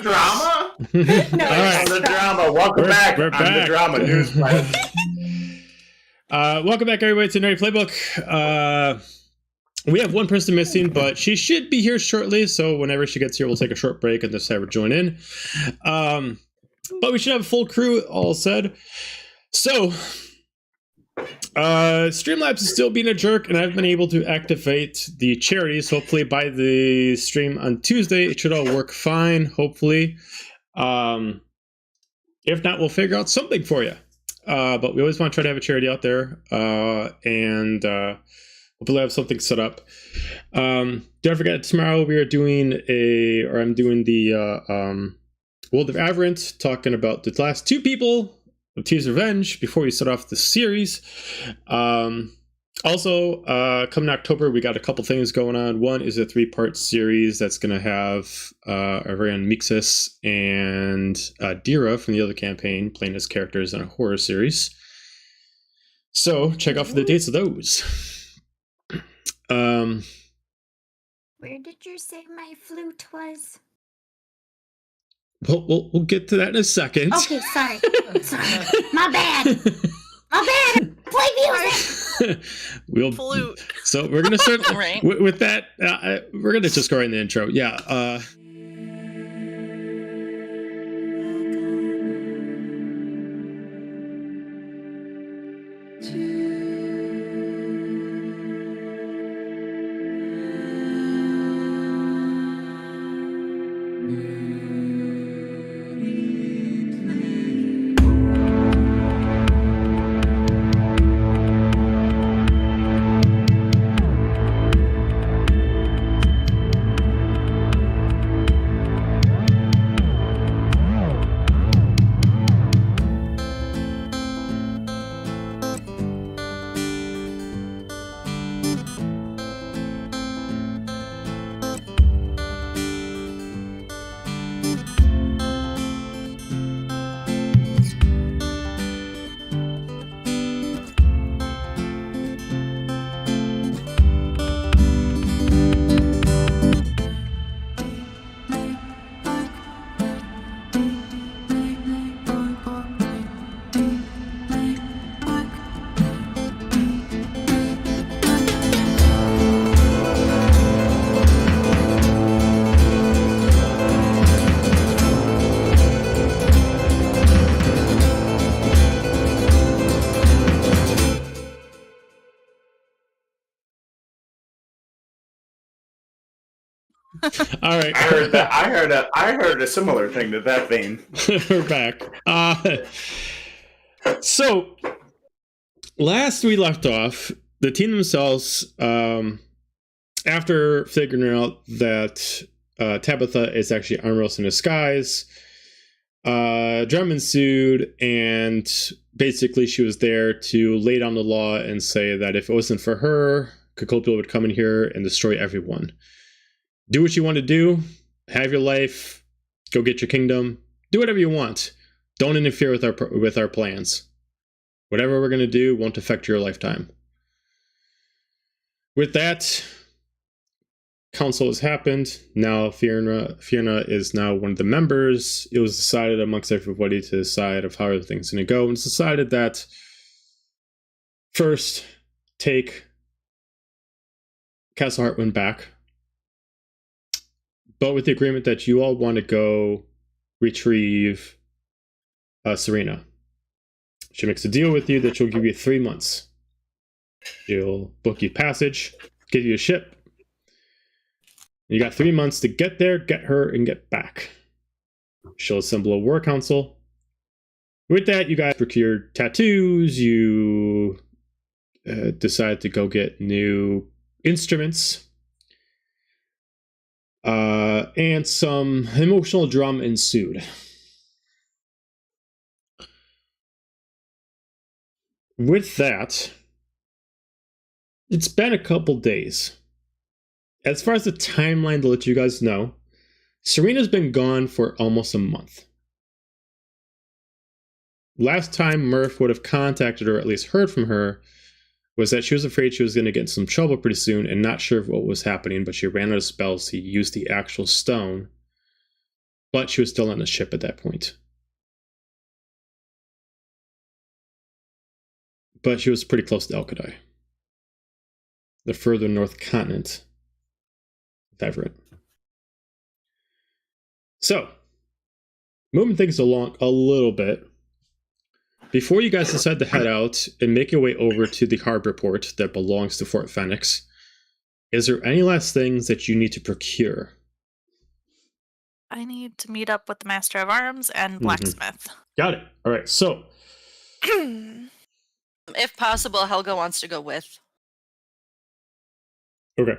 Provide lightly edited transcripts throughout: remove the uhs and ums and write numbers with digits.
Drama? No, All right. I'm the drama. Welcome back. We're I'm back. the drama newsflash. Welcome back, everybody, to Nerdy Playbook. We have one person missing, but she should be here shortly. So whenever she gets here, we'll take a short break and just have her join in. But we should have a full crew all said. So, Streamlabs is still being a jerk, and I've been able to activate the charities. Hopefully, by the stream on Tuesday, it should all work fine. Hopefully, if not, we'll figure out something for you. But we always want to try to have a charity out there, and hopefully have something set up. Don't forget, tomorrow we are doing I'm doing the World of Aberrant, talking about the last two people of T's Revenge before we start off the series. Also, coming October, we got a couple things going on. One is a 3-part series that's going to have our very own Mixus and Dira from the other campaign playing as characters in a horror series. So check out for the dates of those. Where did you say my flute was? We'll get to that in a second. Okay, sorry. My bad. Play music. Flute. So we're gonna start Right. with that. We're gonna just go right in the intro. Yeah. All right. I heard a similar thing to that vein. We're back. So last we left off, the team themselves, after figuring out that Tabitha is actually Unrealist in disguise, drama ensued, and basically she was there to lay down the law and say that if it wasn't for her, Kokopio would come in here and destroy everyone. Do what you want to do, have your life, go get your kingdom, do whatever you want. Don't interfere with our plans. Whatever we're going to do won't affect your lifetime. With that, council has happened. Now Fiona is now one of the members. It was decided amongst everybody to decide of how everything's going to go. And it's decided that first, take Castle Heartwind back. But with the agreement that you all want to go retrieve Serena. She makes a deal with you that she'll give you 3 months. She'll book you passage, give you a ship. You got 3 months to get there, get her, and get back. She'll assemble a war council. With that, you guys procure tattoos. You decide to go get new instruments. And some emotional drama ensued. With that, it's been a couple days. As far as the timeline to let you guys know, Serena's been gone for almost a month. Last time Murph would have contacted her, or at least heard from her, was that she was afraid she was going to get in some trouble pretty soon and not sure what was happening, but she ran out of spells to use the actual stone. but she was still on the ship at that point. But she was pretty close to Alkadai, the further north continent of Everett. So, moving things along a little bit, before you guys decide to head out and make your way over to the harbor port that belongs to Fort Phoenix, is there any last things that you need to procure? I need to meet up with the Master of Arms and Blacksmith. Got it. All right, so If possible, Helga wants to go with. okay,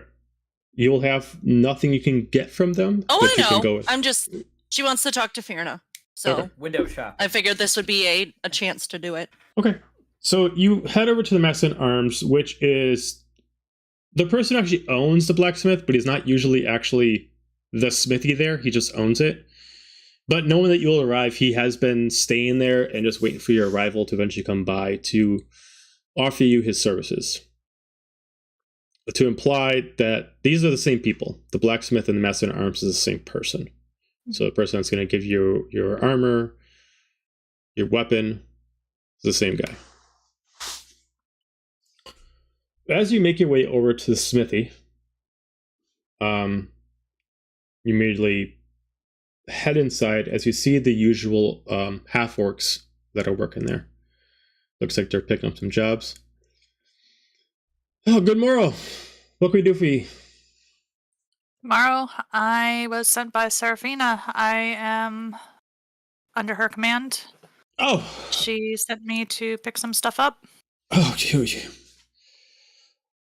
you'll have nothing you can get from them. Oh, but I you know. can go with. I'm just. She wants to talk to Firna, so Okay. Window shop. I figured this would be a chance to do it. Okay, so you head over to the Master of Arms, which is the person who actually owns the blacksmith, but he's not usually actually the smithy there. He just owns it. But knowing that you'll arrive, he has been staying there and just waiting for your arrival to eventually come by to offer you his services. To imply that these are the same people. The blacksmith and the Master of Arms is the same person. So the person that's going to give you your armor, your weapon, is the same guy. As you make your way over to the smithy, you immediately head inside as you see the usual half-orcs that are working there. Looks like they're picking up some jobs. Oh, good morrow. What can we do for you? Tomorrow, I was sent by Serafina. I am under her command. Oh. She sent me to pick some stuff up. Oh, okay.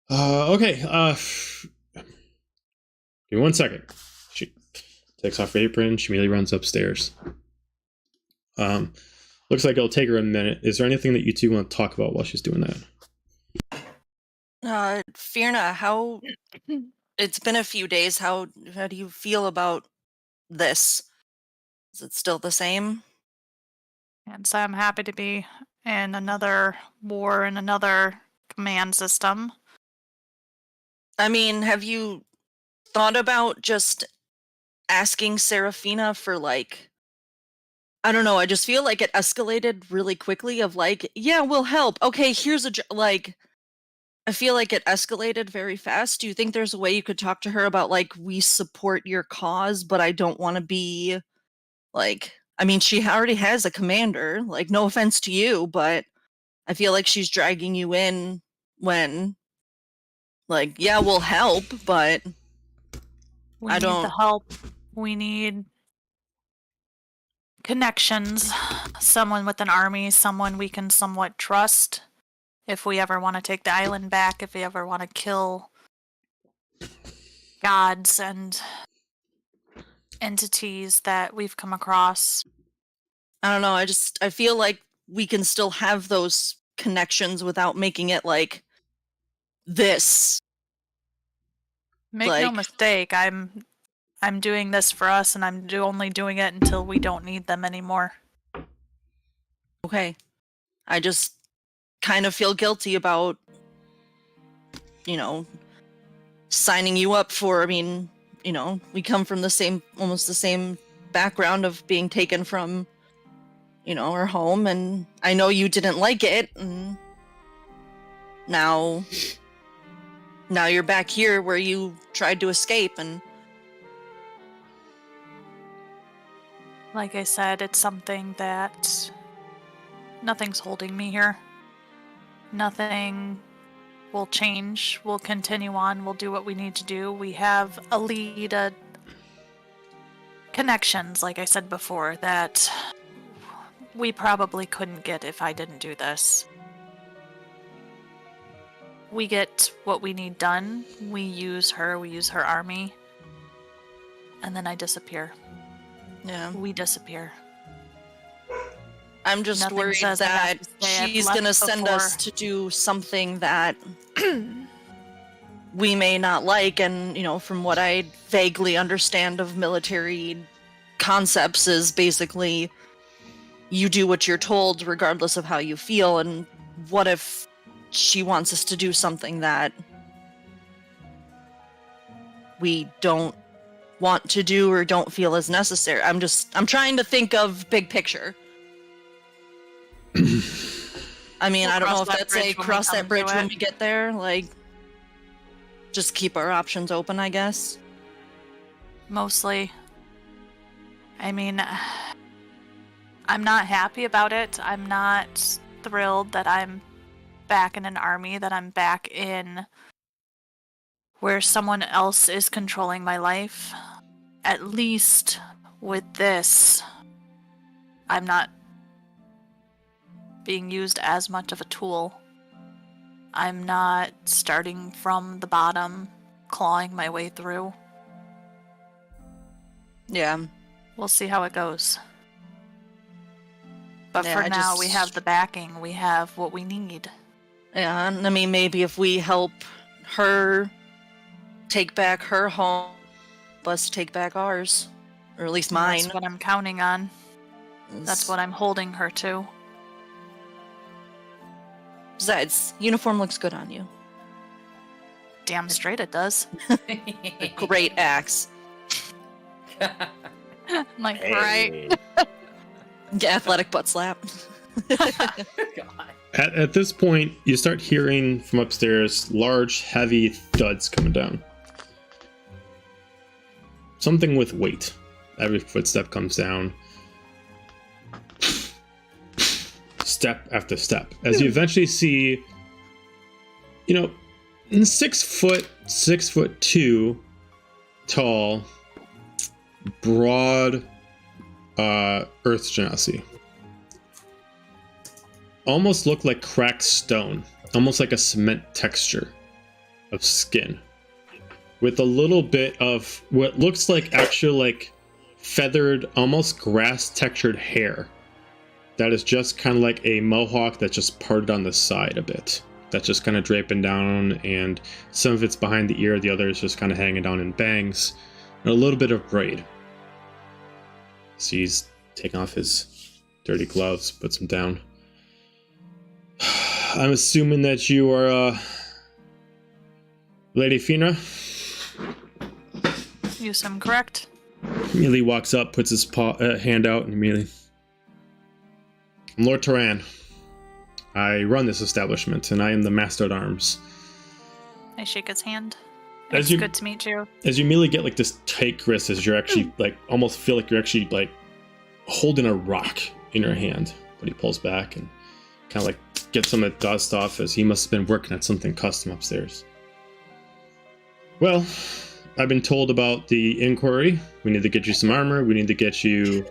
Okay. Give me 1 second. She takes off her apron. She immediately runs upstairs. Looks like it'll take her a minute. Is there anything that you two want to talk about while she's doing that? Firna, how? It's been a few days. How do you feel about this? Is it still the same? And so I'm happy to be in another war in another command system. I mean, have you thought about just asking Serafina for, like, I don't know, I just feel like it escalated really quickly of like, yeah, we'll help. Okay, here's like, I feel like it escalated very fast. Do you think there's a way you could talk to her about, like, we support your cause, but I don't want to be, like, I mean, she already has a commander, like, no offense to you, but I feel like she's dragging you in when, like, yeah, we'll help, but We I need the don't- help. We need connections. Someone with an army, someone we can somewhat trust. If we ever want to take the island back, if we ever want to kill gods and entities that we've come across. I don't know, I feel like we can still have those connections without making it like this. Make no Like- mistake, I'm doing this for us, and I'm only doing it until we don't need them anymore. Okay. I just kind of feel guilty about, signing you up for, I mean, we come from almost the same background of being taken from, our home, and I know you didn't like it, and now you're back here where you tried to escape, and Like I said, it's something that nothing's holding me here. Nothing will change. We'll continue on. We'll do what we need to do. We have a lead, connections, like I said before, that we probably couldn't get if I didn't do this. We get what we need done. We use her army. And then I disappear. yeah. We disappear. I'm just Nothing worried says I have that to stay. I've she's left gonna send us before. to do something that we may not like, and from what I vaguely understand of military concepts is basically you do what you're told regardless of how you feel. And what if she wants us to do something that we don't want to do or don't feel is necessary. I'm trying to think of big picture. I mean, We'll I don't know cross if that that's bridge a when we cross come that bridge to when it. we get there. Like, just keep our options open, I guess. Mostly. I mean, I'm not happy about it. I'm not thrilled that I'm back in an army, that I'm back in where someone else is controlling my life. At least with this, I'm not being used as much of a tool. I'm not starting from the bottom, clawing my way through. Yeah. We'll see how it goes. But Yeah, for now, we have the backing. We have what we need. Yeah, and I mean, maybe if we help her take back her home, us take back ours. Or at least mine. That's what I'm counting on. That's what I'm holding her to. Besides, uniform looks good on you. Damn straight it does. Great axe. Like, right? Athletic butt slap. At this point, you start hearing from upstairs large, heavy thuds coming down. Something with weight. Every footstep comes down. Step after step. As you eventually see, 6'2" tall, broad earth genasi. Almost look like cracked stone, almost like a cement texture of skin, with a little bit of what looks like actual like feathered, almost grass textured hair that is just kind of like a mohawk that's just parted on the side a bit, that's just kind of draping down, and some of it's behind the ear, the other is just kind of hanging down in bangs, and a little bit of braid. So he's taking off his dirty gloves, puts them down. I'm assuming that you are, Lady Fina? Use him correct. Immediately walks up, puts his hand out, and immediately... I'm Lord Turan. I run this establishment, and I am the Master at Arms. I shake his hand. As It's good to meet you. As you immediately get, like, this tight grip as you're actually, like, almost feel like you're actually, like, holding a rock in your hand. But he pulls back and kind of, like, gets some of the dust off, as he must have been working at something custom upstairs. Well, I've been told about the inquiry. We need to get you some armor. We need to get you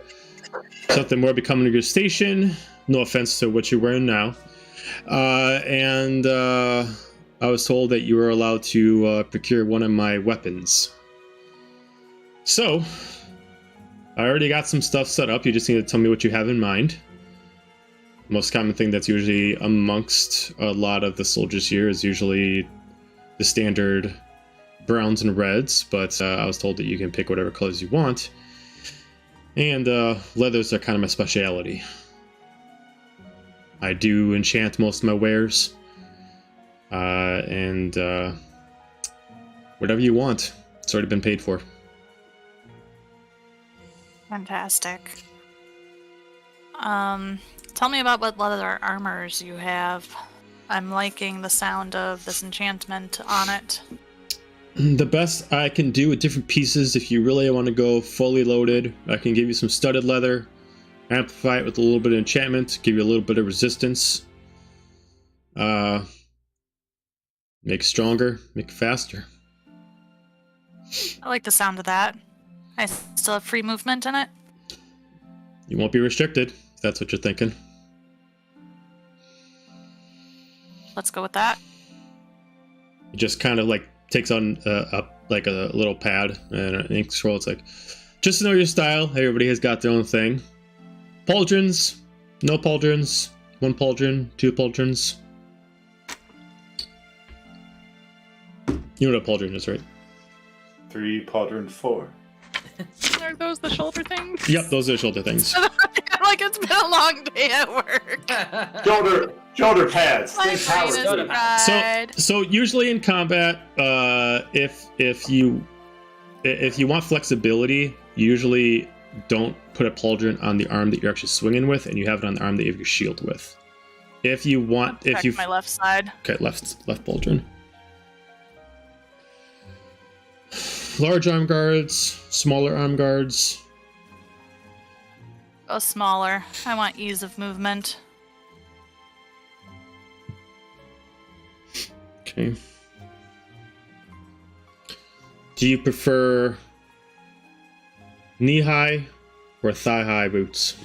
something more becoming your station. No offense to what you're wearing now. And I was told that you were allowed to procure one of my weapons. So, I already got some stuff set up. You just need to tell me what you have in mind. Most common thing that's usually amongst a lot of the soldiers here is usually the standard browns and reds, but I was told that you can pick whatever colors you want. And leathers are kind of my speciality. I do enchant most of my wares. And whatever you want, it's already been paid for. Fantastic. Tell me about what leather armors you have. I'm liking the sound of this enchantment on it. The best I can do with different pieces, if you really want to go fully loaded, I can give you some studded leather, amplify it with a little bit of enchantment, give you a little bit of resistance. Make it stronger, make it faster. I like the sound of that. I still have free movement in it. You won't be restricted, if that's what you're thinking. Let's go with that. It just kind of like takes on a little pad and an ink scroll. It's like, just to know your style, everybody has got their own thing. Pauldrons, no pauldrons, 1 pauldron, 2 pauldrons. You know what a pauldron is, right? 3 pauldron 4. Are those the shoulder things? Yep, those are the shoulder things. Like it's been a long day at work. Shoulder pads. My Think brain is power. fried. So usually in combat, if If you want flexibility, you usually don't put a pauldron on the arm that you're actually swinging with, and you have it on the arm that you have your shield with. If you want, Check my left side. Okay, left pauldron. Large arm guards, smaller arm guards. Go smaller. I want ease of movement. Okay. Do you prefer knee-high or thigh-high boots?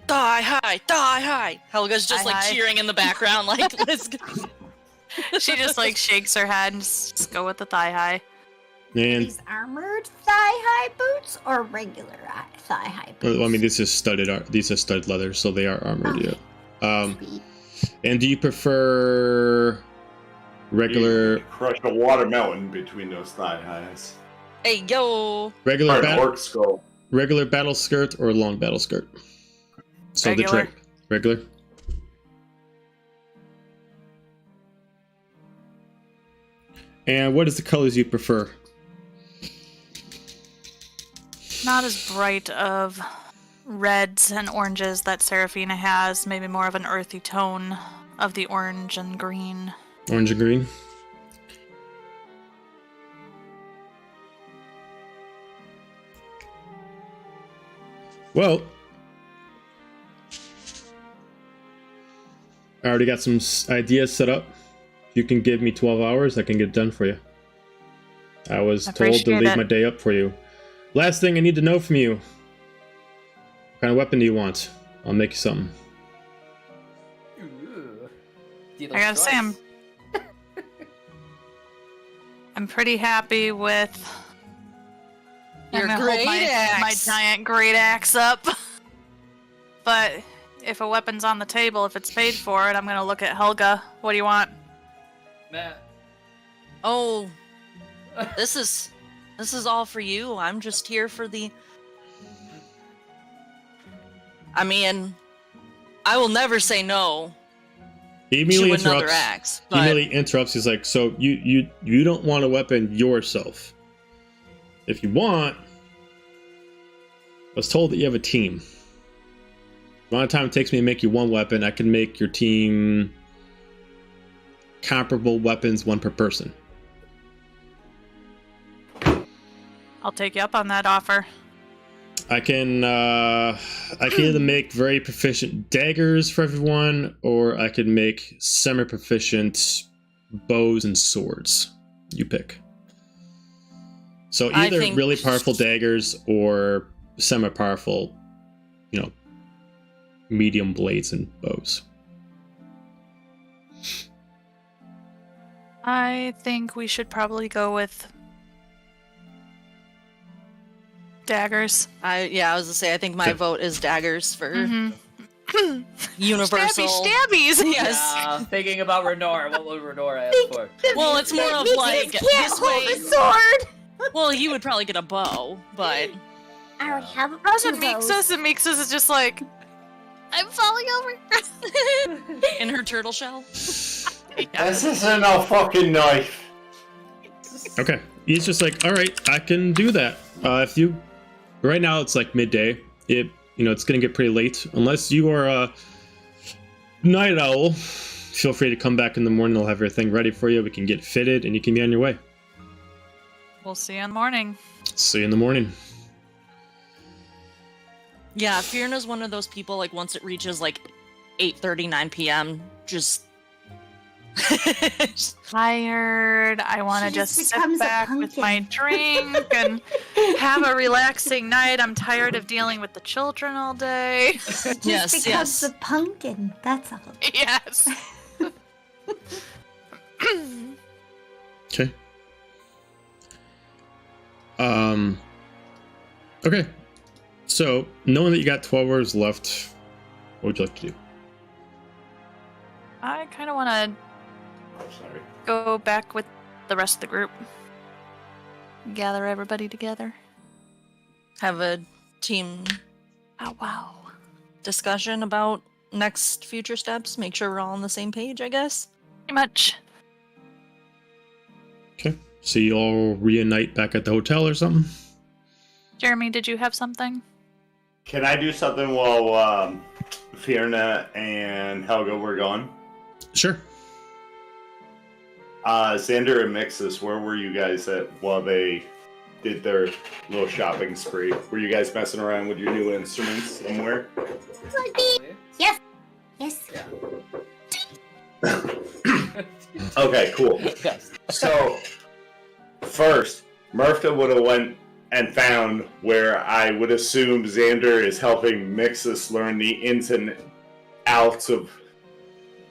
Die high, die high. Helga's just Die like high. cheering in the background, like let's go. She just like shakes her head and just go with the thigh high. Are And these armored thigh-high boots or regular thigh-high boots? well, I mean, these are studded leather, so they are armored. Okay. Yeah. Sweet. And do you prefer regular You crush a watermelon between those thigh highs. Hey yo. regular Or an battle orc skull. regular battle skirt or long battle skirt? So Regular. the trick, regular. And what is the colors you prefer? Not as bright of reds and oranges that Serafina has. Maybe more of an earthy tone of the orange and green. Orange and green. Well, I already got some ideas set up. If you can give me 12 hours, I can get it done for you. I was told to Appreciate leave it. my day up for you. Last thing I need to know from you. What kind of weapon do you want? I'll make you something. Ooh. I gotta say, I'm pretty happy with. Your I'm gonna hold great my axe. giant great axe up. But if a weapon's on the table, if it's paid for it, I'm gonna look at Helga. What do you want? Matt. Oh, this is all for you. I'm just here for the. I mean, I will never say no He to immediately another interrupts. axe. He But immediately interrupts. He's like, "So you don't want a weapon yourself? If you want, I was told that you have a team. The amount of time it takes me to make you one weapon, I can make your team comparable weapons, one per person. I'll take you up on that offer. I can either make very proficient daggers for everyone, or I can make semi-proficient bows and swords. You pick. So I either think- really powerful daggers or semi-powerful, medium blades and bows. I think we should probably go with daggers. I was gonna say I think my Okay. vote is daggers for Mm-hmm. universal. Stabbies! Yes. Yeah, thinking about Renor. What would Renor ask for? Well, it's more of like can't this hold way. a sword. Well, you would probably get a bow, but I already have a How's bunch it of those. and Mixus is just like, I'm falling over. in her turtle shell. This isn't a fucking knife. Okay. He's just like, all right, I can do that. If you, right now it's like midday. It's gonna get pretty late. Unless you are a night owl, feel free to come back in the morning. I'll have everything ready for you. We can get fitted, and you can be on your way. We'll see you in the morning. See you in the morning. Yeah, Fiona's one of those people. Like once it reaches like 8:30, 9 p.m., just Tired. I want to She just just sit becomes a back with my drink and have a relaxing night. I'm tired of dealing with the children all day. It just Yes, becomes yes. a pumpkin. That's all. Yes. Okay. Okay. So, knowing that you got 12 hours left, what would you like to do? I kind of want to Oh, sorry. go back with the rest of the group. Gather everybody together. have a team Oh, wow. discussion about next future steps. Make sure we're all on the same page, I guess. Pretty much. Okay. So you all reunite back at the hotel or something? Jeremy, did you have something? Can I do something while Fiona and Helga were gone? Sure. Xander and Mixus, where were you guys at while they did their little shopping spree? Were you guys messing around with your new instruments somewhere? Yes. Yes. Yeah. Okay, cool. Yes. So, first, Murpha would have went and found where I would assume Xander is helping Mixus learn the ins and outs of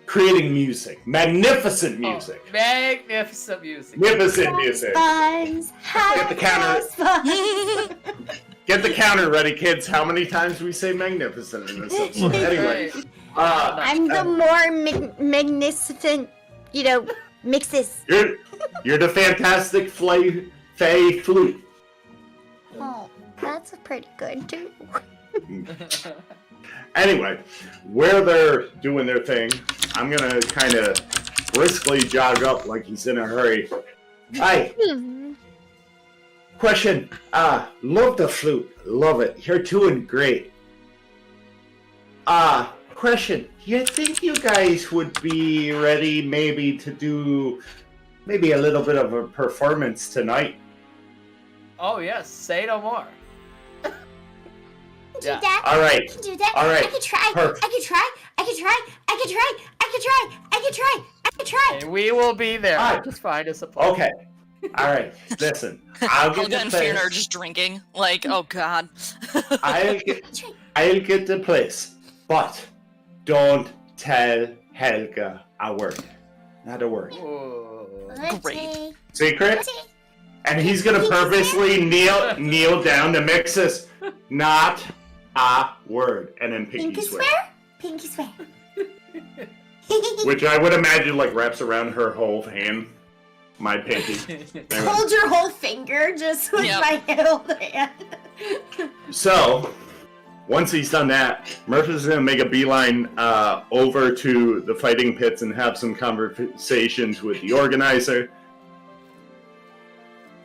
creating music. Magnificent music. Oh, magnificent music. Magnificent music. Buns. Get the counter. Get the counter ready, kids. How many times we say magnificent in this episode? Anyway. I'm the more magnificent, mixes. You're the fantastic Faye Flute. Oh, that's pretty good too. Anyway, where they're doing their thing, I'm gonna kind of briskly jog up like he's in a hurry. Hi. Question. Love the flute. Love it. You're doing great. Question. You think you guys would be ready maybe to do maybe a little bit of a performance tonight? Oh yes, say no more. Do Yeah. that. All right. I can do that. All right. I can try. Perfect. I can try. I can try. I can try. I can try. I can try. I can try. And we will be there. Alright. Just find us a place. Okay. All right. Listen. I'll get Helga the and Fiona are place. just drinking. Like, oh god. I'll get the place, but don't tell Helga a word. Not a word. Ooh. Great. Secret? And he's gonna purposely kneel down to Mixus. Not a word. And then Pinky Pinky swear. swear? Pinky swear. Which I would imagine like wraps around her whole hand. My pinky. Anyway. Hold your whole finger just with Yep. my whole hand. So, once he's done that, Murphy's going to make a beeline over to the fighting pits and have some conversations with the organizer.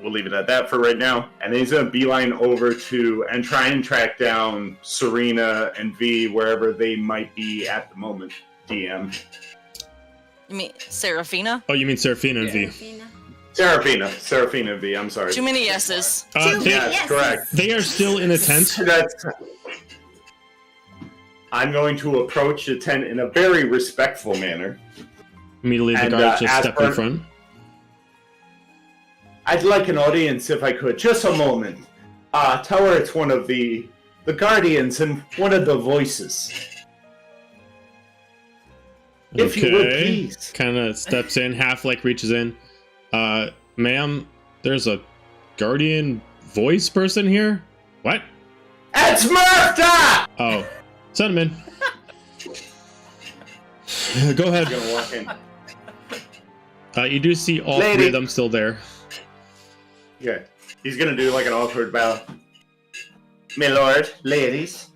We'll leave it at that for right now. And then he's going to beeline over to and try and track down Serena and V wherever they might be at the moment. DM. You mean Serafina? Oh, you mean Serafina and V. Serafina V, I'm sorry. Too many yeses. Yes, correct. They are still in a tent. I'm going to approach the tent in a very respectful manner. Immediately, the And, guards just as step per- in front. I'd like an audience if I could. Just a moment. Tell her it's one of the guardians and one of the voices. If you would, please. Kind of steps in, half like reaches in. Ma'am, there's a guardian voice person here? What? It's Murpha! Oh, send him in. Go ahead. I'm gonna walk in. You do see all Lady. three of them still there. Yeah. He's gonna do like an awkward bow. My lord, ladies.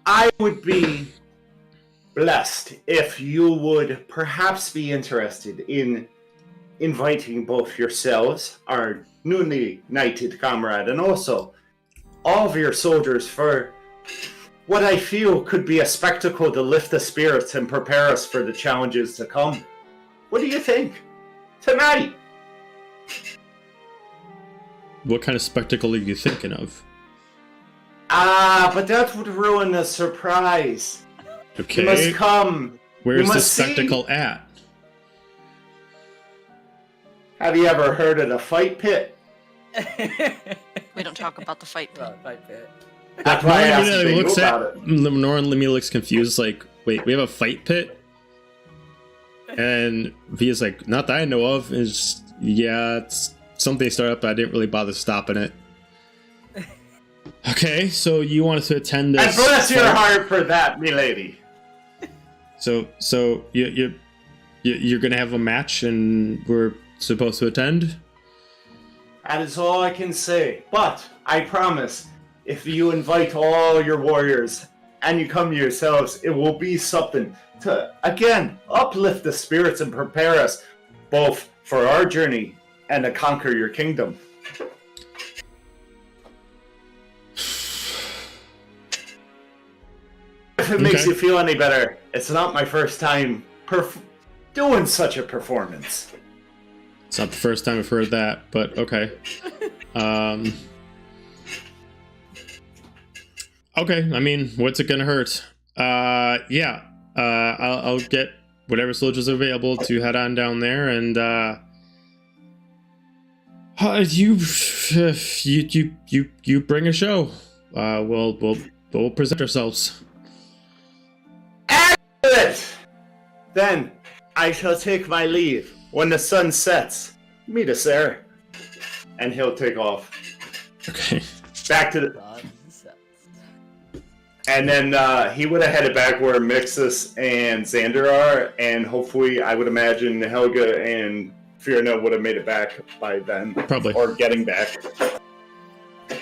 I would be blessed if you would perhaps be interested in inviting both yourselves, our newly knighted comrade, and also all of your soldiers for what I feel could be a spectacle to lift the spirits and prepare us for the challenges to come. What do you think? Tonight! What kind of spectacle are you thinking of? But that would ruin the surprise. Okay. You must come. Where's you the must see. spectacle at? Have you ever heard of the fight pit? We don't talk about the fight pit. Fight pit. That's why I asked if Immediately they knew looks about at it. Nora and Lemmy looks confused, like, wait, we have a fight pit? And V is like, not that I know of. It's yeah, it's something started up, but I didn't really bother stopping it. Okay, so you wanted to attend this. And bless your fight. heart for that, milady. So you're gonna have a match, and we're supposed to attend. That is all I can say. But I promise, if you invite all your warriors and you come yourselves, it will be something to, again, uplift the spirits and prepare us both for our journey and to conquer your kingdom. If it makes Okay. you feel any better, it's not my first time doing such a performance. It's not the first time I've heard that, but okay. Okay, I mean, what's it gonna hurt? Yeah. I'll get whatever soldiers are available to head on down there, and you bring a show. We'll present ourselves. Excellent! Then I shall take my leave. When the sun sets, meet us there. And he'll take off. Okay. Back to the... And then he would have headed back where Mixus and Xander are, and hopefully, I would imagine Helga and Fiona would have made it back by then. Probably. Or getting back. Oh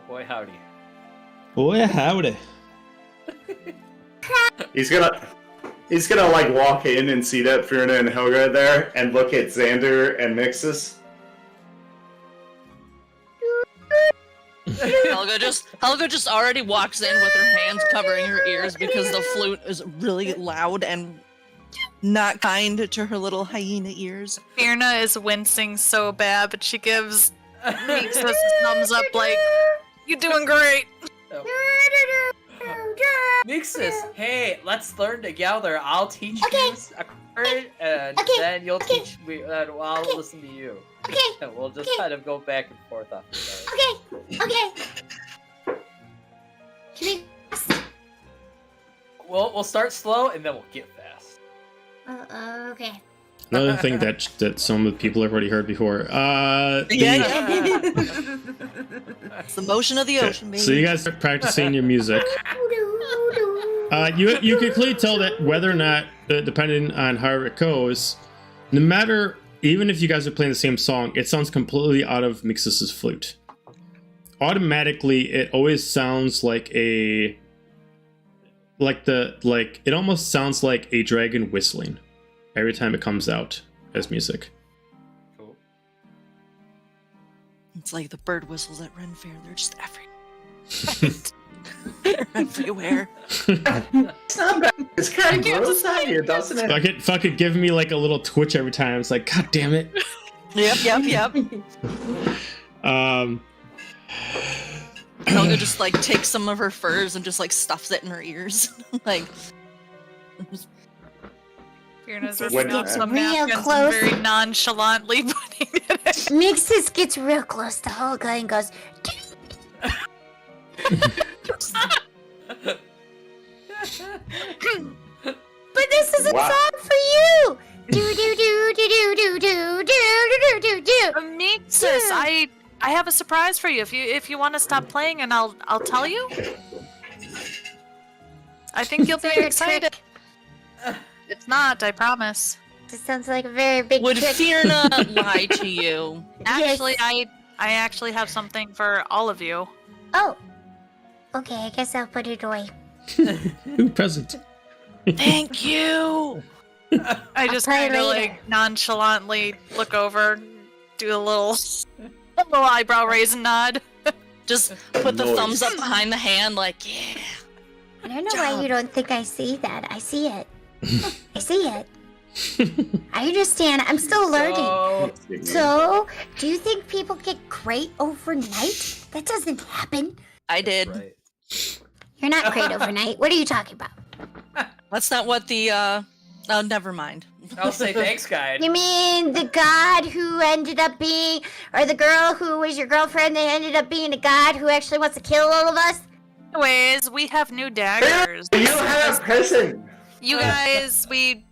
boy, howdy. Boy, howdy. He's gonna like walk in and see that Fiona and Helga are there, and look at Xander and Mixus. Helga just already walks in with her hands covering her ears because the flute is really loud and not kind to her little hyena ears. Fiona is wincing so bad, but she gives Mixus a thumbs up like, "You're doing great." Mixus, hey, let's learn together. I'll teach Okay. you a chord, and Okay. then you'll Okay. teach me, and I'll Okay. listen to you. Okay. And we'll just Okay. kind of go back and forth off of that. Okay. Can we? We'll start slow, and then we'll get fast. Okay. Another thing that some of the people have already heard before. It's the motion of the ocean, baby. So you guys start practicing your music. You can clearly tell that whether or not, depending on how it goes, no matter, even if you guys are playing the same song, it sounds completely out of Mixus's flute. Automatically, it always sounds like it almost sounds like a dragon whistling every time it comes out as music. Cool. It's like the bird whistles at Ren Fair. They're just They're everywhere. It's not bad. It's kind of gross out here, doesn't it? Fucking give me like a little twitch every time. It's like, God damn it. Yep. Helga just like takes some of her furs and just like stuffs it in her ears. Like Fiona's This ripping off gets some real napkins and close. very nonchalantly putting it in. Mixus gets real close to Helga and goes, "But this is a Wow. song for you." Do do do do do do do do do do. Mixus, I have a surprise for you. If you want to stop playing, and I'll tell you. I think you'll be Is it a excited. It's not, I promise. This sounds like a very big would trick. Fiona lie to you? Actually, Yes. I actually have something for all of you. Oh. Okay, I guess I'll put it away. Ooh, present. Thank you. I just play kind of later. like nonchalantly look over, do a little eyebrow raise and nod. Just put the Noise. thumbs up behind the hand, like, yeah. I don't know why you don't think I see that. I see it. I see it. I understand. I'm still learning. So, do you think people get great overnight? That doesn't happen. I did. Right. You're not great overnight. What are you talking about? That's not what the oh, never mind. I'll say thanks, guide. You mean the god who ended up being, or the girl who was your girlfriend that ended up being a god who actually wants to kill all of us? Anyways, we have new daggers. You have prison. You guys, we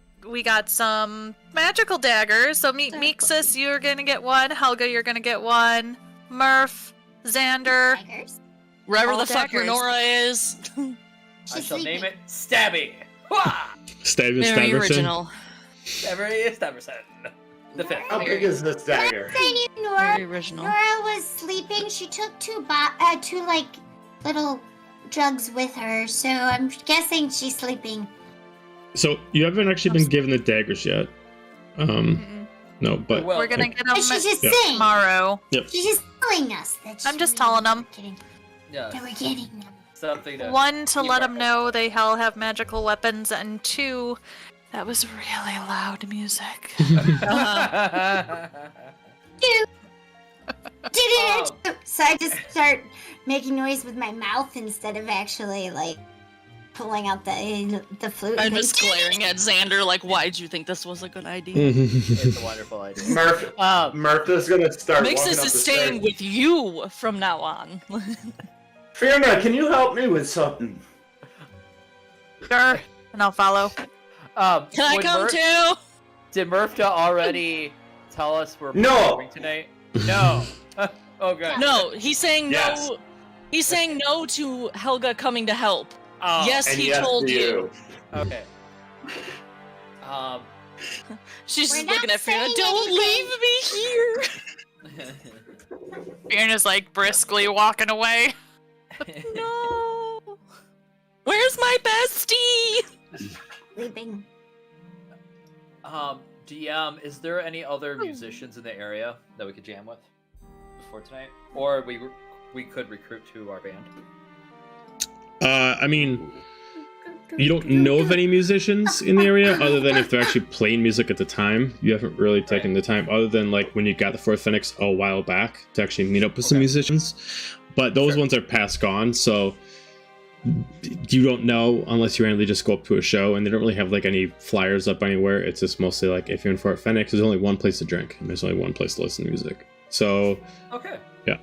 got some magical daggers. So Mixus, you're gonna get one. Helga, you're gonna get one. Murph, Xander. Tigers? Wherever All the fuck daggers. Renora is. I She's shall sleeping. name it Stabby. Wah! Stabby Very Staverson. original. Stabberson. The fifth. How big is this dagger? I knew Nora. Very original. Nora was sleeping. She took two like little drugs with her, so I'm guessing she's sleeping. So you haven't actually been given the daggers yet. No, but Well, We're gonna get them But she's just Yeah. saying. tomorrow. She's just telling us that. I'm just telling them. yeah, That we're getting them. something to One, to keep let our- them know they all have magical weapons, and two, that was really loud music. So I just start making noise with my mouth instead of actually like pulling out the flute. I'm and just going, glaring at Xander like, why'd you think this was a good idea? It's a wonderful idea. Murpha's gonna start walking Mixus up is the staying stairs. with you from now on. Fiona, can you help me with something? Sure, and I'll follow. Can I would come Murph- too? Did Murpha already tell us we're No. performing tonight? No. Oh, good. No, he's saying Yes. no. He's saying no to Helga coming to help. Oh, Yes, And he yes told to you. Okay. She's We're just not looking at Fiona. saying Don't anything." leave me here. Fiona's like briskly walking away. No. Where's my bestie? Sleeping. DM, is there any other musicians in the area that we could jam with before tonight, or we could recruit to our band? I mean, you don't know of any musicians in the area other than if they're actually playing music at the time. You haven't really taken the time, other than like when you got the Fourth Phoenix a while back, to actually meet up with some musicians. But those ones are past gone, so you don't know unless you randomly just go up to a show, and they don't really have like any flyers up anywhere. It's just mostly like if you're in Fort Phoenix, there's only one place to drink, and there's only one place to listen to music. So Okay. yeah.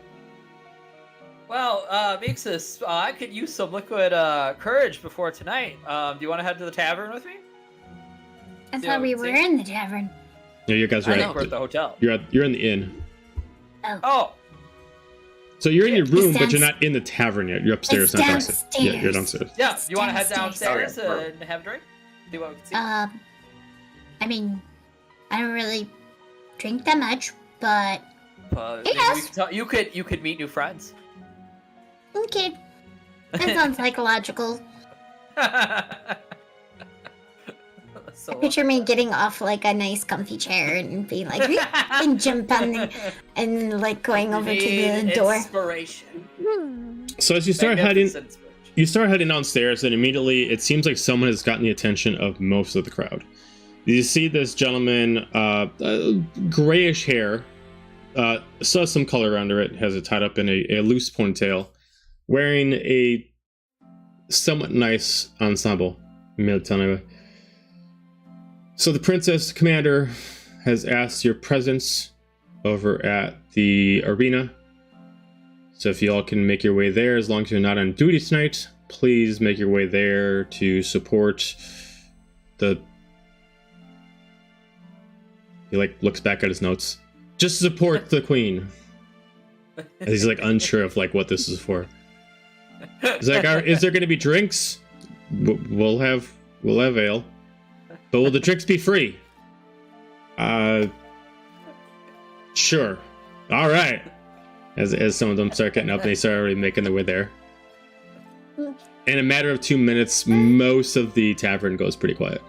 Well, Mixus, I could use some liquid courage before tonight. Do you want to head to the tavern with me? I Yeah, thought we see? were in the tavern. Yeah, you guys are I think we're at at the hotel. you're in the inn. Oh, So you're in your It's room, but you're downst- not in the tavern yet. You're upstairs, It's not downstairs. Yeah, you're downstairs. downstairs. yeah. It's You want to head downstairs. downstairs Okay, and have a drink? Do what we can see. I mean, I don't really drink that much, but Maybe yes. we could you could meet new friends. okay. That sounds psychological. So, Picture me getting off like a nice comfy chair and being like, and jump on and like going over to the door. Inspiration. So as you start heading, Magnificent inspiration. you start heading downstairs, and immediately it seems like someone has gotten the attention of most of the crowd. You see this gentleman, grayish hair, still has some color under it, has it tied up in a loose ponytail, wearing a somewhat nice ensemble. Anyway. So the Princess Commander has asked your presence over at the arena. So if you all can make your way there, as long as you're not on duty tonight, please make your way there to support the... He like looks back at his notes. Just support the queen. And he's like unsure of like what this is for. He's like, is there going to be drinks? We'll have ale. But will the drinks be free? Sure. All right. As some of them start getting up, they start already making their way there. In a matter of 2 minutes, most of the tavern goes pretty quiet.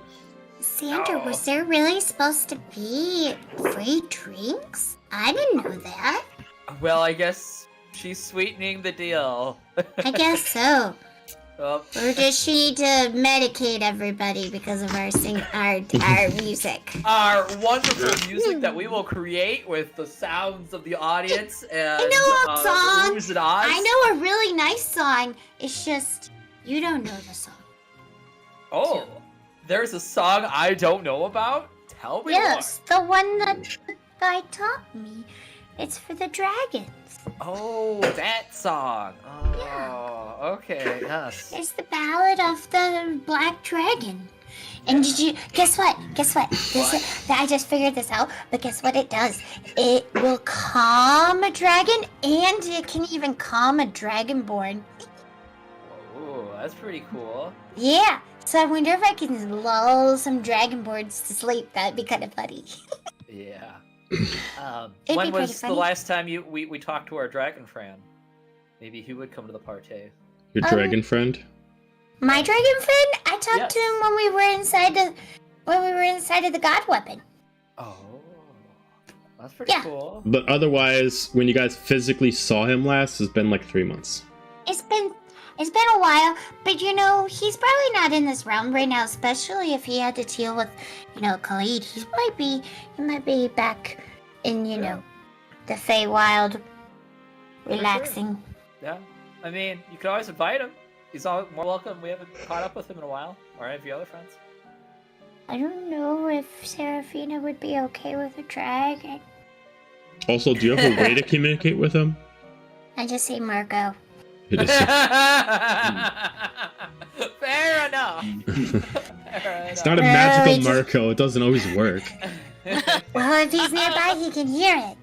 Sandra, was there really supposed to be free drinks? I didn't know that. Well, I guess she's sweetening the deal. I guess so. Well, Or does she need to medicate everybody because of our music? our wonderful music that we will create with the sounds of the audience and I know a the song. oohs and ahs. I know a really nice song. It's just you don't know the song. Oh, there's a song I don't know about? Tell me Yes, the one that the guy taught me. It's for the dragons. more. Oh, that song. Oh, okay, yes. It's the ballad of the black dragon. And did you guess what? I just figured this out. But guess what it does? It will calm a dragon, and it can even calm a dragonborn. Oh, that's pretty cool. Yeah. So I wonder if I can lull some dragonborns to sleep. That'd be kind of funny. Yeah. be When pretty was the funny. last time we talked to our dragon friend? Maybe he would come to the party. Your dragon friend? My dragon friend, I talked Yes. to him when we were inside of the god weapon. Oh. That's pretty Yeah. cool. But otherwise, when you guys physically saw him last, it's been like 3 months. It's been a while, but he's probably not in this realm right now, especially if he had to deal with, Khalid. He might be back in, Yeah. the Feywild, relaxing. Yeah. I mean, you can always invite him. He's all more welcome. We haven't caught up with him in a while. Or any of your other friends. I don't know if Serafina would be okay with a dragon. Also, do you have a way to communicate with him? I just say Marco. It is- Fair enough. It's not a magical Marco. It doesn't always work. Well, if he's nearby, he can hear it.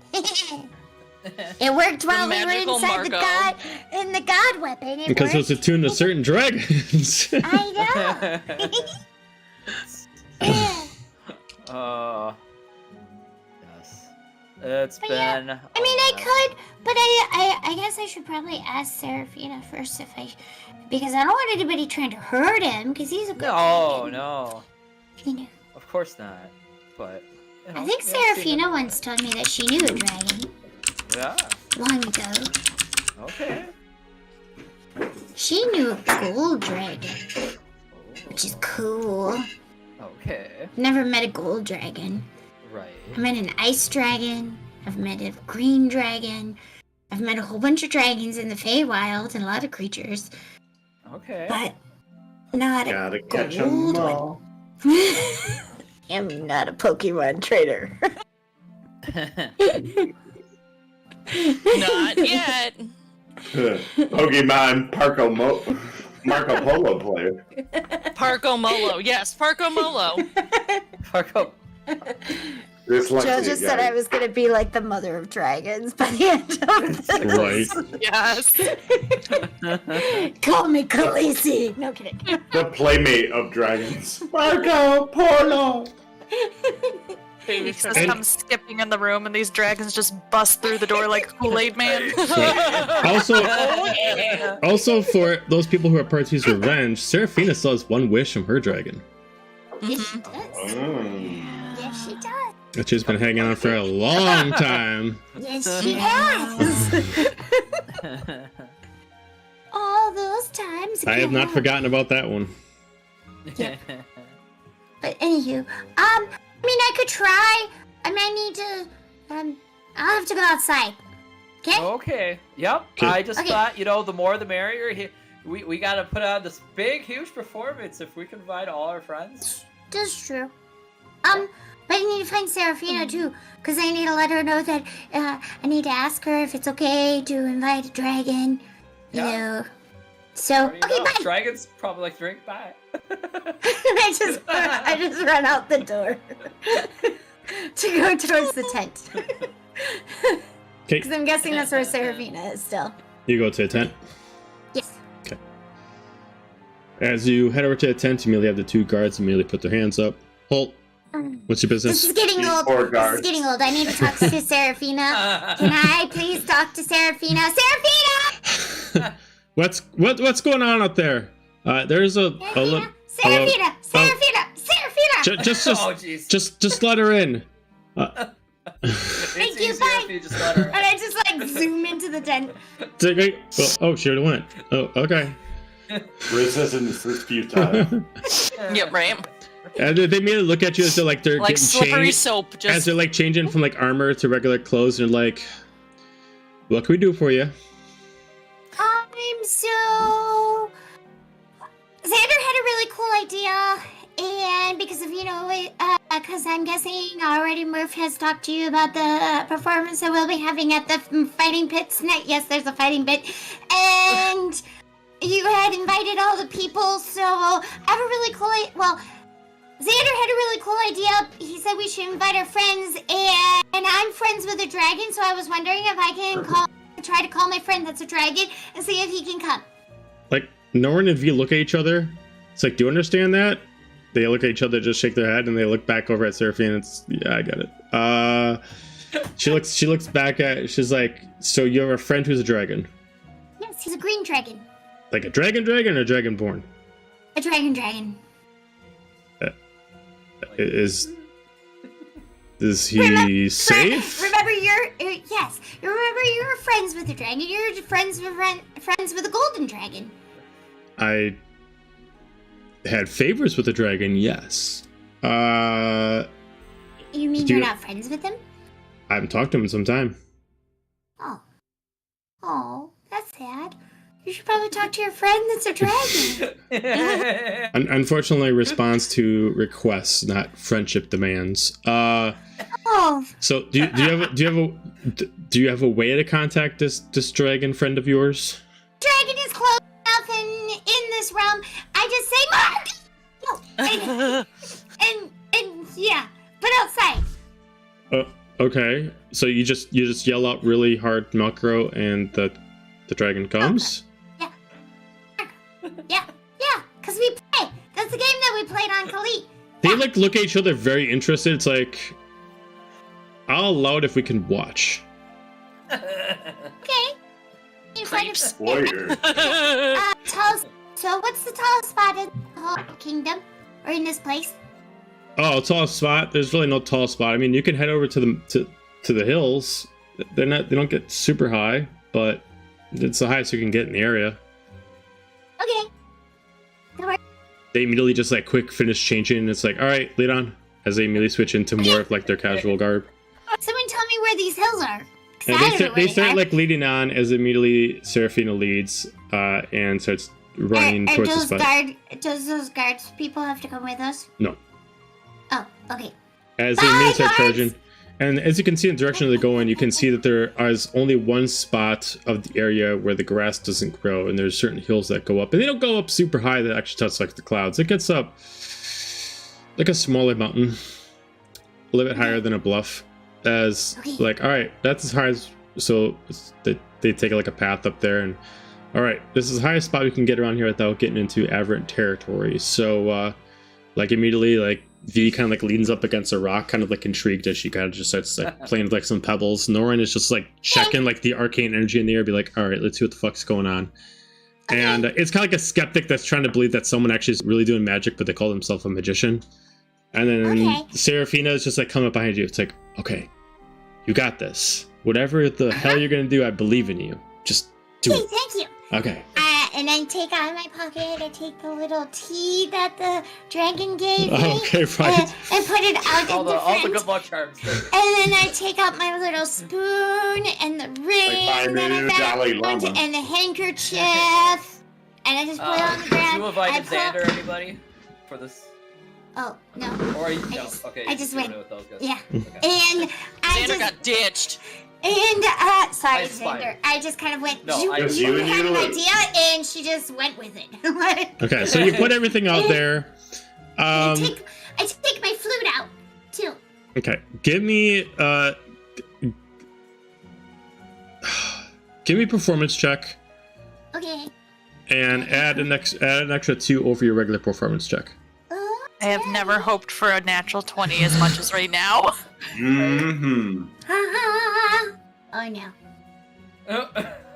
It worked while we were magical inside the god weapon. Because it was attuned to certain dragons. I know. Yes. It's But been. yeah, I mean, I could, but I guess I should probably ask Serafina first because I don't want anybody trying to hurt him because he's a good No, dragon. no. Of course not. But. I think Serafina once told me that she knew a dragon Yeah. long ago. Okay. She knew a gold dragon, which is cool. Okay. Never met a gold dragon. Right. I met an ice dragon. I've met a green dragon. I've met a whole bunch of dragons in the Feywild and a lot of creatures, Okay. but not Gotta a catch 'em gold all. one. I'm not a Pokemon trader. Not yet. Pokemon Marco Polo player. Parco Molo. Yes, Parco Molo. Parko. Joe just said I was gonna be like the mother of dragons by the end of this. Right. Yes. Call me Khaleesi. No kidding. The playmate of dragons. Marco Polo. He just And- comes skipping in the room, and these dragons just bust through the door like Kool-Aid Man. Also, for those people who are Party's Revenge, Serafina still has one wish from her dragon, Yes, she does. Mm. Yes, she does. which has been hanging on for a long time. Yes, she has. All those times. I have not ago. forgotten about that one. But anywho, I mean, I could try. I might need to. I'll have to go outside. Okay. Okay. Yep. Okay. I just Okay. thought, the more the merrier. We gotta put on this big, huge performance if we can invite all our friends. That's true. But I need to find Serafina too, because I need to let her know that I need to ask her if it's okay to invite a dragon. You Yeah. know. So Already okay, know. bye. Dragons probably like drink. Bye. I just run out the door to go towards the tent. Okay, Because I'm guessing that's where Serafina is still. you go to the tent. Yes. As you head over to the tent, you immediately have the two guards immediately put their hands up. Halt. What's your This business? is getting These old. poor This is guards. getting old. I need to talk to Serafina. Can I please talk to Serafina? Serafina! What's going on up there? There's a Serafina! Serafina! Serafina! Serafina! just Oh, jeez. just let her in. It's Thank you, easier bye. if you just let her. And I just zoom into the tent. Oh, she already went. Oh, okay. Resistance is futile. Yep, right. And they immediately look at you as they're Like getting slippery changed. soap. As Just they're changing from armor to regular clothes, and what can we do for you? So Xander had a really cool idea, and because of because I'm guessing already Murph has talked to you about the performance that we'll be having at the fighting pit tonight. Yes, there's a fighting pit, and you had invited all the people. So I have a really cool. Xander had a really cool idea. He said we should invite our friends, and I'm friends with a dragon, so I was wondering if I can try to call my friend that's a dragon and see if he can come. Norrin and V look at each other. It's do you understand that? They look at each other, just shake their head, and they look back over at Seraphine. Yeah, I get it. She looks back at. She's like, so you have a friend who's a dragon? Yes, he's a green dragon. Like a dragon or a dragonborn? A dragon. Is he safe? Remember, yes. Remember, you're friends with the dragon. You're friends with the golden dragon. I had favors with the dragon, yes. You mean you're not friends with him? I haven't talked to him in some time. Oh, that's sad. You should probably talk to your friend that's a dragon. Unfortunately, responds to requests, not friendship demands. So do you have a way to contact this dragon friend of yours? Dragon is close enough in this realm. I just say Mark. And yeah, but outside. Okay. So you just yell out really hard, Melkro, and the dragon comes. Yeah. Cause we play. That's the game that we played on Khalid. They like look at each other very interested. It's like, I'll allow it if we can watch. Okay. Creeps. Warrior. So what's the tallest spot in the whole kingdom? Or in this place? Oh, tallest spot? There's really no tall spot. I mean, you can head over to the hills. They don't get super high, but it's the highest you can get in the area. Okay. They immediately just like quick finish changing, and it's like, all right, lead on, as they immediately switch into more of like their casual garb. Someone tell me where these hills are. And they start like leading on as immediately Serafina leads and starts running towards the spot. Does those guards people have to come with us? No. Oh, okay. As they immediately start charging. And as you can see in the direction they're going, you can see that there is only one spot of the area where the grass doesn't grow, and there's certain hills that go up. And they don't go up super high that actually touch like the clouds. It gets up like a smaller mountain, a little bit higher than a bluff. As like, all right, that's as high as, so they take like a path up there, and all right, this is the highest spot we can get around here without getting into aberrant territory. So like immediately like V kind of like leans up against a rock, kind of like intrigued, as she kind of just starts like playing with like some pebbles. Norin is just like checking like the arcane energy in the air, be like, all right, let's see what the fuck's going on. And it's kind of like a skeptic that's trying to believe that someone actually is really doing magic, but they call themselves a magician. And then Serafina is just like coming up behind you. It's like, okay, you got this. Whatever the hell you're gonna do, I believe in you. Just do it. Thank you. Okay. And I take out of my pocket, I take the little tea that the dragon gave me. Okay, right. And put it out all in the the front. good luck charms. And then I take out my little spoon and the ring that I found and the handkerchief. And I just put it on the ground. Did you invite Xander or anybody for this? Oh, no. Or you, I just went. With those guys. Yeah. Okay. And Xander got ditched. And, sorry, It's fine. Xander. I just kind of went, No, you I- had you and an you. idea, and she just went with it. Okay, so you put everything out there. I take my flute out, too. Okay, give me performance check, Okay. and add an extra 2 over your regular performance check. I have never hoped for a natural 20 as much as right now. Mm-hmm. Oh, no.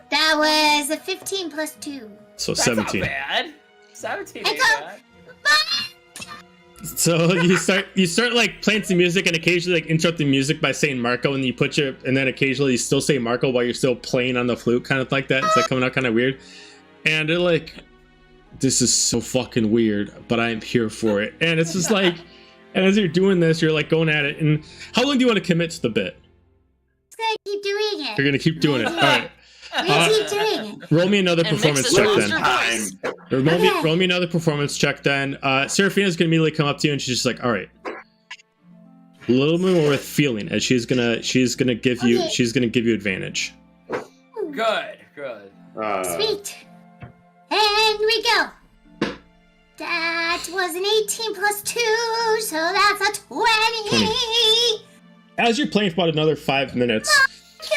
That was a 15 plus 2. So That's 17. not bad. 17 ain't It's a- bad. So you start like playing some music, and occasionally like interrupt the music by saying Marco, and and then occasionally you still say Marco while you're still playing on the flute, kind of like that. It's like coming out kind of weird, and they're like, this is so fucking weird, but I'm here for it. And it's just like, and as you're doing this, you're like going at it. And how long do you want to commit to the bit? It's gonna keep doing it. You're gonna keep doing it. All right. We keep doing it. Roll me another And performance mix check it then. with Okay. Roll me another performance check then. Serafina's gonna immediately come up to you, and she's just like, all right. A little bit more with feeling, as she's gonna give you advantage. Good. Sweet. And we go. That was an 18 plus 2, so that's a 20. As you're playing for about another 5 minutes,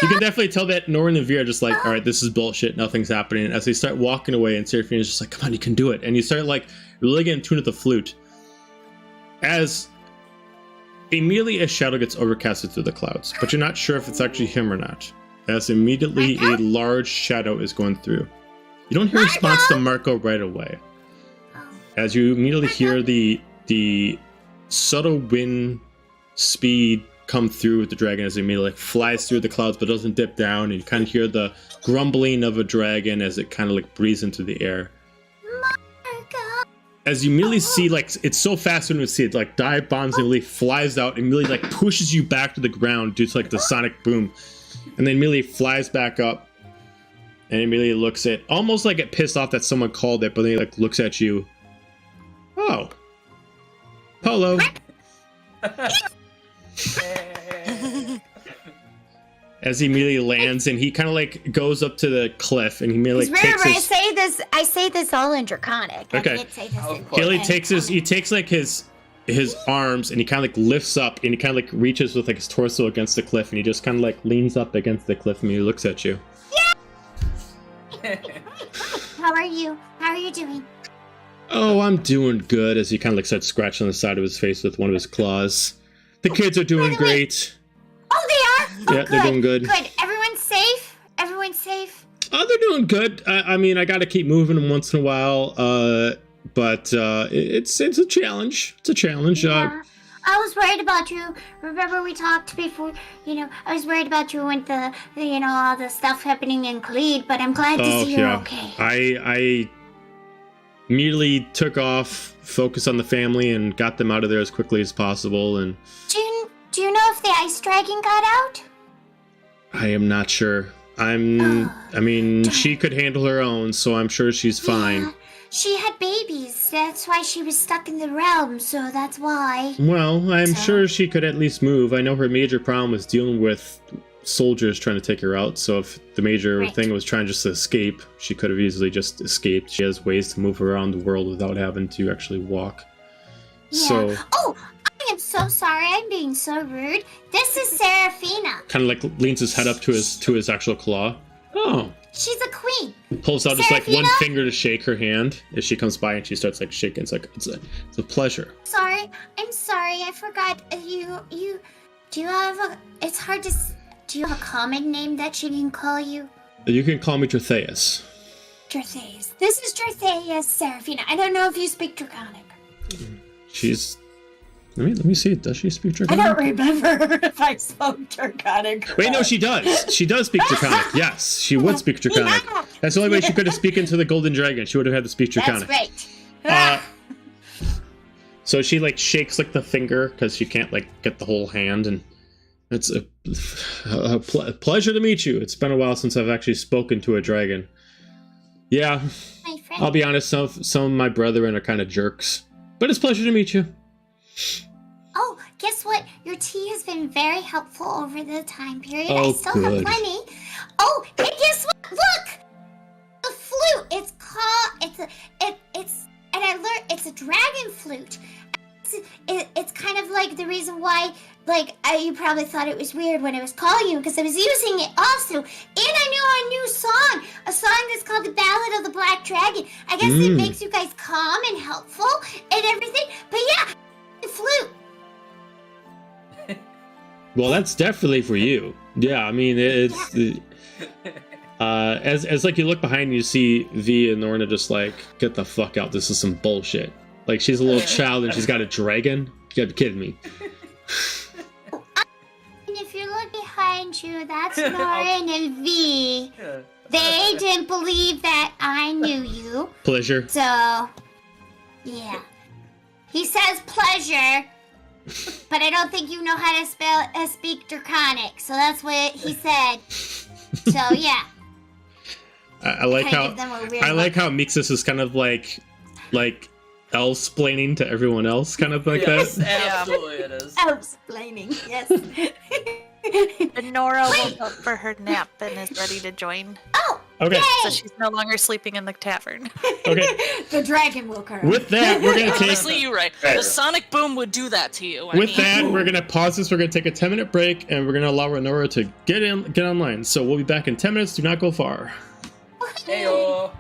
you can definitely tell that Norin and Veer are just like, all right, this is bullshit, nothing's happening. And as they start walking away, and Serafina's just like, come on, you can do it. And you start like really getting tuned to the flute. As immediately a shadow gets overcasted through the clouds, but you're not sure if it's actually him or not. As immediately a large shadow is going through. You don't hear a response to Marco right away. As you immediately hear the subtle wind speed come through with the dragon as it immediately like flies through the clouds but doesn't dip down, and you kind of hear the grumbling of a dragon as it kind of like breathes into the air. As you immediately see, like, it's so fast when you see it, like, dive bombs and immediately flies out and immediately, like, pushes you back to the ground due to, like, the sonic boom. And then immediately flies back up and immediately looks at, almost like it pissed off that someone called it, but then he, like, looks at you. Oh. Hello. As he immediately lands, and he kind of like goes up to the cliff, and he immediately like, remember, takes his... I say this all in Draconic. Okay. I can't say this in He takes like his arms, and he kind of like lifts up, and he kind of like reaches with like his torso against the cliff, and he just kind of like leans up against the cliff, and he looks at you. Yeah. How are you? How are you doing? Oh, I'm doing good. As he kind of like starts scratching on the side of his face with one of his claws. The kids are doing great. Oh, they are? Oh, yeah, they're doing good. Good. Everyone's safe? Everyone's safe? Oh, they're doing good. I mean, I got to keep moving them once in a while. But it's a challenge. It's a challenge. Yeah. I was worried about you. Remember we talked before, I was worried about you with the, all the stuff happening in Cleed, but I'm glad to see you're okay. I immediately took off, focused on the family, and got them out of there as quickly as possible. And do you know if the ice dragon got out? I am not sure. I mean, she could handle her own, so I'm sure she's fine. Yeah, she had babies. That's why she was stuck in the realm, so that's why. Well, I'm sure she could at least move. I know her major problem was dealing with soldiers trying to take her out, so if the major thing was trying just to escape, she could have easily just escaped. She has ways to move around the world without having to actually walk. Yeah. So... Oh! I am so sorry. I'm being so rude. This is Serafina. Kind of like leans his head up to his actual claw. Oh. She's a queen. Pulls out just like one finger to shake her hand as she comes by, and she starts like shaking. It's like it's a pleasure. Sorry, I'm sorry. I forgot. You do you have a? It's hard to. Do you have a common name that she can call you? You can call me Tertheus. Tertheus. This is Tertheus Serafina. I don't know if you speak Draconic. She's. Let me see. Does she speak Draconic? I don't remember if I spoke Draconic. Wait, no, she does. She does speak Draconic. Yes, she would speak Draconic. Yeah. That's the only way she could have spoken to the Golden Dragon. She would have had to speak Draconic. That's right. So she like shakes like the finger because she can't like get the whole hand, and it's a pleasure to meet you. It's been a while since I've actually spoken to a dragon. Yeah, I'll be honest. Some of my brethren are kind of jerks, but it's a pleasure to meet you. Oh, guess what? Your tea has been very helpful over the time period. Oh, I still good. have plenty. Oh, and guess what? Look! The flute. It's called. And I learned it's a dragon flute. It's kind of like the reason why, you probably thought it was weird when I was calling you, because I was using it also. And I knew a new song, a song that's called The Ballad of the Black Dragon. I guess it makes you guys calm and helpful and everything. But yeah, the flute. Well, that's definitely for you. Yeah, I mean, it's... as like you look behind you, see V and Norna just like, get the fuck out, this is some bullshit. Like, she's a little child and she's got a dragon? You gotta be kidding me. And if you look behind you, that's Lauren and V. They didn't believe that I knew you. Pleasure. So, yeah. He says pleasure, but I don't think you know how to speak Draconic, so that's what he said. So, yeah. I like how Mixus is kind of like elf-splaining to everyone else, kind of like yes, that. Absolutely, it is. Elf-splaining, yes. And Nora woke up for her nap and is ready to join. Oh, okay. yay! So she's no longer sleeping in the tavern. Okay. The dragon woke her up. With that, we're gonna take. Honestly, you're right. The sonic boom would do that to you. With that, we're gonna pause this. We're gonna take a 10-minute break, and we're gonna allow Nora to get online. So we'll be back in 10 minutes. Do not go far. Heyo.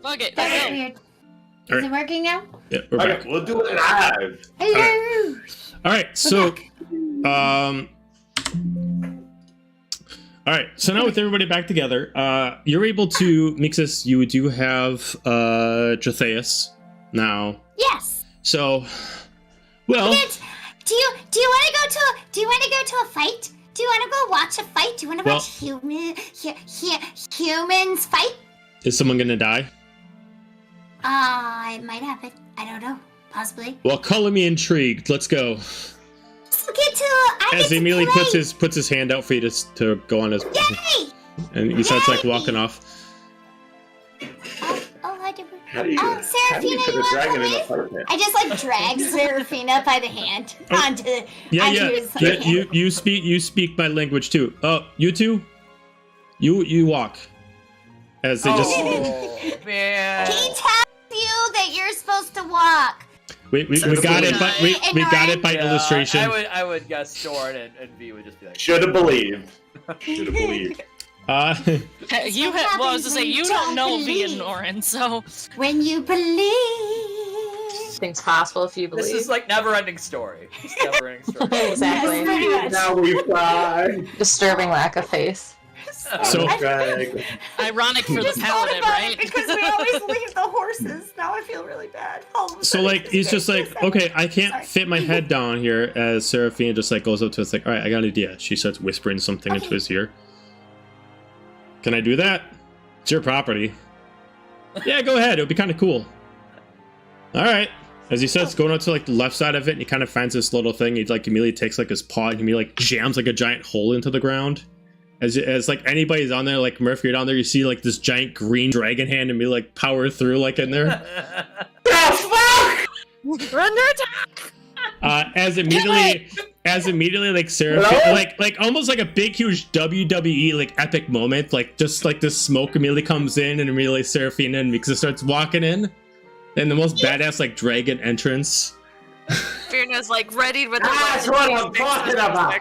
Fuck it. That was Go. weird. Is Alright. it working now? Yeah, we're Okay, back. we'll do it live. Hello. All right, so, all right, so now with everybody back together, you're able to, Mixus, you do have Jatheus now. Yes. So, well, Do you want to go to a fight? Do you want to go watch a fight? Do you want to watch humans fight? is someone gonna die? It might happen. I don't know. Possibly. Well, color me intrigued. Let's go. As he immediately puts his hand out for you to go on his, Yay! and he starts like walking off. I did. How do you Seraphina, put you a want dragon to in a live? fire pit? I just like drag Seraphina by the hand onto his hand. You speak my language too. Oh, you two, you walk. As they just Man. He tells you that you're supposed to walk. we got it, but we got it by Yeah, illustration. I would guess Storn and V would just be like. Should have believed. Should have believed. Uh, You what have. Well, I was happens to say when you you don't don't know V believe. and Norin, so When you believe. Thing's possible if you believe. This is like never-ending story. It's never-ending story. Exactly. Pretty much. Now we fly. Disturbing lack of faith. So- Dragon. ironic for the paladin, right? Because we always leave the horses. Now I feel really bad. so like he's just like, okay, I can't Sorry. fit my head down here. As Seraphina just like goes up to us like, all right, I got an idea. She starts whispering something into his ear. Can I do that? It's your property. Yeah, go ahead. It would be kind of cool. All right. As he starts going out to like the left side of it, and he kind of finds this little thing. He like immediately takes like his paw and he like jams like a giant hole into the ground. As like anybody's on there, like Murphy, you're down there, you see like this giant green dragon hand and me like power through like in there. Run their attack! As immediately like Seraphina, like almost like a big huge WWE like epic moment, like just like this smoke immediately comes in and immediately Seraphina and Mixa starts walking in, and the most badass like dragon entrance. Fiona's like ready with the That's what I'm talking about.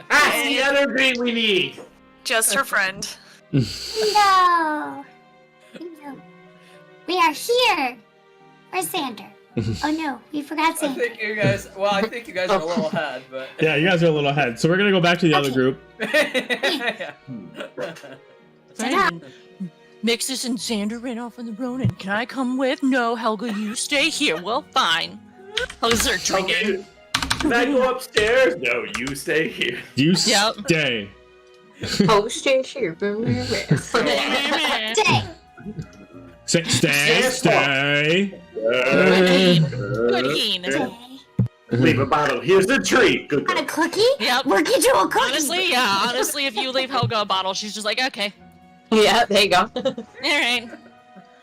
That's the energy we need. Just her friend. No. No. We are here. Where's Xander? Oh no, we forgot I Xander. think you guys. Well, I think you guys are a little ahead, but. Yeah, you guys are a little ahead, so we're gonna go back to the other group. Yeah. Mixus and Xander ran off on the road, and can I come with? No, Helga, you stay here. Well, fine. Helga's there drinking. Can I go upstairs? No, you stay here. You Yep. stay. Oh, stay here. Stay. Stay. Good. Leave a bottle. Here's the treat. Good Want a girl. cookie? Yep. We'll get you a cookie. Honestly, yeah. Honestly, if you leave Helga a bottle, she's just like, okay. Yeah, there you go. All right.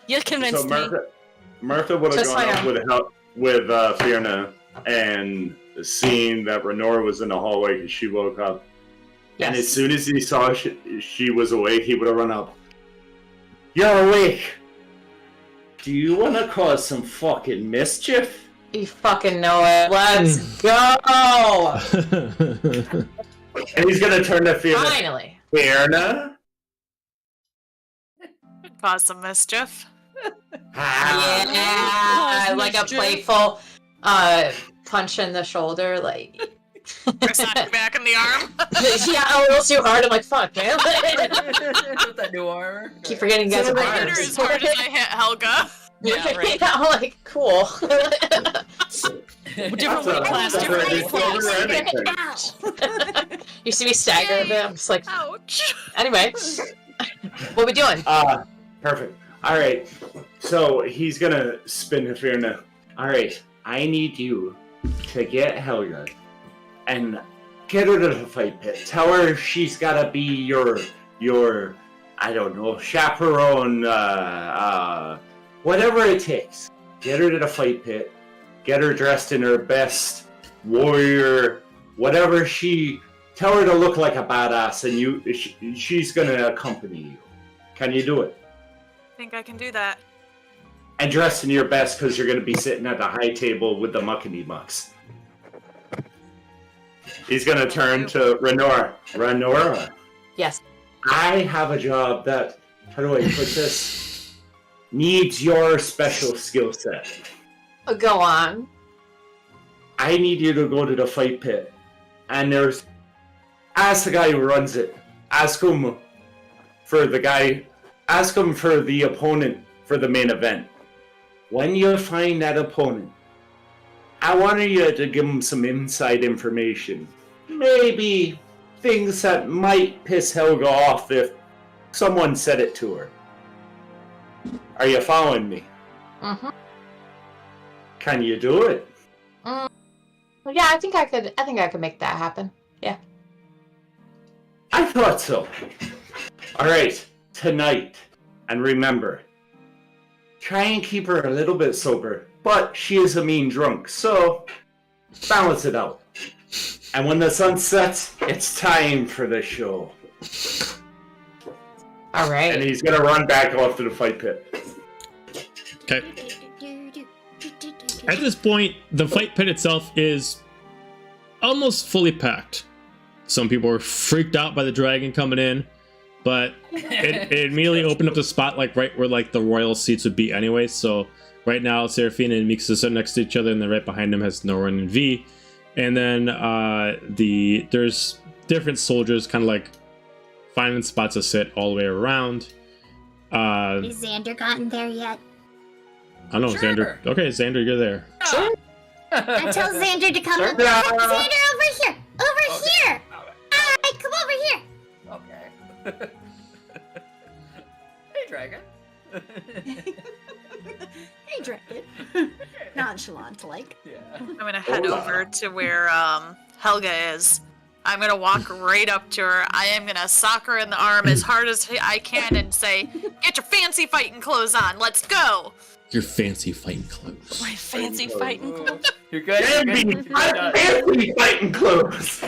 You convinced So me. Martha would have Just gone like up with Fiona and seen that Renora was in the hallway because she woke up. And as soon as he saw she was awake, he would have run up. You're awake. Do you want to cause some fucking mischief? You fucking know it. Let's go! And he's gonna turn to Fiona. Finally. Fiona? Cause some mischief. Yeah, like a mischief. playful punch in the shoulder, like. Or slap you back in the arm. Yeah, a little too hard. I'm like, fuck, man. With that new armor. Keep forgetting you guys are I hit her arms. as hard as I hit Helga. Yeah, right. I'm like, cool. Different weight class, different weight class. You see me stagger a bit. I'm just like, Ouch. anyway, what we doing? Perfect. All right. So he's gonna spin to Fiona. All right. I need you to get Helga and get her to the fight pit. Tell her she's gotta be your I don't know, chaperone, whatever it takes. Get her to the fight pit. Get her dressed in her best warrior, whatever tell her to look like a badass, and she's gonna accompany you. Can you do it? I think I can do that. And dress in your best because you're gonna be sitting at the high table with the muckety mucks. He's gonna turn to Renora. Renora, Yes. I have a job that, how do I put this? needs your special skill set. Go on. I need you to go to the fight pit, and ask the guy who runs it. Ask him for the opponent for the main event. When you find that opponent, I want you to give him some inside information. Maybe things that might piss Helga off if someone said it to her. Are you following me? Mm-hmm. Can you do it? Yeah, I think I could make that happen. Yeah. I thought so. Alright, tonight. And remember, try and keep her a little bit sober. But she is a mean drunk, so balance it out. And when the sun sets, it's time for the show. Alright. And he's gonna run back off to the fight pit. Okay. At this point, the fight pit itself is almost fully packed. Some people are freaked out by the dragon coming in, but it immediately opened up the spot like right where like the royal seats would be anyway. So right now, Serafina and Meeks sit next to each other, and then right behind them has Norin and V. And then there's different soldiers kind of like finding spots to sit all the way around. Has Xander gotten there yet? I don't know, Sure. Xander. Okay, Xander, you're there. Sure. I tell Xander to come. Sure. Xander, over here! Over Okay. here! Alright, come over here! Okay. Hey, dragon. Hey, Dragon. Nonchalant, like. Yeah. I'm gonna head Hola. over to where Helga is. I'm gonna walk right up to her. I am gonna sock her in the arm as hard as I can and say, "Get your fancy fighting clothes on. Let's go." Your fancy fighting clothes. My fancy fighting clothes. You're good. You're good. You're done. Fancy fighting clothes!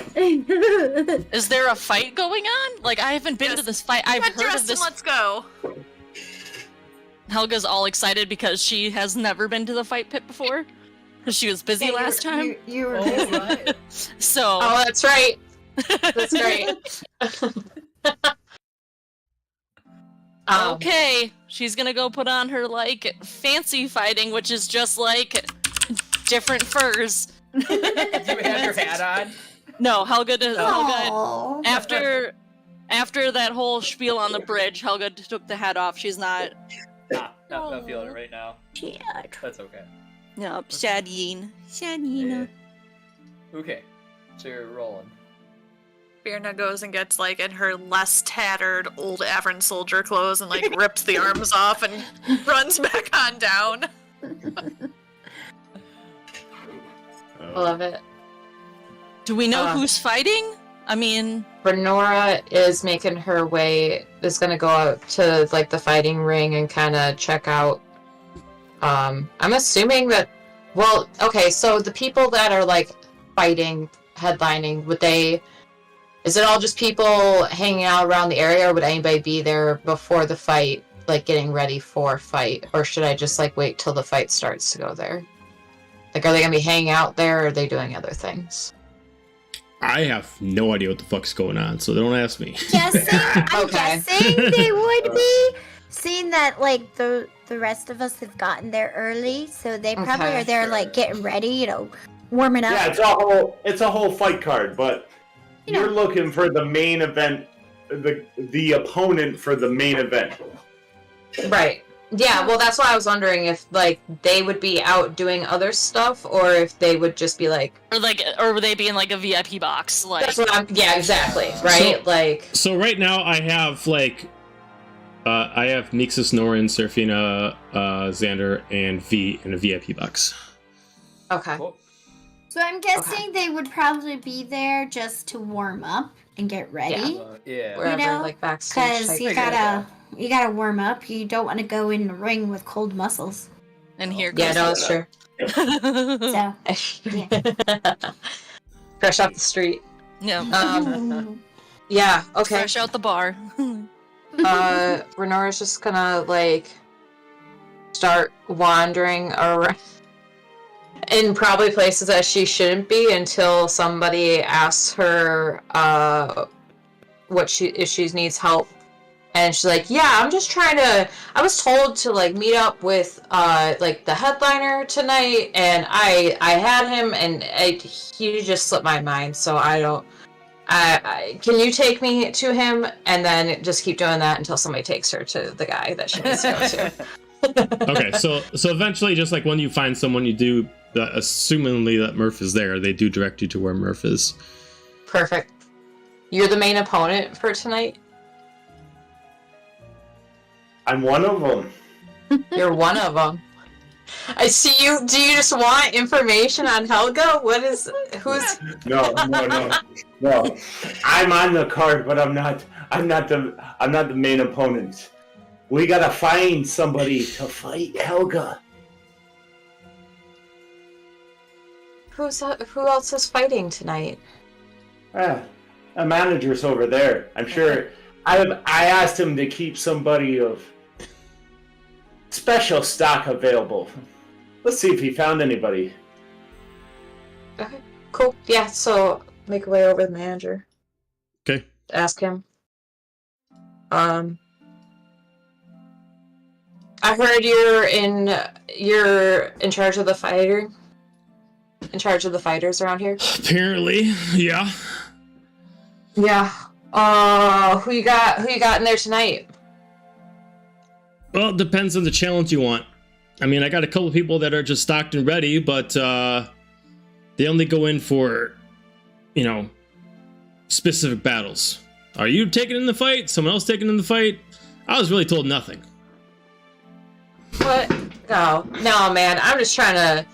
Is there a fight going on? Like, I haven't been to this fight. I've Get heard dressed of this. and let's go. Helga's all excited because she has never been to the fight pit before. She was busy last time. You were All busy. right. So. Oh, that's right. That's great. Okay, she's gonna go put on her, like, fancy fighting, which is just, like, different furs. Do you have your hat on? No, Helga Oh. after that whole spiel on the bridge, Helga took the hat off. She's not. Not feeling it right now. Yeah. That's okay. Nope, Shadeen. Shadeen. Okay. So you're rolling. Birna goes and gets like in her less tattered old Avern soldier clothes and like rips the arms off and runs back on down. Love it. Do we know who's fighting? I mean, Renora is making her way, is gonna go out to like the fighting ring and kind of check out. I'm assuming that, well, okay, so the people that are like fighting, headlining, is it all just people hanging out around the area, or would anybody be there before the fight, like getting ready for fight? Or should I just like wait till the fight starts to go there? Like, are they gonna be hanging out there, or are they doing other things? I have no idea what the fuck's going on, so don't ask me. Guessing, I'm Okay. guessing they would be, seeing that like the rest of us have gotten there early, so they probably Okay, are there sure. like getting ready, warming up. Yeah, it's a whole fight card, but you're looking for the main event, the opponent for the main event. Right. Yeah, well, that's why I was wondering if, like, they would be out doing other stuff, or if they would just be, like... or would they be in, like, a VIP box? Like, That's what I'm... Yeah, exactly, right? So right now I have, like... I have Nixus, Norin, Serafina, Xander, and V in a VIP box. Okay. Cool. So I'm guessing they would probably be there just to warm up and get ready. Yeah. Wherever, know, like, backstage Because type You gotta warm up. You don't want to go in the ring with cold muscles. and here Yeah, goes. no, that's true. So Fresh off the street. Yeah. Yeah, okay. Fresh out the bar. Renora's just gonna, like, start wandering around in probably places that she shouldn't be until somebody asks her if she needs help And she's like, yeah, I was told to like meet up with like the headliner tonight, and I had him, and he just slipped my mind, so can you take me to him, and then just keep doing that until somebody takes her to the guy that she needs to go to. Okay, so eventually, just like when you find someone, you do, assumingly that Murph is there, they do direct you to where Murph is. Perfect. You're the main opponent for tonight? I'm one of them. You're one of them. I see you. Do you just want information on Helga? Who's... No. I'm on the card, but I'm not the main opponent. We gotta find somebody to fight Helga. Who else is fighting tonight? A manager's over there. I'm sure. I asked him to keep somebody of special stock available. Let's see if he found anybody. Okay, cool. Yeah, so make your way over to the manager. Okay. Ask him. I heard you're in charge of the fighter. In charge of the fighters around here. Apparently, yeah. Yeah. Who you got in there tonight? Well, it depends on the challenge you want. I mean, I got a couple people that are just stocked and ready, but they only go in for, specific battles. Are you taking in the fight? Someone else taking in the fight? I was really told nothing. What? No, man. I'm just trying to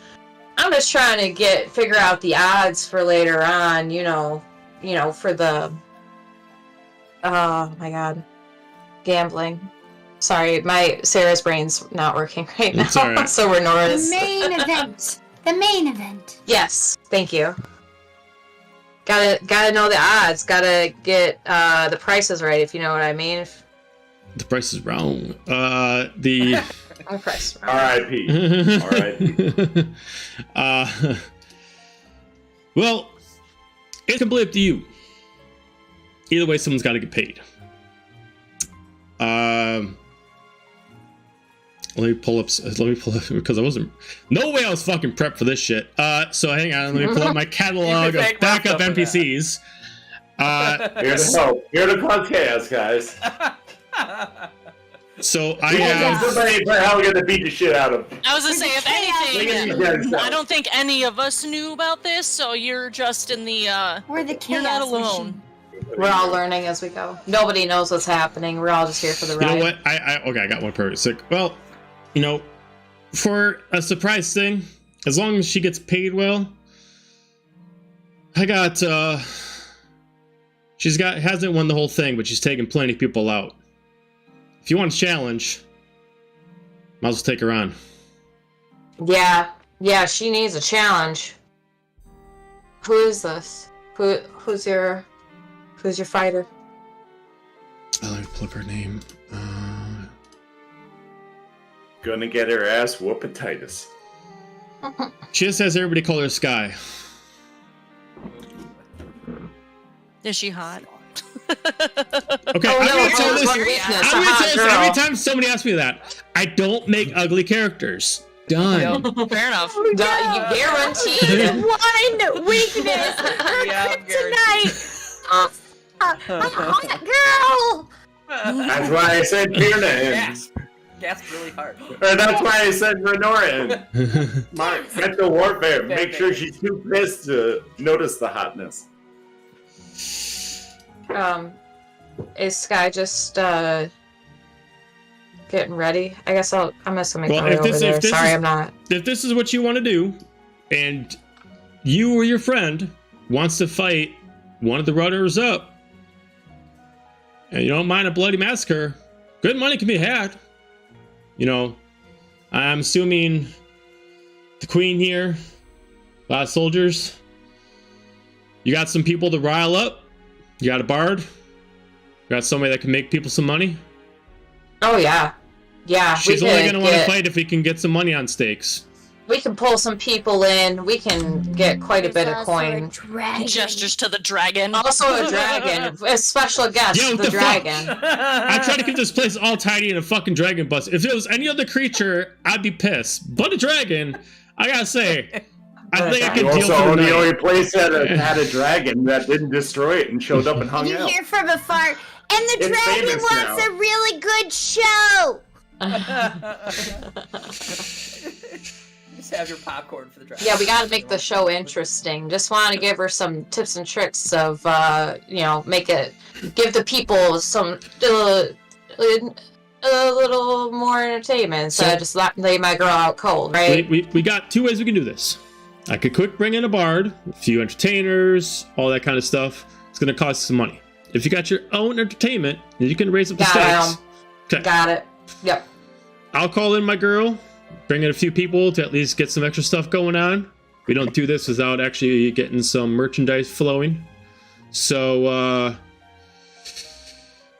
figure out the odds for later on. For the. Oh my God, gambling. Sorry, Sarah's brain's not working right now, right. So we're nervous. The main event. Yes, thank you. Gotta know the odds. Gotta get the prices right, if you know what I mean. The price is wrong. The price. R.I.P. R.I.P. Well, it's completely up to you. Either way, someone's got to get paid. Let me pull up because I wasn't. No way I was fucking prepped for this shit. So hang on. Let me pull up my catalog of backup NPCs. Here to cause chaos, guys. So I have somebody for Helga to beat the shit out of. I was gonna say, if anything, I don't think any of us knew about this, so you're just in the. We're the chaos. You're not alone. Machine. We're all learning as we go. Nobody knows what's happening. We're all just here for the ride. You know what? I got one perfect. So, well, for a surprise thing, as long as she gets paid well, I got. Hasn't won the whole thing, but she's taken plenty of people out. If you want a challenge, might as well take her on. Yeah, she needs a challenge. Who is this? Who's your fighter? Let me pull up her name. Gonna get her ass whoopatitis. She just has everybody call her Sky. Is she hot? Okay, I'm gonna tell this every time somebody asks me that. I don't make ugly characters. Done. Yep. Fair enough. You guaranteed. One weakness. Kryptonite. A hot girl. That's why I said Tierna. Gasp really hard. Or that's why I said Renora. Mark, mental warfare. Make sure she's too pissed to notice the hotness. Is Sky just getting ready? I guess I'm just gonna make my way over there. Sorry, I'm not. If this is what you want to do, and you or your friend wants to fight one of the runners up, and you don't mind a bloody massacre, good money can be had. I'm assuming the queen here, a lot of soldiers. You got some people to rile up. You got a bard. You got somebody that can make people some money. Oh yeah. She's only gonna want to fight if he can get some money on stakes. We can pull some people in. We can get quite a bit of coin. He gestures to the dragon. Also a dragon. A special guest, Yo, the dragon. I try to keep this place all tidy and a fucking dragon bus. If it was any other creature, I'd be pissed. But a dragon, I gotta say, I think I can deal Also, with the only place that had a dragon that didn't destroy it and showed up and hung You out. hear from afar, and the It's dragon famous wants now. a really good show. Just have your popcorn for the dragon. Yeah, we gotta make the show interesting. Just want to give her some tips and tricks of, give the people some, a little more entertainment. So So- just lay my girl out cold, right? we got 2 ways we can do this. I could quick bring in a bard, a few entertainers, all that kind of stuff. It's gonna cost some money. If you got your own entertainment, then you can raise up the stakes. Okay. Got it. Yep. I'll call in my girl, bring in a few people to at least get some extra stuff going on. We don't do this without actually getting some merchandise flowing. So,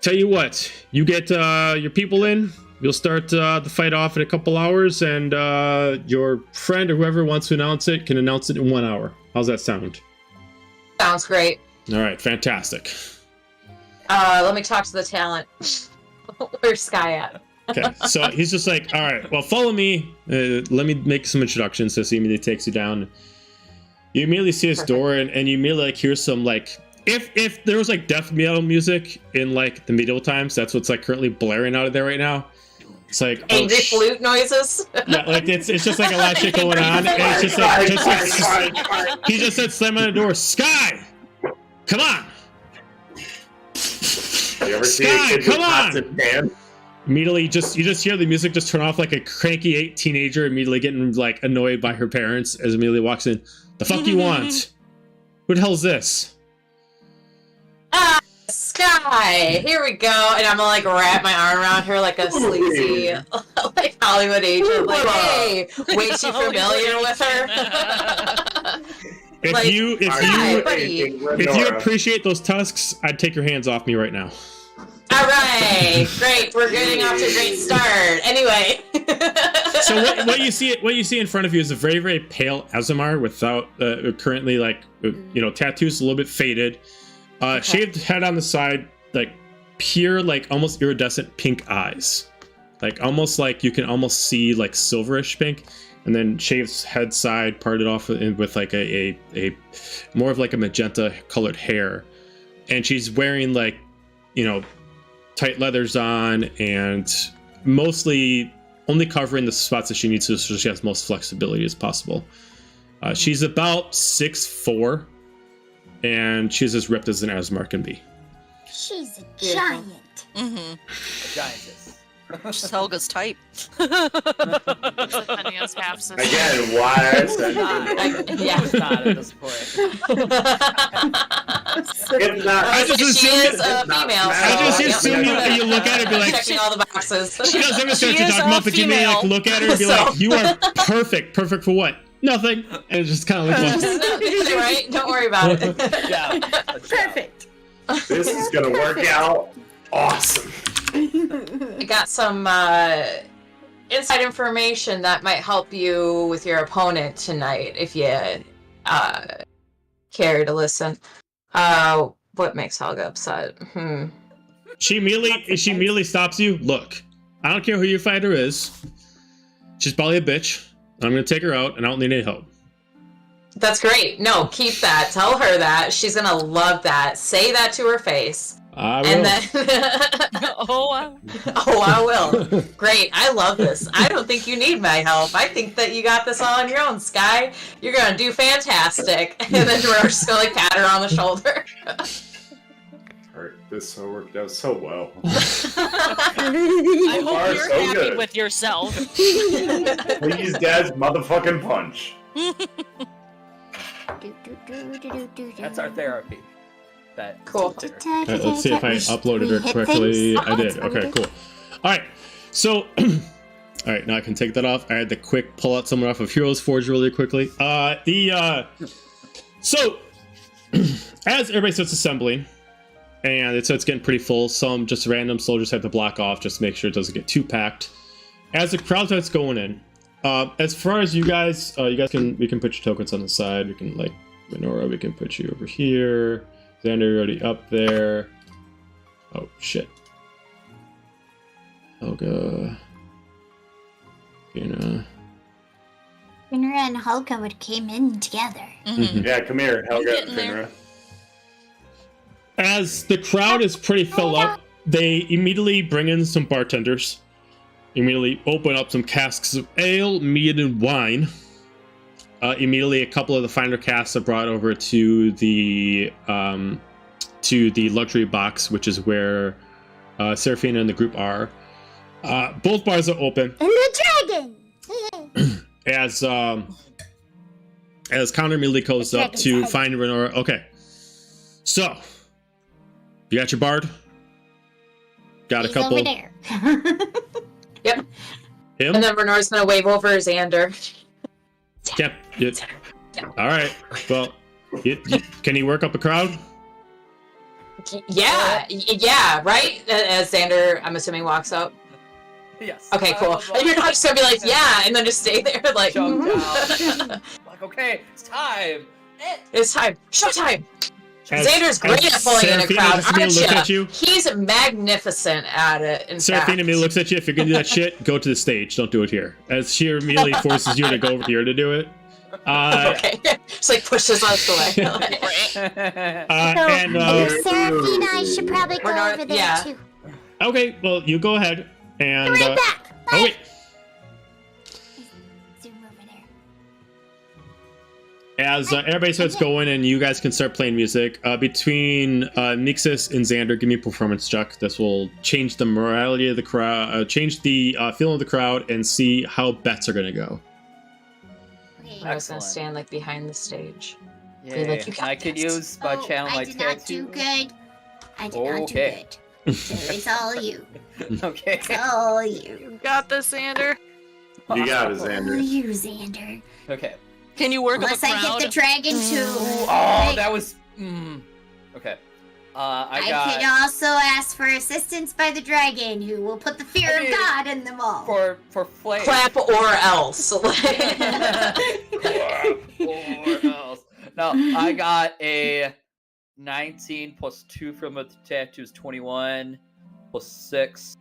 tell you what, you get your people in, we'll start the fight off in a couple hours, and your friend or whoever wants to announce it can announce it in 1 hour. How's that sound? Sounds great. All right, fantastic. Let me talk to the talent. Where's Sky at? Okay, so he's just like, all right, well, follow me. Let me make some introductions. So he immediately takes you down. You immediately see his door, and you immediately like hear some like, if there was like death metal music in like the medieval times, that's what's like currently blaring out of there right now. It's like Angry flute noises. Yeah, like it's just like a lot of shit going on, and it's just like he just said, slam on the door, Sky, come on. You ever see Sky, a kid come with pots on! and pans? Immediately, you just hear the music just turn off, like a cranky teenager immediately getting like annoyed by her parents as immediately walks in. The fuck do you want? Who the hell's this? Sky, here we go. And I'm gonna like wrap my arm around her like a sleazy, like Hollywood agent. Like, hey, way too familiar with her. If Like, you Sky, buddy. if you appreciate those tusks, I'd take your hands off me right now. All right, great. We're getting off to a great start. Anyway. So what you see in front of you is a very, very pale Azamar without currently like tattoos, a little bit faded, shaved head on the side, like pure, like almost iridescent pink eyes, like almost like you can almost see like silverish pink, and then shaved head side parted off with like a more of like a magenta colored hair, and she's wearing like tight leathers on and mostly only covering the spots that she needs to, so she has most flexibility as possible. She's about 6'4", and she's as ripped as an Asmar can be. She's a giant. Mm-hmm. A giantess. She's Helga's type. Pennia's half sister. Again, why I said Yeah. It's not at this point. if not, She is a female. I just so, assume you look at her and be like, checking all the boxes. she does everything She you're is talking a about, but you may like female. look at her and be So- like, you are perfect. Perfect for what? Nothing. And it's just kind of like, Right? Don't worry about it. Yeah. Perfect. this is gonna work out awesome. I got some inside information that might help you with your opponent tonight, if you care to listen. What makes Helga upset? she immediately stops you. Look, I don't care who your fighter is. She's probably a bitch. I'm gonna take her out, and I don't need any help. That's great. No, keep that. Tell her that. She's gonna love that. Say that to her face. I will. And then Oh, wow. oh, I will. Great. I love this. I don't think you need my help. I think that you got this all on your own, Sky. You're gonna do fantastic. And then we're just gonna like pat her on the shoulder. This worked out so well. I far, hope you're so happy good. with yourself. Please, Dad's motherfucking punch. That's our therapy. That Cool. therapy. Let's see if I uploaded her correctly. I did. Okay, cool. All right. So, all right, now I can take that off. I had to quick pull out someone off of Heroes Forge really quickly. So, as everybody starts assembling, and it starts getting pretty full, some just random soldiers have to block off just to make sure it doesn't get too packed. As the crowd starts going in, As far as you guys we can put your tokens on the side. We can like Renora, we can put you over here. Xander already up there. Oh shit. Helga. Finra and Helga would came in together. Mhm. Yeah, come here, Helga and getting there. Finra. As the crowd is pretty filled up, they immediately bring in some bartenders. Immediately open up some casks of ale, mead, and wine. Immediately, a couple of the finer casks are brought over to the luxury box, which is where Serafina and the group are. Both bars are open. And the dragon! As Connor immediately goes up to find Renora. Okay, so you got your bard. Got a He's couple. over there. Yep. Him. And then Renora's gonna wave over Xander. Yep. All right. Well, can you work up a crowd? Yeah, right? As Xander, I'm assuming, walks up. Yes. Okay, cool. And you're not just gonna be like, yeah, and then just stay there, like, Jump down. Like, okay, it's time. it's time. Showtime! As- Xander's great as at pulling in a Serafina crowd, just immediately looks at aren't you. you? He's magnificent at it, in Serafina fact. immediately looks at you. If you're gonna do that shit, go to the stage. Don't do it here. As she immediately forces you to go over here to do it. Okay. Just like pushes us away. And Serafina, I should probably go We're not- over there yeah. too. okay, well you go ahead and. Be right back. Bye. Oh wait. Zoom over there. As everybody starts going and you guys can start playing music, between Nixus and Xander, give me a performance check. This will change the morality of the crowd, change the feeling of the crowd, and see how bets are going to go. Okay. I was gonna Excellent. stand like behind the stage. Yeah, like, you got I could this. use my channel, I my did not tattoo. do good. I did not do Okay. good. So it's all you. Okay. It's all you. You got this, Xander. You got it, All Xander. you, Xander. Okay. Can you work Unless up a I crowd? get the dragon to. Oh, that was. Okay. I I could got also ask for assistance by the dragon, who will put the fear I of mean, God in them all. for flame. Clap or else. Or else. No, I got a 19 plus 2 from a tattoo is 21 plus 6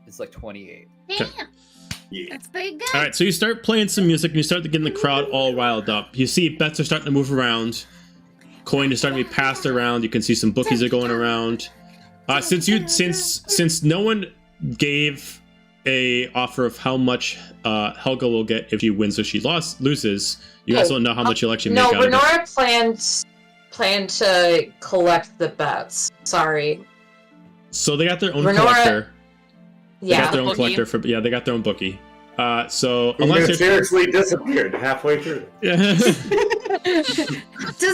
is like 28. Damn, Yeah. that's pretty good. All right, so you start playing some music and you start getting the crowd all riled up. You see bets are starting to move around. Coin is starting to be passed around. You can see some bookies are going around. Since no one gave a offer of how much Helga will get if she wins or she loses, you guys don't know how much you'll actually make No, out of it. Renora planned to collect the bets. Sorry. So they got their own Renora- collector. They Yeah. got their own Bookie. collector for they got their own bookie. So Who unless you're mysteriously disappeared halfway through. Does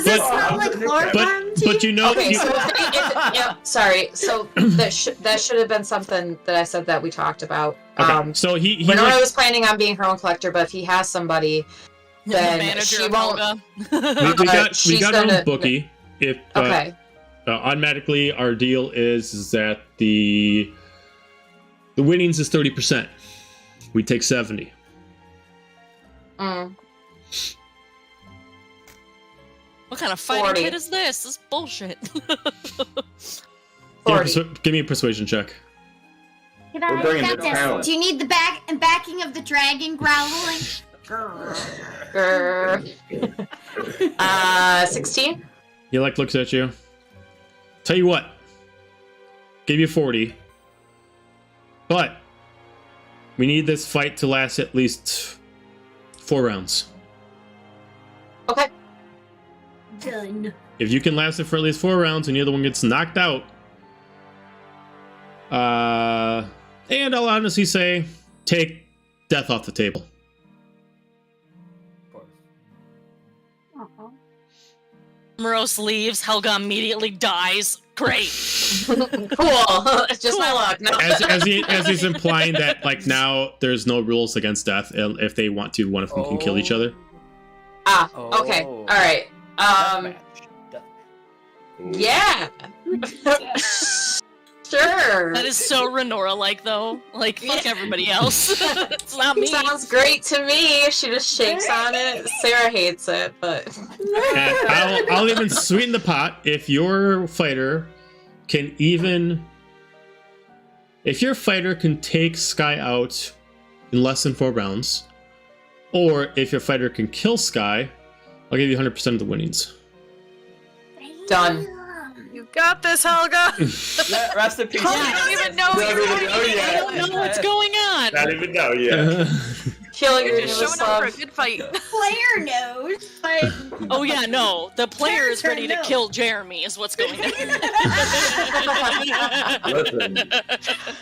this smell like chloroform to but you know Okay, you- so sorry. So that should have been something that I said that we talked about. okay, so he Renora like, was planning on being her own collector, but if he has somebody, The then manager she of won't. Helga. we but got she's our gonna- own bookie. If Okay. automatically our deal is that the winnings is 30%. We take 70. Mm. What kind of fighting 40. kid is this? This is bullshit. Yeah, 40. give me a persuasion check. We're bringing Got the this. talent. Do you need the backing of the dragon growling? Grr. 16. He like looks at you. Tell you what, give you 40, but we need this fight to last at least 4 rounds. Okay. Done. If you can last it for at least 4 rounds and the other one gets knocked out, and I'll honestly say, take death off the table. Of course. Morose leaves. Helga immediately dies. Great. Cool. It's just my luck. No. As he's implying that like now there's no rules against death. If they want to, one of them can kill each other. Ah. Okay. Oh. All right. Deathmatch. Yeah. Sure. Sure. That is so Renora-like, though. Like, fuck everybody else. It's not me. Sounds great to me. She just shakes on it. Sarah hates it, but And I'll even sweeten the pot if your fighter can take Sky out in less than 4 rounds, or if your fighter can kill Sky, I'll give you 100% of the winnings. done. You got this, Helga. Rest in peace. I don't even know what you're doing. I don't know what's going on. Not even know yet. Killing your Just newest showing up for a love. good fight. Player knows, but Oh yeah, no. The player is ready to no. kill Jeremy is what's going on. Listen,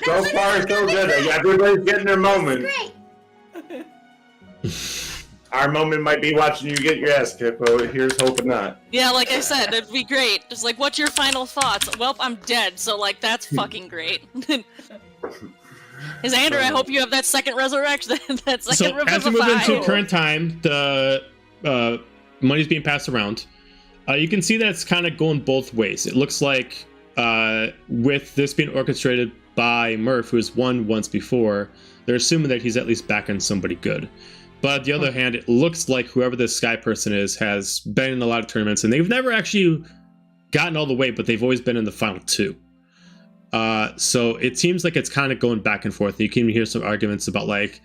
so far so good. Everybody's getting their moment. great. Our moment might be watching you get your ass kicked, but here's hoping not. Yeah, like I said, it'd be great. Just like, what's your final thoughts? Well, I'm dead, so like that's fucking great. Xander, I hope you have that second resurrection, that So second as we move into revivify. current time, the money's being passed around. You can see that it's kind of going both ways. It looks like with this being orchestrated by Murph, who's won once before, they're assuming that he's at least backing somebody good. But on the other hand, it looks like whoever this Sky person is has been in a lot of tournaments, and they've never actually gotten all the way, but they've always been in the final 2. So it seems like it's kind of going back and forth. You can even hear some arguments about like,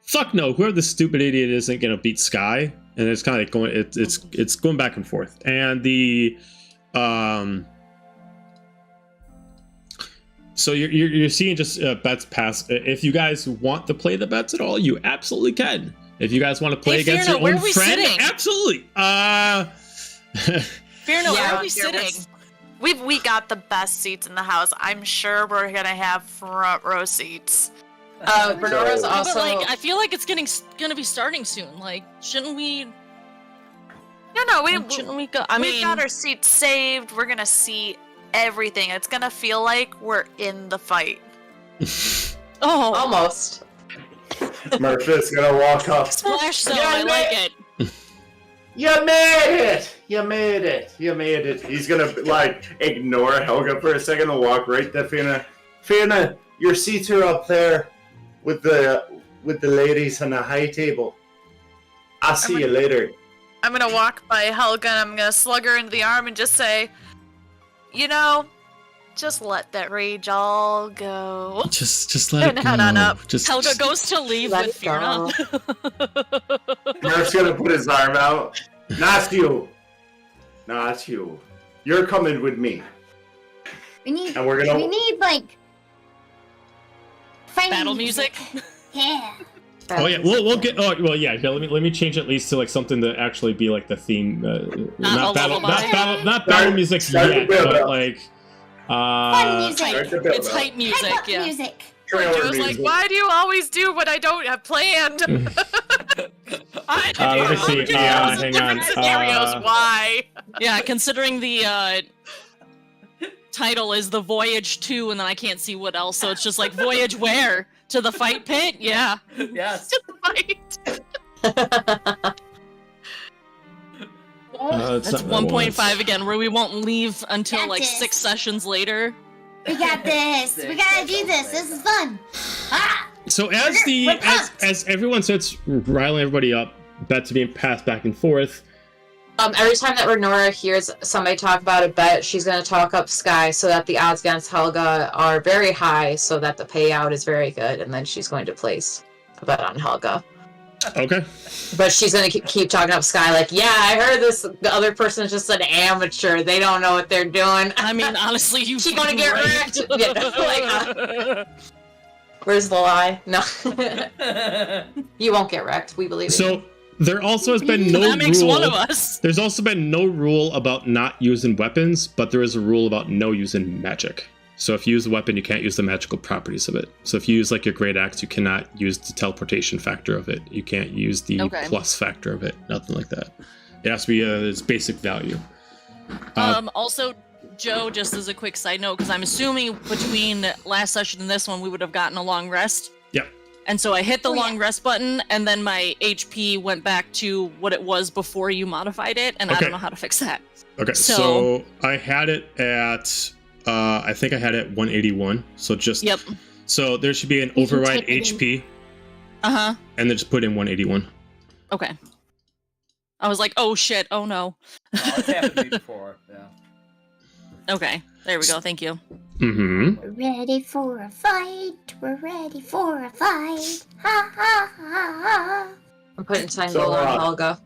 fuck no, whoever this stupid idiot isn't gonna beat Sky, and it's kind of like going, it's going back and forth. And the so you're seeing just bets pass. If you guys want to play the bets at all, you absolutely can. If you guys want to play Hey, against Fiona, your where own are we friend, sitting? absolutely. Fierno, where Yeah, are we sitting? We got the best seats in the house. I'm sure we're gonna have front row seats. Renora's So- Yeah, also. but like, I feel like it's gonna be starting soon. Like, shouldn't we? No, Shouldn't we go? I we've mean, got our seats saved. We're gonna see everything. It's gonna feel like we're in the fight. oh, Almost. Murphy's gonna walk up. splash zone. Yeah, I like it. You made it! You made it! You made it! He's gonna like ignore Helga for a second and walk right to Fiona. Fiona, your seats are up there with the ladies on the high table. I'll see you later. I'm gonna walk by Helga and I'm gonna slug her into the arm and just say, you know, just let that rage all go. just let it And go. head on up. Just Helga goes to leave Let with it go. Fierna. Murph's gonna put his arm out. Not you. Not you. You're coming with me. We need And we're gonna- like fighting Battle music. Yeah. Oh yeah, we'll get. Oh well, yeah. Here, let me change at least to like something to actually be like the theme. Not battle, not battle music Start the yet, build but up. like. Fun music. Start the build It's up. hype music. Hype up Yeah. music. Trailer Joe's like, music. why do you always do what I don't have planned? Let me see. Hang on. Scenarios, why? Yeah, considering the title is the Voyage 2, and then I can't see what else, so it's just like Voyage where? To the fight pit? Yeah. Yes. Fight. It's That's not what I want. 1.5 again, where we won't leave until Got like this. 6 sessions later. We got this. We gotta do this. This is fun. Ah! So as We're pumped. as everyone starts riling everybody up, bets are being passed back and forth. Every time that Renora hears somebody talk about a bet, she's going to talk up Sky so that the odds against Helga are very high so that the payout is very good, and then she's going to place a bet on Helga. Okay. But she's going to keep talking up Sky like, yeah, I heard this, the other person is just an amateur. They don't know what they're doing. I mean, honestly, you She's going to fucking get right. wrecked. Yeah, like, where's the lie? No. You won't get wrecked. We believe in you. So there also has been no that makes rule. one of us. There's also been no rule about not using weapons, but there is a rule about no using magic. So if you use a weapon, you can't use the magical properties of it. So if you use like your great axe, you cannot use the teleportation factor of it. You can't use the Okay. plus factor of it. Nothing like that. It has to be its basic value. Also, Joe, just as a quick side note, because I'm assuming between last session and this one, we would have gotten a long rest. Yep. And so I hit the Oh, yeah. long rest button, and then my HP went back to what it was before you modified it, and I Okay. don't know how to fix that. Okay, So- so I had it at I think I had it 181. So just Yep. So there should be an You can override type it in. HP, Uh-huh. and then just put in 181. Okay. I was like, oh shit, oh no. Oh, it's happened to me before. Yeah. Okay, there we go, thank you. Mm-hmm. We're ready for a fight. We're ready for a fight. Ha ha ha ha. I'm putting So, Tangle on Helga.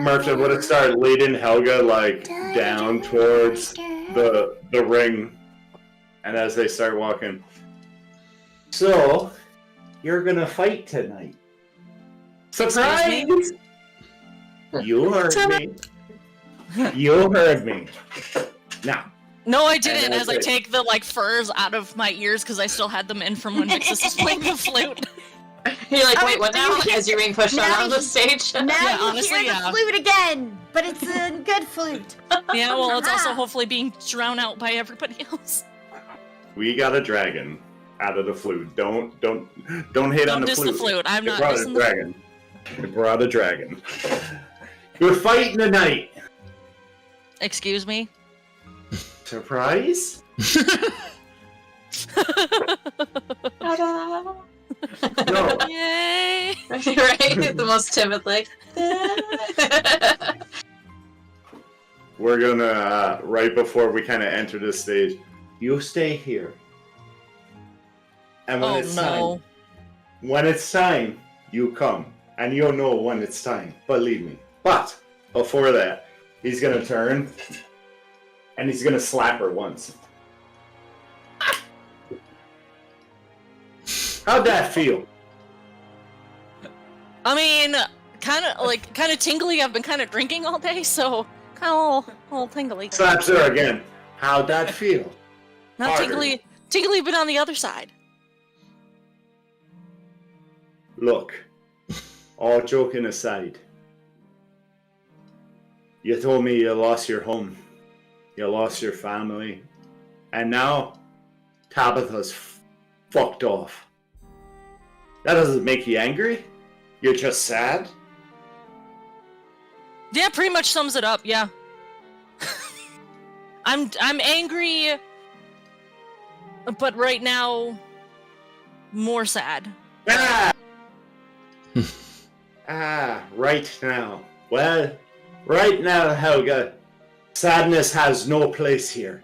Merchant would have started leading Helga like down towards the ring, and as they start walking, so you're gonna fight tonight. Surprise! You heard me. You heard me. Now. No, I didn't, And as I that's it. take the like furs out of my ears because I still had them in from when Mixus was playing the flute. You're like, Oh, wait, what now? As you're being pushed now on the stage. Now Yeah, you honestly, hear the yeah. flute again, but it's a good flute. Yeah, well, it's also hopefully being drowned out by everybody else. We got a dragon out of the flute. Don't hit on Don't the diss flute. the flute. I'm They not brought a dissing the dragon. They brought a dragon. You're fighting tonight. Excuse me? Surprise? No. Yay! Right? The most timid, like. We're gonna right before we kind of enter this stage. You stay here. And when Oh it's no. when it's time, you come. And you'll know when it's time. Believe me. But before that, he's gonna turn and he's gonna slap her once. How'd that feel? I mean, kind of tingly. I've been kind of drinking all day, so kind of a little tingly. Slaps her again. How'd that feel? Not harder. tingly, but on the other side. Look, all joking aside, you told me you lost your home, you lost your family, and now Tabitha's fucked off. That doesn't make you angry? You're just sad? Yeah, pretty much sums it up. Yeah. I'm angry, but right now, more sad. Right now. Well, right now, Helga, sadness has no place here.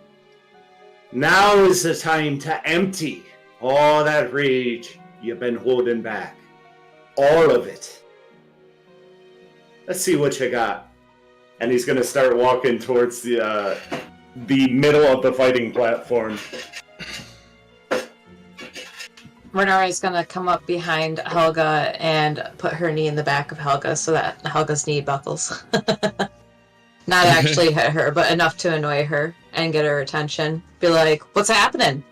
Now is the time to empty all that rage you've been holding back. All of it. Let's see what you got. And he's gonna start walking towards the middle of the fighting platform. Renora is gonna come up behind Helga and put her knee in the back of Helga so that Helga's knee buckles. Not actually hit her, but enough to annoy her and get her attention. Be like, "What's happening?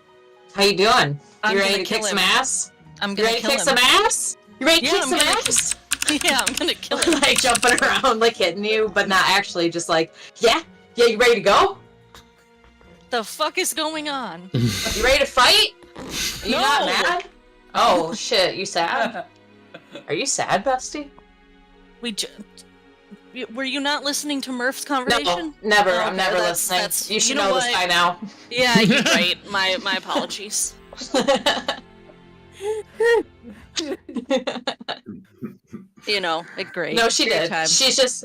How you doing? I'm You gonna ready to kick kill some him. ass? I'm You gonna ready to kill kick him. some ass? You ready to Yeah, kick I'm some gonna- ass?" Yeah, I'm gonna kill him. Like jumping around, like hitting you, but not actually. Just like, yeah, you ready to go? The fuck is going on? You ready to fight? Are you not No. mad? Oh shit, you sad? Are you sad, bestie? Were you not listening to Murph's No, conversation? never. Oh, I'm okay, never that's- listening. that's- You should you know know this what? by now. Yeah, you're right. My apologies. You know, great. No, she Great did. time. She's just.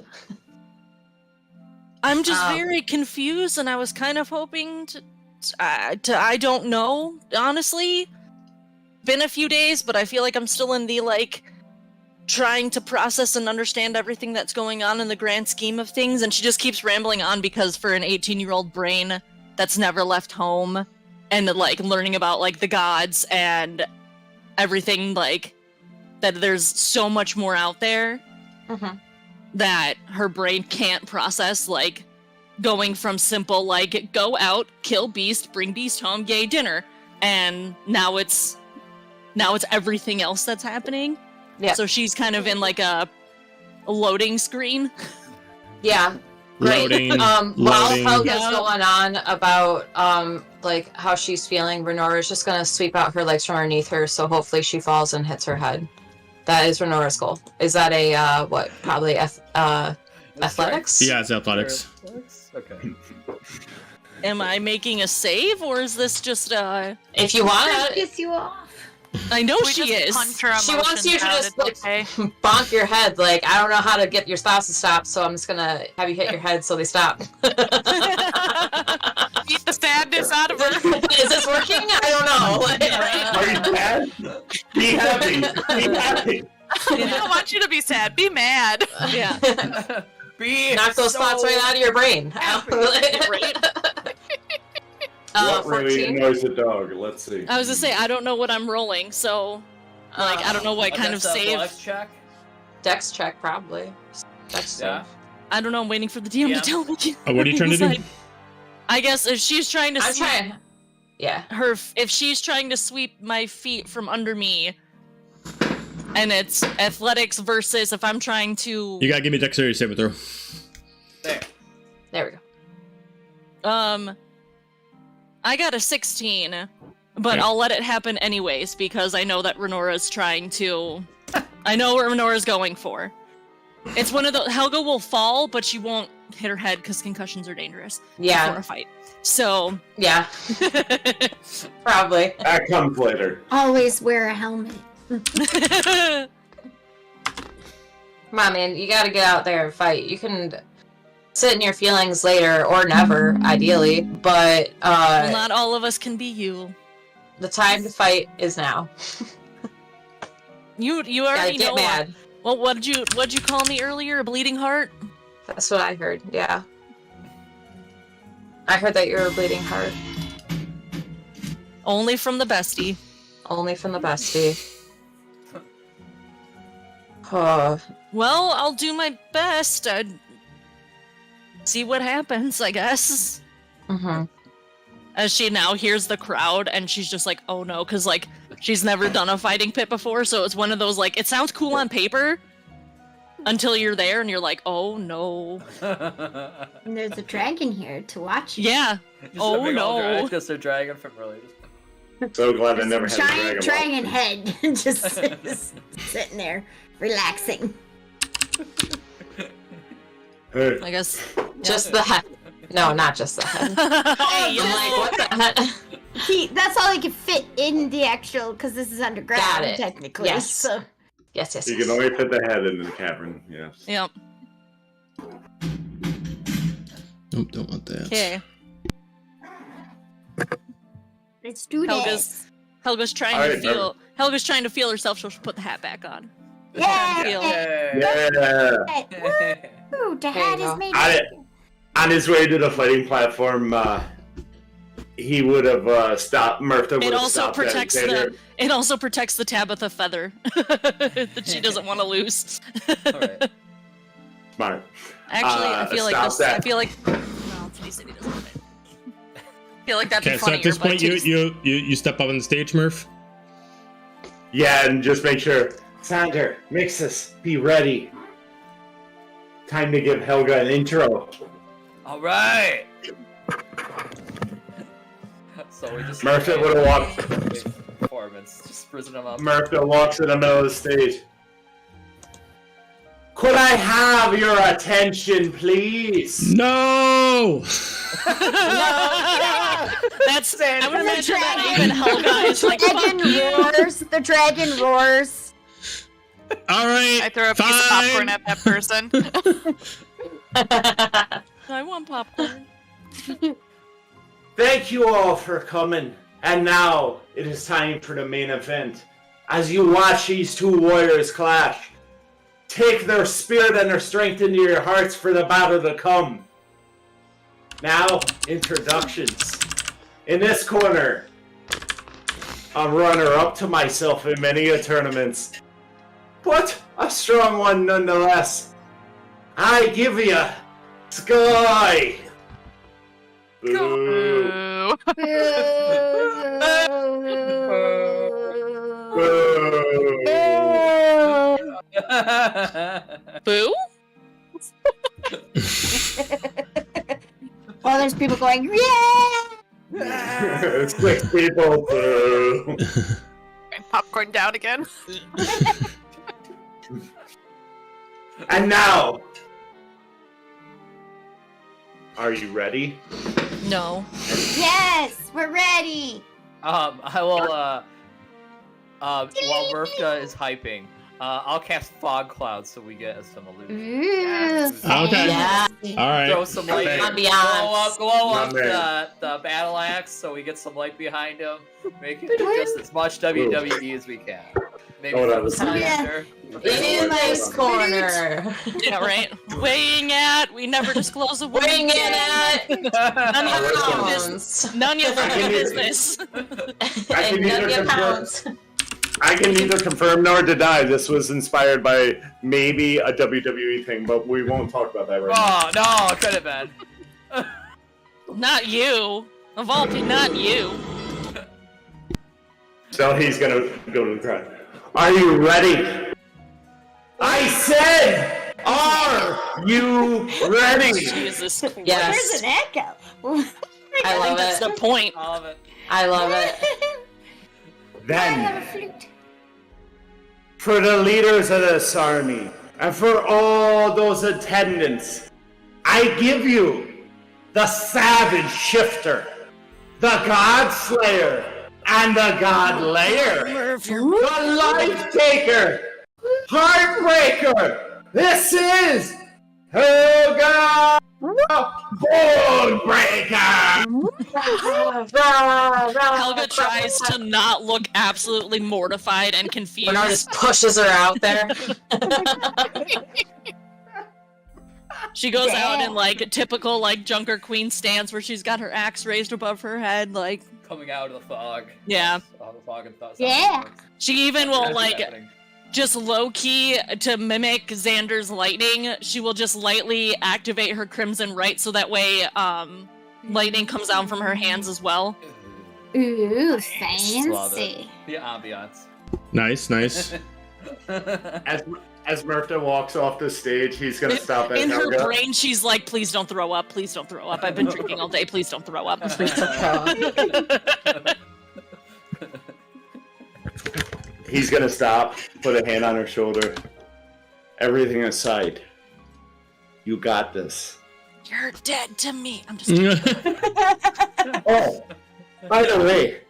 I'm just Um, very confused, and I was kind of hoping to. I don't know, honestly. Been a few days, but I feel like I'm still in the trying to process and understand everything that's going on in the grand scheme of things. And she just keeps rambling on because for an 18-year-old brain that's never left home and learning about the gods and everything that there's so much more out there Mhm. that her brain can't process going from simple go out, kill beast, bring beast home, yay dinner, and now it's everything else that's happening. Yeah. So she's kind of in a loading screen. Yeah. Right. Loading, While loading. Helga's Yeah. going on about how she's feeling, Renora's just gonna sweep out her legs from underneath her, so hopefully she falls and hits her head. That is Renora's goal. Is that a probably athletics? Yeah, it's athletics. Okay. Am I making a save, or is this just If you wanna, Piss you off. I know We she just is. punch her she wants you to emotions just out, like it's okay. bonk your head. Like, I don't know how to get your thoughts to stop, so I'm just gonna have you hit your head so they stop. Beat the sadness out of her. Is this working? I don't know. Are you sad? Be happy. Be happy. I don't want you to be sad. Be mad. Yeah. Knock those thoughts right out of your brain. What really 14. annoys a dog? Let's see. I was gonna say I don't know what I'm rolling, so like I don't know what kind of save. Check. Dex check, probably. Dex Yeah. save. I don't know. I'm waiting for the DM Yeah. to tell me. What are you trying to do? Decide. I guess if she's trying to I'm sweep trying. Yeah. if she's trying to sweep my feet from under me, and it's athletics versus if I'm trying to. You gotta give me a dexterity saving throw. There we go. I got a 16, but Okay. I'll let it happen anyways because I know that Renora's trying to. I know what Renora's going for. It's one of the Helga will fall, but she won't hit her head because concussions are dangerous before Yeah. a fight. So Yeah. Probably. That comes later. Always wear a helmet. Come on, man. You gotta get out there and fight. You can sit in your feelings later or never, ideally. But well, not all of us can be you. the time to fight is now. You Gotta already get know. mad. Well, what'd you call me earlier? A bleeding heart? That's what I heard. Yeah. I heard that you're a bleeding heart. Only from the bestie. Only from the bestie. Oh. Well, I'll do my best. See what happens, I guess. Mm-hmm. As she now hears the crowd, and she's just like, oh no, because, like, she's never done a fighting pit before, so it's one of those, like, it sounds cool on paper, until you're there, and you're like, oh no. And there's a dragon here to watch. Yeah. Oh no. Just a dragon from earlier. So glad I There's never a had a giant dragon. dragon head just sitting there, relaxing. Hey, I guess. Just the head. No, not just the head. Hey, I'm like, what the heck? That's all I can fit in the actual, because this is underground, Got it. technically. Yes. So. Yes. you can only fit the head into the cavern. Yes. Yep. Nope, don't want that. Okay. Let's do this. Helga's trying Alright, to feel. Helga's trying to feel herself, so she'll put the hat back on. Yeah. Feel. Yeah. Woo, the There hat you is go. made. On his way to the fighting platform, he would have stopped. Murtha would It have also stopped protects Alexander. It also protects the Tabitha feather that she doesn't want to lose. Alright. Smart. Actually, I feel like stop this. that. I feel like. No, Kitty City doesn't have it. I feel like that'd Okay, be so funnier. at this but point, Kitty- you step up on the stage, Murph. Yeah, and just make sure. Sander, Mixus, be ready. Time to give Helga an intro. All right. So we just Murphy would've walked. Performance, just frizzing them up. Murphy walks in the middle of the stage. Could I have your attention, please? No. That's. I would imagine that dragon. even Helga is like. Dragon "Fuck you." roars. The dragon roars. All right. I throw a piece of popcorn at that person. I want popcorn. Thank you all for coming. And now it is time for the main event. As you watch these two warriors clash, take their spirit and their strength into your hearts for the battle to come. Now, introductions. In this corner, a runner-up to myself in many a tournaments, but a strong one nonetheless. I give you Sky. Boo. Boo? Well, there's people going, yeah! 6 people. Boo. Popcorn down again. And now, are you ready? No. Yes, we're ready. I will, while Murpha is hyping, I'll cast Fog Cloud so we get some illusion. Ooh, Okay. Yeah. All right. Throw some light. Ambiance. Glow up Not the battle axe so we get some light behind him. Make it just as much WWE as we can. Maybe Oh, that throw was some Yeah. under. In this corner. Yeah, right. Weighing at. We never disclose a Weighing in at None of your pounds. None of your can- business. I can And none either of confirm, pounds. I can neither confirm nor deny this was inspired by maybe a WWE thing, but we won't talk about that right now. Oh, no, it could have been. Not you. Of all people, not you. So he's gonna go to the crowd. Are you ready? I said, are you ready? Jesus Christ. Yes. There's an echo. I I love think that's it. the point. All of it. I love it. I Then, have a flute. for the leaders of this army, and for all those attendants, I give you the Savage Shifter, the God Slayer, and the God Layer, the Life Taker, Heartbreaker. This is Helga Bone Breaker. Helga tries to not look absolutely mortified and confused. Bernard just pushes her out there. She goes out in like a typical like Junker Queen stance where she's got her axe raised above her head, like Coming out of the fog. yeah. All the fog and thoughts. Yeah. She even will That's like happening. just low key to mimic Xander's lightning. She will just lightly activate her Crimson Right so that way lightning comes out from her hands as well. Ooh, Love fancy. The ambiance. Nice, nice. As Murpha walks off the stage, he's gonna stop at In her Helga. brain, she's like, "Please don't throw up. Please don't throw up. I've been drinking all day. Please don't throw up." He's gonna stop, put a hand on her shoulder. Everything aside, you got this. You're dead to me. I'm just kidding. Oh, by the way,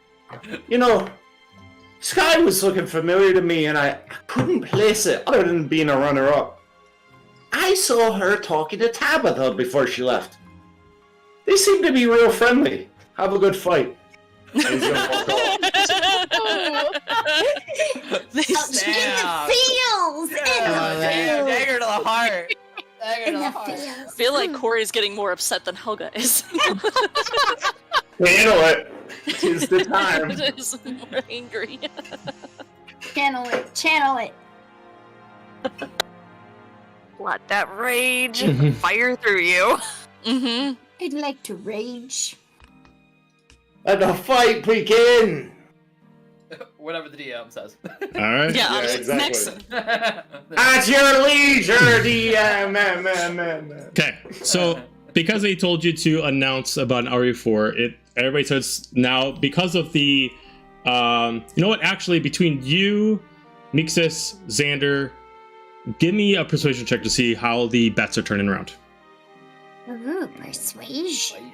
you know, Sky was looking familiar to me, and I couldn't place it other than being a runner-up. I saw her talking to Tabitha before she left. They seem to be real friendly. Have a good fight. And he's gonna walk off. Damn. Feels. Damn, dagger to the heart. Dagger to In the the heart. I feels. feel like Corey's getting more upset than Helga is. Handle it. Tis the time. Is more angry. Channel it. Channel it. Let that rage fire through you. Mm-hmm. I'd like to rage. Let the fight begin. Whatever the DM says. All right. Yeah, exactly. next. At your leisure, DM. Okay. So because they told you to announce about an hour before, everybody starts now because of the. You know what? Actually, between you, Mixus, Xander, give me a persuasion check to see how the bets are turning around. Ooh, persuasion.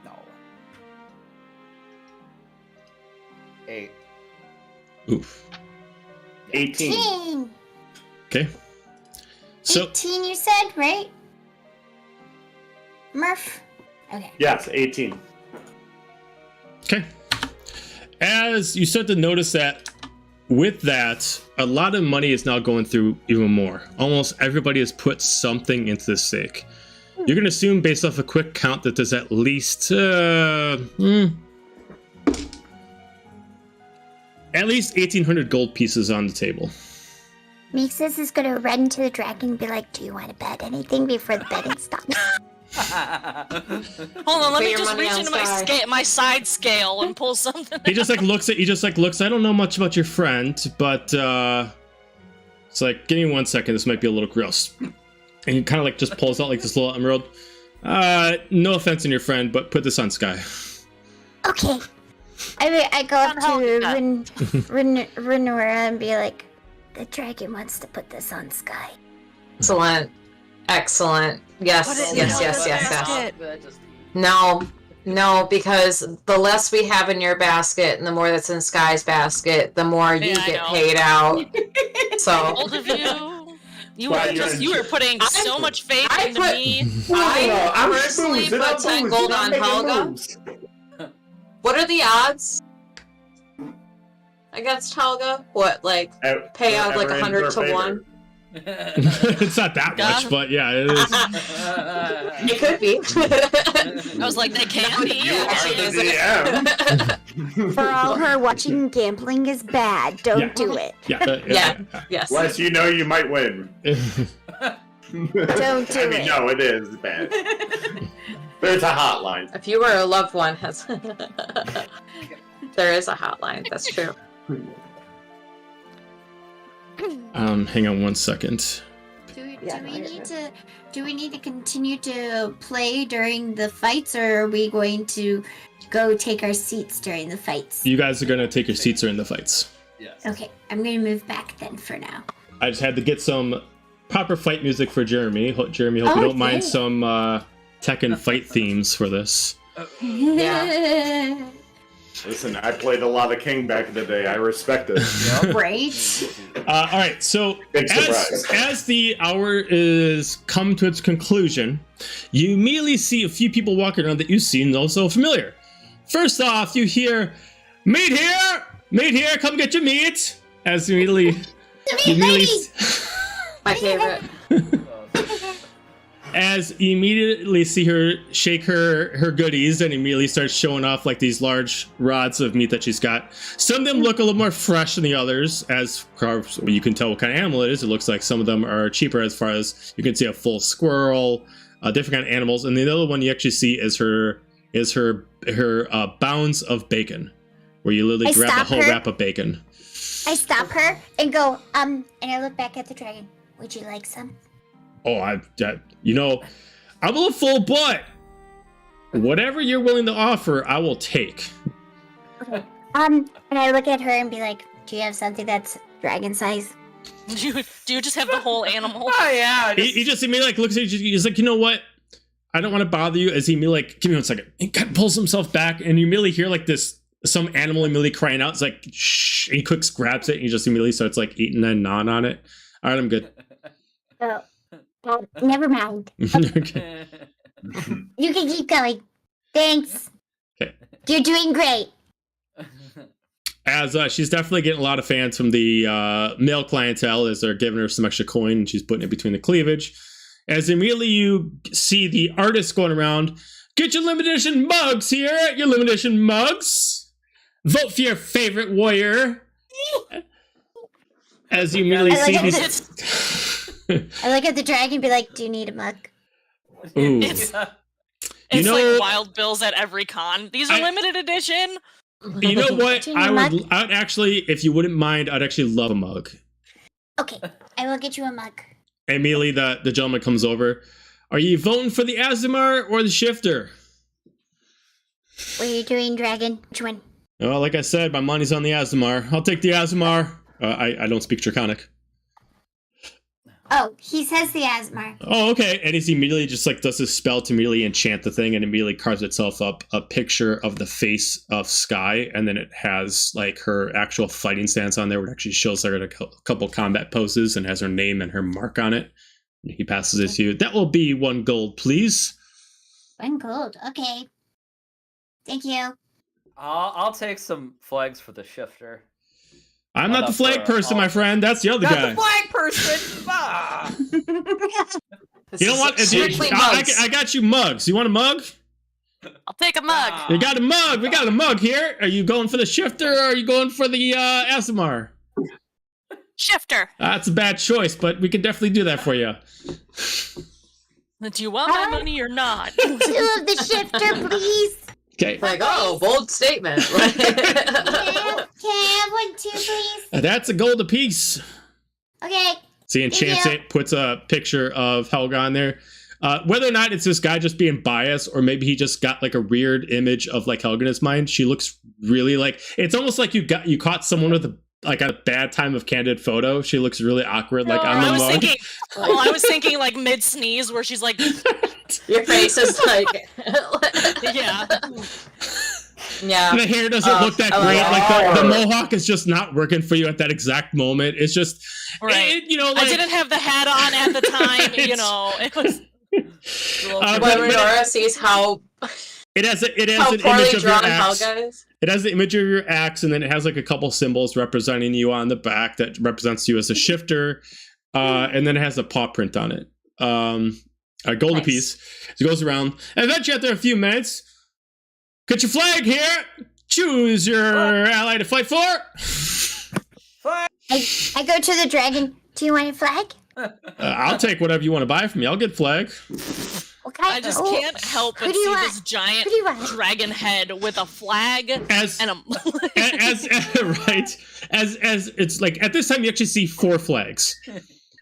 No. 8. Oof. 18. 18. Okay. So 18 you said, right? Murph. Okay. Yes, 18. okay. As you start to notice that with that, a lot of money is now going through even more. Almost everybody has put something into the stake. You're going to assume, based off a quick count, that there's at least at least 1,800 gold pieces on the table. Mixus is gonna run to the dragon and be like, "Do you want to bet anything before the betting stops?" Hold on, let Put me your just money reach on into my Sky. my side scale and pull something. He just looks. I don't know much about your friend, but it's like, give me 1 second. This might be a little gross. And he kind of just pulls out this little emerald. No offense on your friend, but put this on Sky. Okay. I go up Can't to help Renora and be like, "The dragon wants to put this on Sky." Excellent. Excellent. Yes, Put it in yes, the yes, yes, yes. basket. No, because the less we have in your basket and the more that's in Sky's basket, the more you Yeah, I get know. paid out. So Bold of you. You Well, were you're- you were putting so much faith I into put- me. I personally put 10 gold on Helga. What are the odds against Helga? What, like, pay out like 100 to 1? It's not that much, but yeah, it is. It could be. I was like, they can be. You are the DM. For all her, watching gambling is bad. Don't Yeah. do it. Yeah. Yes. Unless you know you might win. Don't do I mean, it. no, it is bad. There's a hotline. If you were a loved one, has there is a hotline. That's true. Hang on one second. Do we need to continue to play during the fights, or are we going to go take our seats during the fights? You guys are gonna take your seats during the fights. Yes. Okay, I'm gonna move back then for now. I just had to get some proper fight music for Jeremy. Jeremy, hope you don't mind some Tekken fight themes for this. Yeah. Listen, I played a lot of King back in the day. I respect it. Great. All right, so Big surprise. as the hour is come to its conclusion, you immediately see a few people walking around that you see and also familiar. First off, you hear, "Meat here, come get your meat." As you immediately My favorite. as you immediately see her shake her goodies and immediately starts showing off like these large rods of meat that she's got. Some of them look a little more fresh than the others, as you can tell what kind of animal it is. It looks like some of them are cheaper, as far as you can see a full squirrel, different kind of animals. And the other one you actually see is her bounds of bacon, where you literally grab the whole wrap of bacon. I stop her and go, and I look back at the dragon. Would you like some? Oh, I'm a little full, but whatever you're willing to offer, I will take. Okay. And I look at her and be like, do you have something that's dragon size? Do you just have the whole animal? Oh yeah. He just immediately looks at you. He's like, you know what? I don't want to bother you. As he immediately like, give me 1 second. He kind of pulls himself back, and you immediately hear like some animal immediately crying out. It's like, shh. And he quick grabs it, and he just immediately starts like eating and gnawing on it. All right, I'm good. Oh, never mind. Okay. You can keep going. Thanks. Okay. You're doing great. As she's definitely getting a lot of fans from the male clientele, as they're giving her some extra coin, and she's putting it between the cleavage. As immediately you see the artist going around, get your limited edition mugs here, your limited edition mugs. Vote for your favorite warrior. As you immediately see these. I look at the dragon and be like, do you need a mug? Ooh. It's You know- like Wild Bills at every con. These are limited edition. You know what? Do you need a I mug? would actually, if you wouldn't mind, I'd actually love a mug. Okay, I will get you a mug. Immediately, the gentleman comes over. Are you voting for the Azimar or the Shifter? What are you doing, dragon? Which one? Oh, like I said, my money's on the Azimar. I'll take the Azimar. I don't speak Draconic. Oh, he says the Asmar. Oh, okay. And he immediately just like does this spell to immediately enchant the thing, and immediately carves itself up a picture of the face of Sky, and then it has like her actual fighting stance on there, where it actually shows her in a couple combat poses and has her name and her mark on it. And he passes it to you. That will be 1 gold, please. 1 gold. Okay. Thank you. I'll take some flags for the shifter. I'm not the flag person, my friend. That's the other Not guy. the flag person. Ah! You know what? I got you mugs. You want a mug? I'll take a mug. You got a mug. We got a mug here. Are you going for the Shifter or are you going for the Asimar? Shifter. That's a bad choice, but we can definitely do that for you. Do you want my money or not? 2 of the Shifter, please. Okay. Like, oh, bold statement. Can I have 1 too, please? That's a gold apiece. Okay. So he enchants it, puts a picture of Helga on there. Whether or not it's this guy just being biased, or maybe he just got like a weird image of like Helga in his mind. She looks really like, it's almost like you caught someone with a like a bad time of candid photo. She looks really awkward, like on the mug. I was thinking like mid sneeze where she's like, Your face is like, yeah. yeah. The hair doesn't look that great. Like the mohawk is just not working for you at that exact moment. It's just, Right. you know, like, I didn't have the hat on at the time. You know, it was. When Renora sees how it has an poorly image of your drawn axe. Helga is. It has the image of your axe, and then it has like a couple symbols representing you on the back that represents you as a shifter, and then it has a paw print on it. A golden piece. It goes around, and eventually after a few minutes, get your flag here. Choose your ally to fight for. I go to the dragon. Do you want a flag? I'll take whatever you want to buy from me. I'll get flag. Okay. I just can't help but see this giant dragon head with a flag and a as it's like at this time you actually see 4 flags.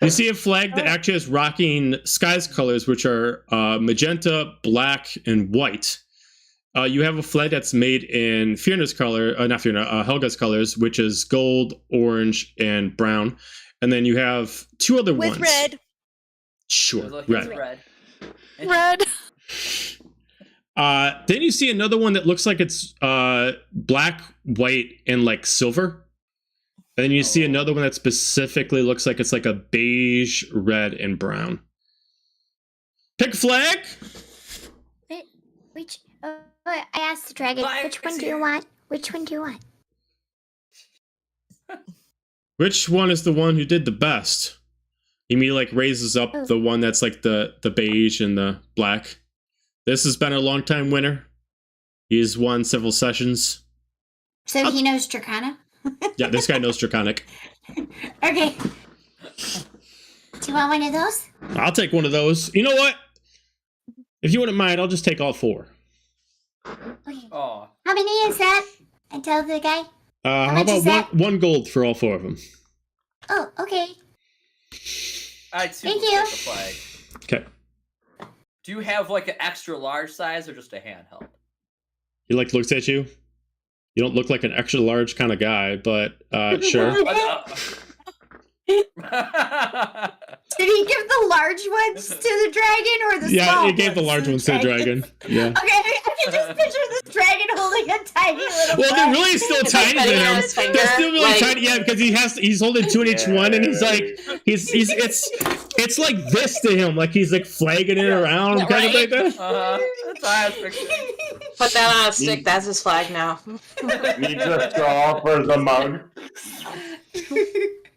You see a flag that actually is rocking Sky's colors, which are magenta, black, and white. You have a flag that's made in Fiona's color, not Fiona, Helga's colors, which is gold, orange, and brown. And then you have 2 other ones. with red. Sure, Red. Red. Then you see another one that looks like it's black, white, and like silver. And then you see another one that specifically looks like it's like a beige, red, and brown. Pick a flag. Which? I asked the dragon. Which one do you want? Which one do you want? Which one is the one who did the best? He like raises up the one that's like the beige and the black. This has been a long time winner. He's won several sessions. So he knows Dracana? Yeah, this guy knows Draconic. Okay. Do you want one of those? I'll take one of those. You know what? If you wouldn't mind, I'll just take all 4. Okay. Oh. How many is that? I tell the guy. How about one gold for all 4 of them? Oh, okay. I too Thank will you. take the flag. Okay. Do you have like an extra large size or just a handheld? He like looks at you. You don't look like an extra large kind of guy, but sure. Did he give the large ones to the dragon or the small Yeah, he ones? gave the large ones to the dragon. Yeah. Okay, I can just picture this dragon holding a tiny little Well, they're flag. really still tiny to him. They're still really tiny, yeah, because he's holding 2 in each one, and he's like, it's like this to him, like he's like flagging it around, kind of like that. That's how I was picturing. Put that on a stick. That's his flag now. Need a straw for the mug.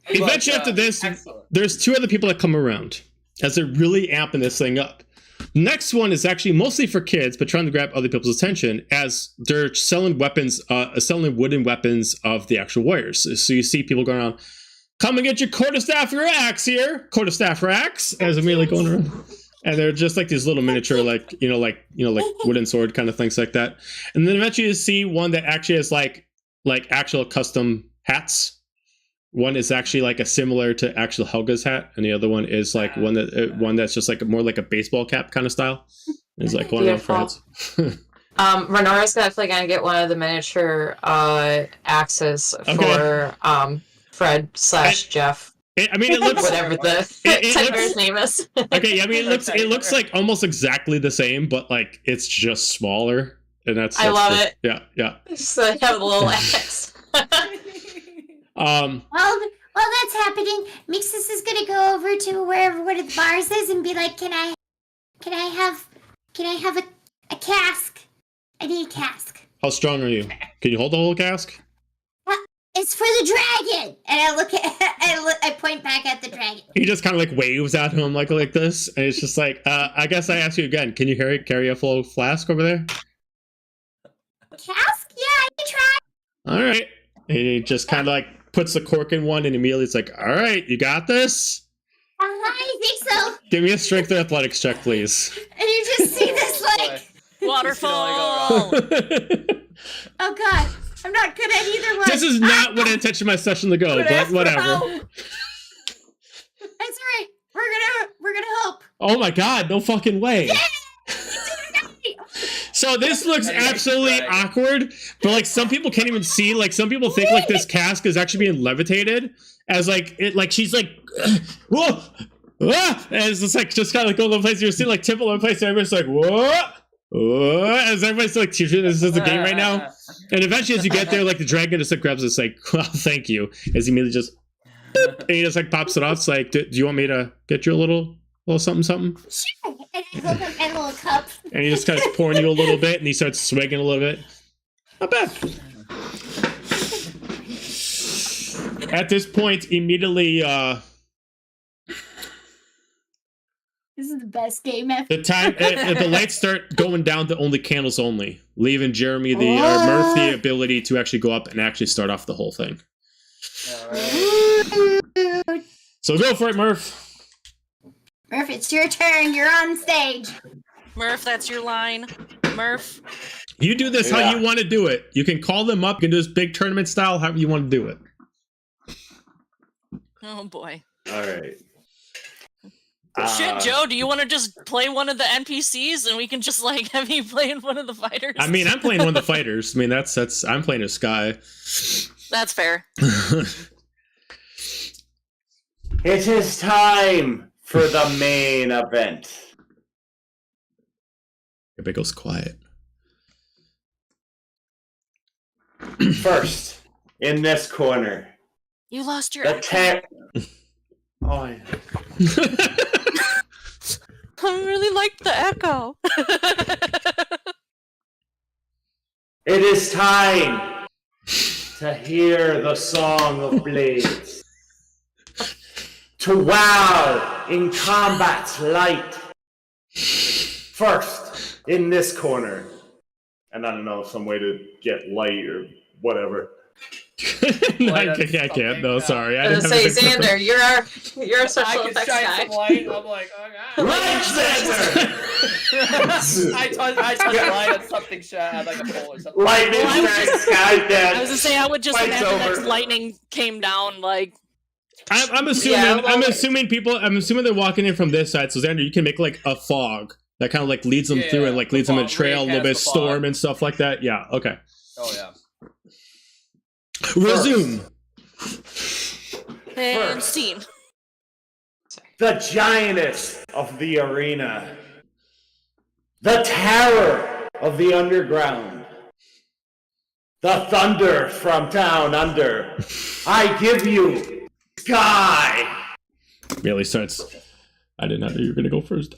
Eventually, after this, excellent. there's 2 other people that come around as they're really amping this thing up. Next one is actually mostly for kids, but trying to grab other people's attention as they're selling weapons, selling wooden weapons of the actual warriors. So you see people going around, come and get your quarterstaff or axe here, quarterstaff or axe, as immediately going around. And they're just like these little miniature, like wooden sword kind of things like that. And then eventually you see one that actually has like actual custom hats. One is actually like a similar to actual Helga's hat, and the other one is like one that's just like more like a baseball cap kind of style. It's like one of for hats. Renora's definitely gonna get one of the miniature axes for Fred / Jeff. I mean, it looks whatever the Tiger's name is. Okay, I mean, it looks like almost exactly the same, but like it's just smaller, and that's I love it. Yeah. So they have a little axe. While that's happening, Mixus is gonna go over to wherever one of the bars is and be like, Can I have a cask? I need a cask. How strong are you? Can you hold the whole cask? It's for the dragon. And I look at I point back at the dragon. He just kind of like waves at him like this, and it's just like, I guess I ask you again. Can you carry a full flask over there? Cask? Yeah, I can try. All right. And he just kind of like puts the cork in one, and immediately it's like, all right, you got this? I think so. Give me a strength and athletics check, please. And you just see this like Waterfall. oh god, I'm not good at either one. This is not what I intentioned my session to go, but whatever. That's right. We're gonna help. Oh my god, no fucking way. Yeah! So this looks absolutely awkward, But like some people can't even see. Like some people think like this cask is actually being levitated as like it like she's like whoa. Ah! And it's just like just kind of like going to the place you're seeing like tip all over the place and everybody's like whoa, as everybody's like this is the game right now. And eventually as you get there like the dragon just like grabs this like well thank you as he immediately just and he just like pops it off. It's like do you want me to get you a little something Sure. And I hold up my little cup. and he just kind of pouring you a little bit and he starts swigging a little bit. Not bad. At this point immediately This is the best game ever. the time the lights start going down to only candles only, leaving Jeremy the Murph the ability to actually go up and actually start off the whole thing. Right. So go for it, Murph. Murph, it's your turn. You're on stage. Murph, that's your line. Murph. You do this how you want to do it. You can call them up. You can do this big tournament style, however you want to do it. Oh boy. All right. Shit, Joe, do you want to just play one of the NPCs and we can just like have you playing one of the fighters? I mean, I'm playing one of the fighters. I mean, that's I'm playing a Sky. That's fair. It is time for the main event. Everybody goes quiet. First, in this corner, You lost your the Oh, yeah. I really liked the echo. It is time to hear the Song of Blades. To wow in combat's light. First, in this corner. And I don't know, some way to get light or whatever. No, I can't. No, sorry. I was gonna say, Xander, you're our special I can effects shine guy. some light. I'm like, oh god. Light Xander! I touch light and something shine like a pole or something. Lightning strikes sky dead. I was gonna say I would just Fight's imagine over. that lightning came down like I'm assuming. Yeah, well, I'm assuming they're walking in from this side. So Xander, you can make like a fog that kind of like leads them through and like leads them in a trail, a little bit of storm and stuff like that. Yeah. Okay. Oh yeah. Resume. and First. scene. The giantess of the arena. The terror of the underground. The thunder from down under. I give you Sky. Really starts. I did not know you were gonna go first.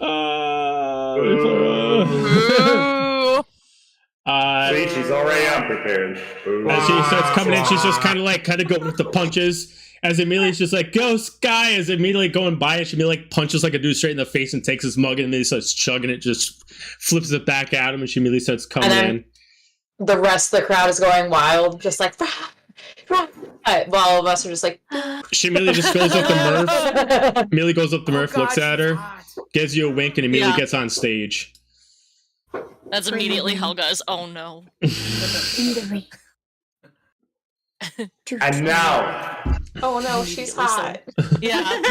See, she's already unprepared. As she starts coming in, she's just kind of going with the punches. As Amelia's just like, go Sky, as immediately going by, and she immediately like punches like a dude straight in the face and takes his mug and immediately starts chugging it, just flips it back at him, and she immediately starts coming in. The rest of the crowd is going wild, just like, rah, rah. While all of us are just like, She immediately just goes up to Murph. Immediately goes up to Murph, God, looks at her, gives you a wink, and immediately Yeah. gets on stage. That's immediately Helga's. Oh no. In the ring. And now, oh no, she's hot. Yeah.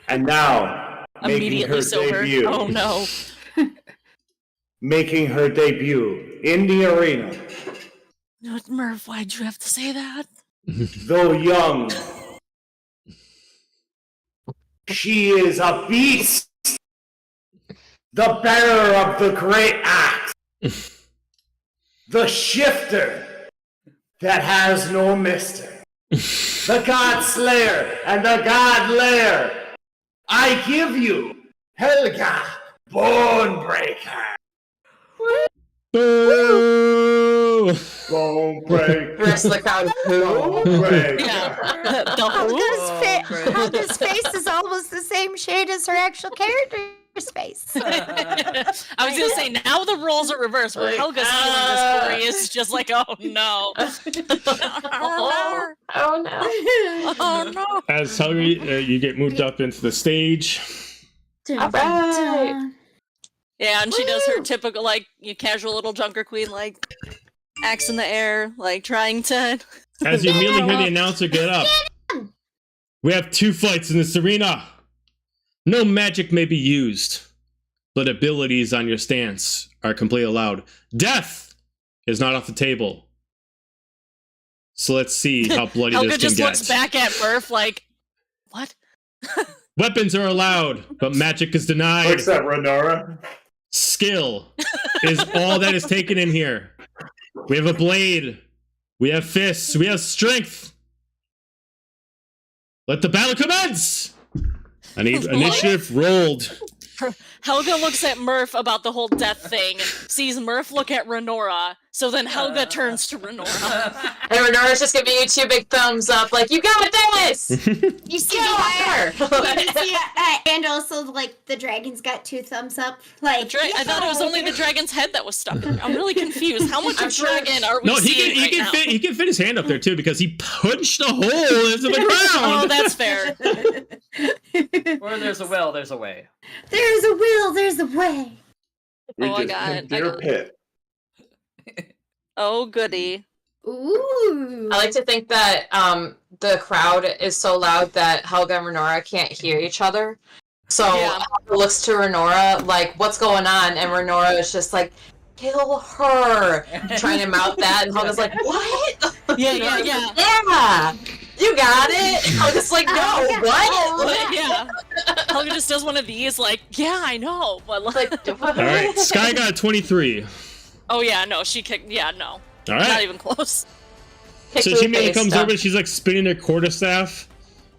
and now, making Immediately her sober. debut. Oh no. Making her debut in the arena. Murph, why'd you have to say that? Though young, she is a beast. The bearer of the great axe. The shifter that has no mister. The God Slayer and the God Lair. I give you Helga Bonebreaker. Boo! Bonebreaker. The rest of the crowd, who? Bonebreaker. Yeah. The who? Helga's face is almost the same shade as her actual character's face. I was gonna say now the roles are reversed. Where Helga's feeling this story is just like, oh no, Oh no. oh no. As Helga, you get moved up into the stage. All right. Yeah, and she does her typical like casual little Junker Queen like axe in the air, like trying to. As you immediately hear the announcer get up. We have 2 fights in this arena. No magic may be used, but abilities on your stance are completely allowed. Death is not off the table. So let's see how bloody Helga this can just get. looks back at Murph like, what? Weapons are allowed, but magic is denied. What's that, Renora? Skill is all that is taken in here. We have a blade. We have fists. We have strength. Let the battle commence! I need initiative rolled. Helga looks at Murph about the whole death thing, sees Murph look at Renora, so then Helga turns to Renora. And Renora's just giving you 2 big thumbs up, like, you got this! You see Kill her! you see, and also, like, the dragon's got 2 thumbs up. Like, I thought it was only the dragon's head that was stuck in. I'm really confused. How much I'm of sure- dragon are we No, seeing right now? he can fit his hand up there too because he punched a hole into the ground. Oh, that's fair. Where there's a will, there's a way. There's a will, there's a way. We Oh, I just got picked it. I your got pit. Oh, goody. Ooh. I like to think that the crowd is so loud that Helga and Renora can't hear each other. So Yeah. Helga looks to Renora like, what's going on? And Renora is just like, kill her! Trying to mouth that, and Helga's like, what? Yeah. Yeah! You got it! Helga's like, no, what? Yeah. Helga just does one of these, like, yeah, I know, but like, All right, Sky got a 23. oh yeah, no, she kicked, yeah, no, All not right. even close. Kick So to she the immediately face comes stuff. over and she's like spinning her quarterstaff,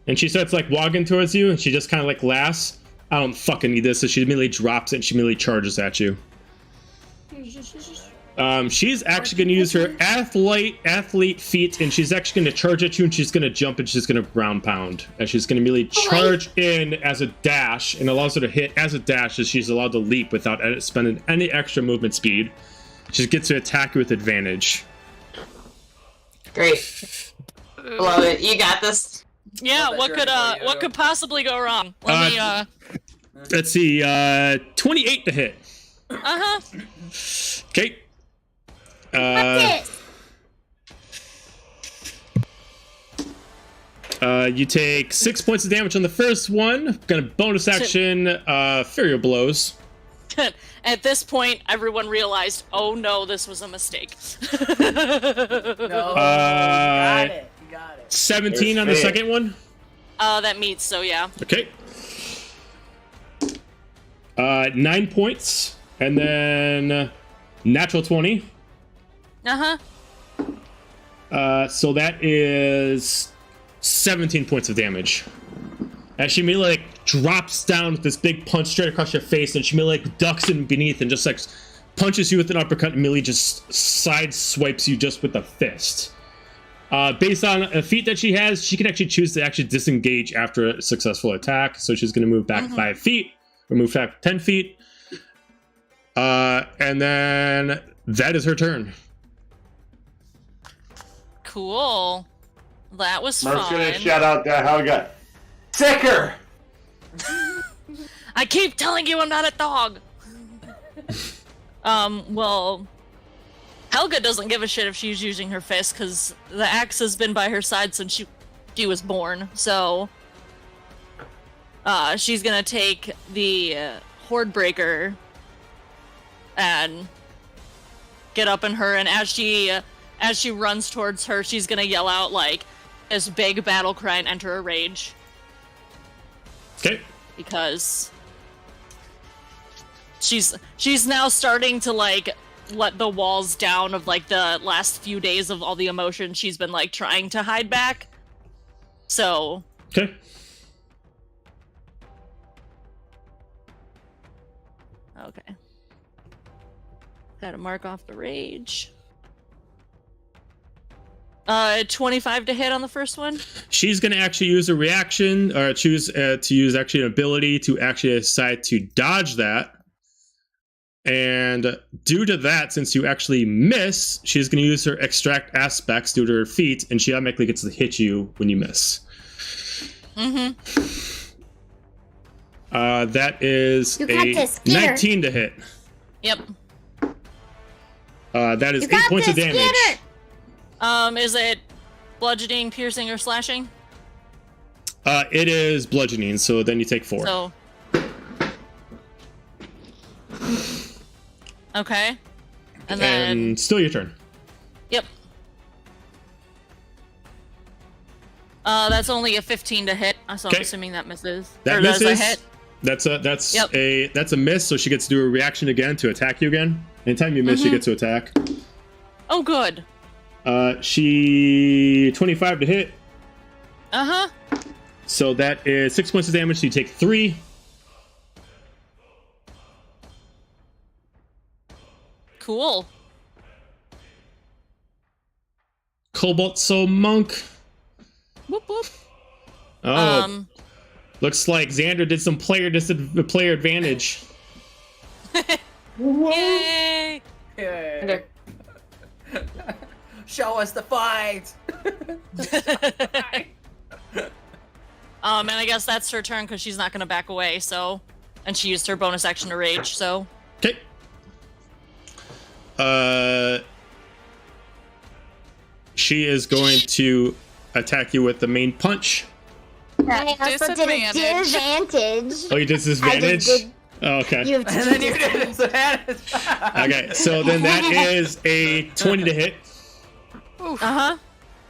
and she starts like walking towards you, and she just kind of like laughs. I don't fucking need this. So she immediately drops it and she immediately charges at you. She's actually going to use her athlete feat, and she's actually going to charge at you, and she's going to jump, and she's going to ground pound, and she's going to immediately charge in as a dash, and allows her to hit as a dash, as she's allowed to leap without spending any extra movement speed. She gets to attack you with advantage. Great. Love it. You got this. Yeah, Love that what could possibly go wrong? Let me, Let's see, 28 to hit. uh-huh. Okay. What's this? You take 6 points of damage on the first one. Gonna bonus action, Furial Blows. At this point, everyone realized, oh no, this was a mistake. No, you got it. You got it. 17 on the There's second one. That meets, so yeah. Okay. 9 points, and then natural 20. Uh-huh. So that is 17 points of damage. And she immediately like drops down with this big punch straight across your face, and she immediately like ducks in beneath and just like punches you with an uppercut, and immediately just side swipes you just with a fist. Based on a feat that she has, she can actually choose to actually disengage after a successful attack. So she's going to move back 5 feet, or move back 10 feet. And then that is her turn. Cool. That was Mark's fun. gonna shout out to Helga. Sicker! I keep telling you I'm not a dog. Well, Helga doesn't give a shit if she's using her fist because the axe has been by her side since she was born. So, she's gonna take the Horde Breaker and get up in her, and as she runs towards her, she's gonna yell out like this big battle cry and enter a rage. Okay. Because she's now starting to like let the walls down of like the last few days of all the emotion she's been like trying to hide back. So Okay. okay. Gotta mark off the rage. 25 to hit on the first one. She's going to actually use a reaction, or choose to use actually an ability to actually decide to dodge that. And due to that, since you actually miss, she's going to use her extract aspects due to her feat, and she automatically gets to hit you when you miss. Mm-hmm. That is You got a this, get her. 19 to hit. Yep. That is You 8 got points of this, damage. get her. Is it bludgeoning, piercing, or slashing? It is bludgeoning, so then you take 4. So. Okay. And then still your turn. Yep. That's only a 15 to hit, so I'm assuming that misses. That or misses. Does a hit. That's a miss, so she gets to do a reaction again to attack you again. Anytime you miss, she gets to attack. Oh, good. She 25 to hit. Uh-huh. So that is 6 points of damage, so you take 3. Cool. Cobalt Soul Monk. Whoop whoop. Oh. Looks like Xander did some player advantage. Yay! Yay. Show us the fight. And I guess that's her turn because she's not going to back away. So, and she used her bonus action to rage. So. Okay. She is going to attack you with the main punch. I also did a disadvantage. Oh, you did disadvantage? Oh, okay. You have And then you did disadvantage. Okay, so then that is a 20 to hit. Uh-huh.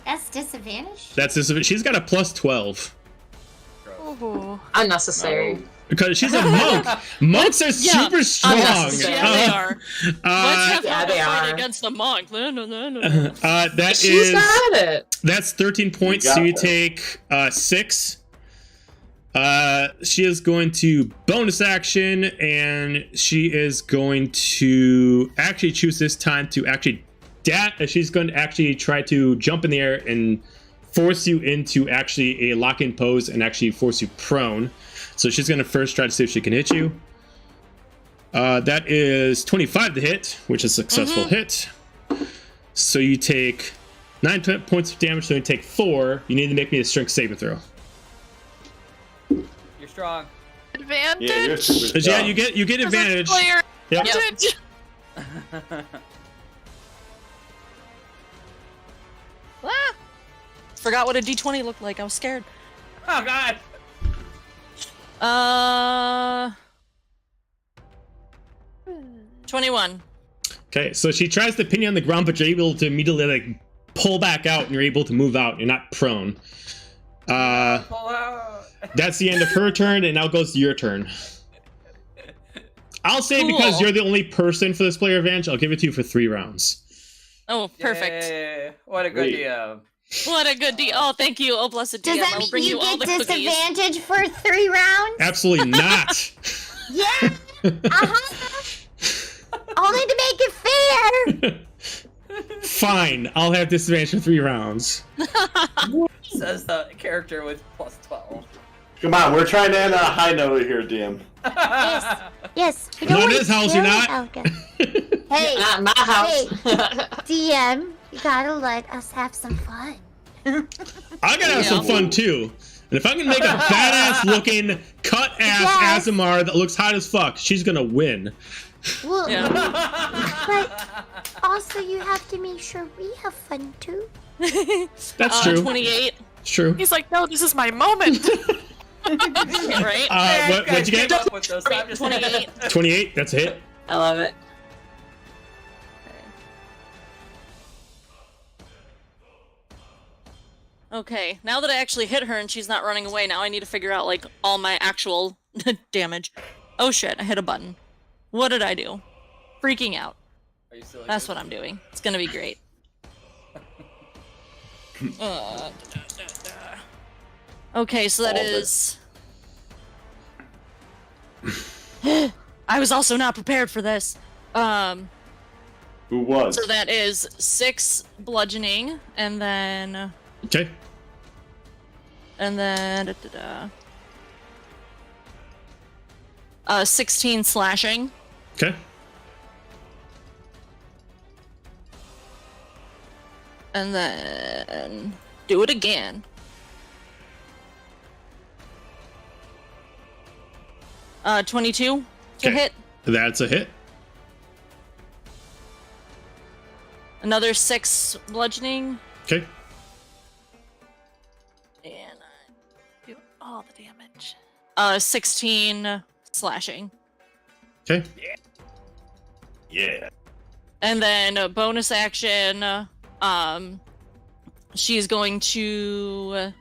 That's disadvantage. That's disadvantage. She's got a plus 12. Ooh. Unnecessary. Because she's a monk. Monks are super strong. unnecessary. Yeah, they are. Let's have yeah, her they fight are. against the monk. No. She's got it. That's 13 points, You got so you that. take 6. She is going to bonus action, and she is going to actually choose this time to actually she's going to actually try to jump in the air and force you into actually a lock-in pose and actually force you prone. So she's going to first try to see if she can hit you. That is 25 to hit, which is a successful hit. So you take 9 points of damage, so you take 4. You need to make me a strength saving throw. You're strong. Advantage. Yeah, you're super Yeah, strong. you get advantage. Player Yep. advantage. Ah! Forgot what a d20 looked like. I was scared. Oh God. 21. Okay, so she tries to pin you on the ground, but you're able to immediately like pull back out, and you're able to move out. You're not prone. Pull out. That's the end of her turn, and now goes to your turn. I'll say because Cool. you're the only person for this player advantage, I'll give it to you for 3 rounds. Oh, perfect. Yay. What a good Sweet. DM. What a good deal. Oh, thank you. Oh, blessed Does DM. that I'll mean bring you you all get the cookies. disadvantage for 3 rounds? Absolutely not. Yeah. Only to make it fair. Fine, I'll have disadvantage for 3 rounds. Says the character with plus 12. Come on, we're trying to end on a high note here, DM. Yes. You Not don't in want this house, to you're kill not. Elka. Hey, Not in my house. DM, you gotta let us have some fun. I gotta have some fun too. And if I can make a badass looking cut ass Yes. Azamar that looks hot as fuck, she's gonna win. Well, Yeah. but also you have to make sure we have fun too. That's true. 28. It's true. He's like, no, this is my moment. Right? What'd you get? Up with this. I'm just 28. 28, that's a hit. I love it. Okay, now that I actually hit her and she's not running away, now I need to figure out, like, all my actual damage. Oh shit, I hit a button. What did I do? Freaking out. Are you silly? That's what I'm doing. It's gonna be great. Okay, so that All is... I was also not prepared for this. Who was? So that is 6 bludgeoning, and then... Okay. And then... 16 slashing. Okay. And then... do it again. 22 to Okay. hit. That's a hit. Another 6 bludgeoning. Okay. And Do all the damage. 16 slashing. Okay. Yeah. And then a bonus action, she's going to...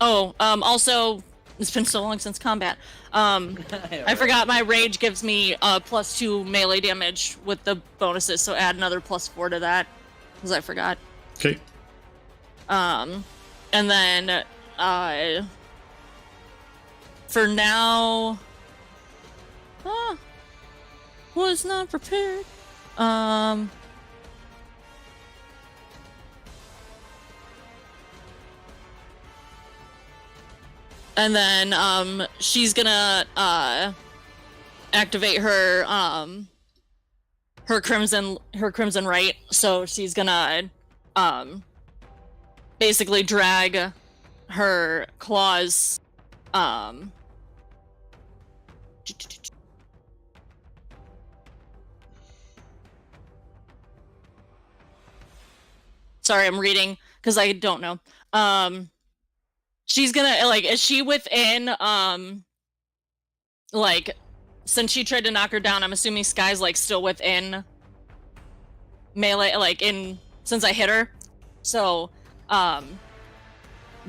also, it's been so long since combat. I forgot my rage gives me +2 melee damage with the bonuses, so add another +4 to that, because I forgot. Okay. And then, for now, was not prepared. And then, she's gonna, activate her, her crimson right. So she's gonna, basically drag her claws, sorry, I'm reading, because I don't know. She's gonna, like, is she within, like, since she tried to knock her down, I'm assuming Sky's, like, still within melee, like, since I hit her. So,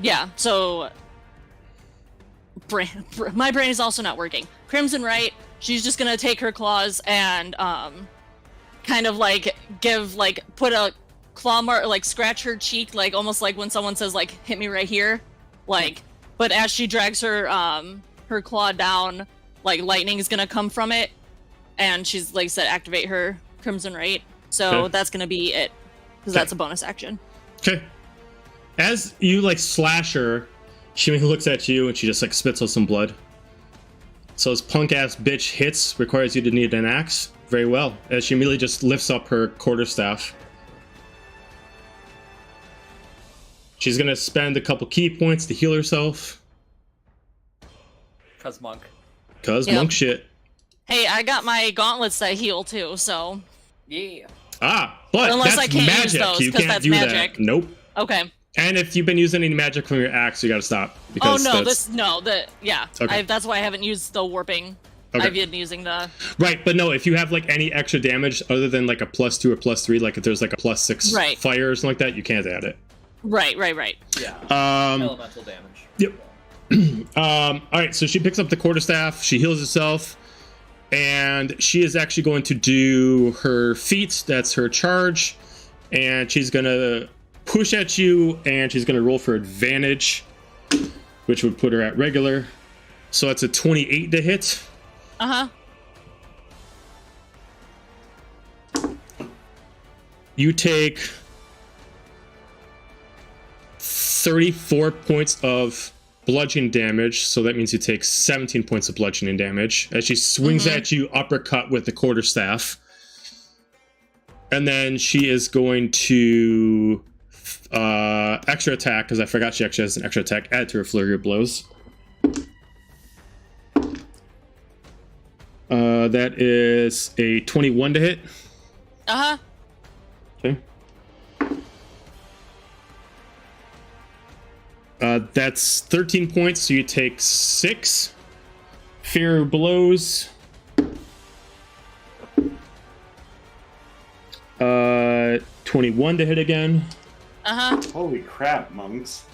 yeah, so, my brain is also not working. Crimson right, she's just gonna take her claws and, kind of, like, put a claw mark, like, scratch her cheek, like, almost like when someone says, like, hit me right here. Like, but as she drags her her claw down, like, lightning is gonna come from it, and she's, like I said, activate her crimson right. So that's gonna be it, because that's a bonus action. Okay. As you, like, slash her, she looks at you and she just, like, spits out some blood. So this punk ass bitch hits, requires you to need an axe. Very well. As she immediately just lifts up her quarterstaff. She's gonna spend a couple key points to heal herself. Cause monk. Cause monk shit. Hey, I got my gauntlets that heal too, so. Yeah. But unless that's I can't magic. use those, you 'cause can't that's do magic. that. Nope. Okay. And if you've been using any magic from your axe, you gotta stop. Because Oh no, that's... Okay. that's why I haven't used the warping. Okay. I've been using the... Right, but no, if you have, like, any extra damage other than, like, a +2 or +3, like if there's, like, a +6 fire or something like that, you can't add it. Right. Yeah. Elemental damage. Yep. Alright, so she picks up the quarterstaff, she heals herself, and she is actually going to do her feat. That's her charge, and she's gonna push at you, and she's gonna roll for advantage, which would put her at regular. So that's a 28 to hit. You take 34 points of bludgeoning damage, so that means you take 17 points of bludgeoning damage as she swings at you, uppercut with the quarterstaff. And then she is going to extra attack, because I forgot she actually has an extra attack, add to her flurry of blows. That is a 21 to hit. Okay. That's 13 points, so you take 6 fear blows. 21 to hit again. Holy crap, monks.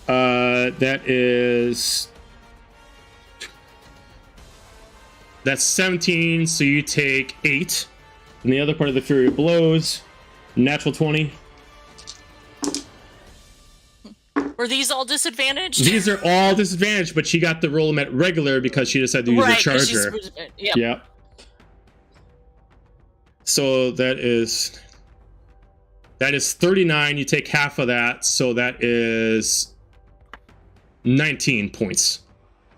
That's 17, so you take 8. And the other part of the fury blows, natural 20. Were these all disadvantaged? These are all disadvantaged, but she got to roll them at regular because she just had to use her charger. Yeah. So that is 39. You take half of that, so that is 19 points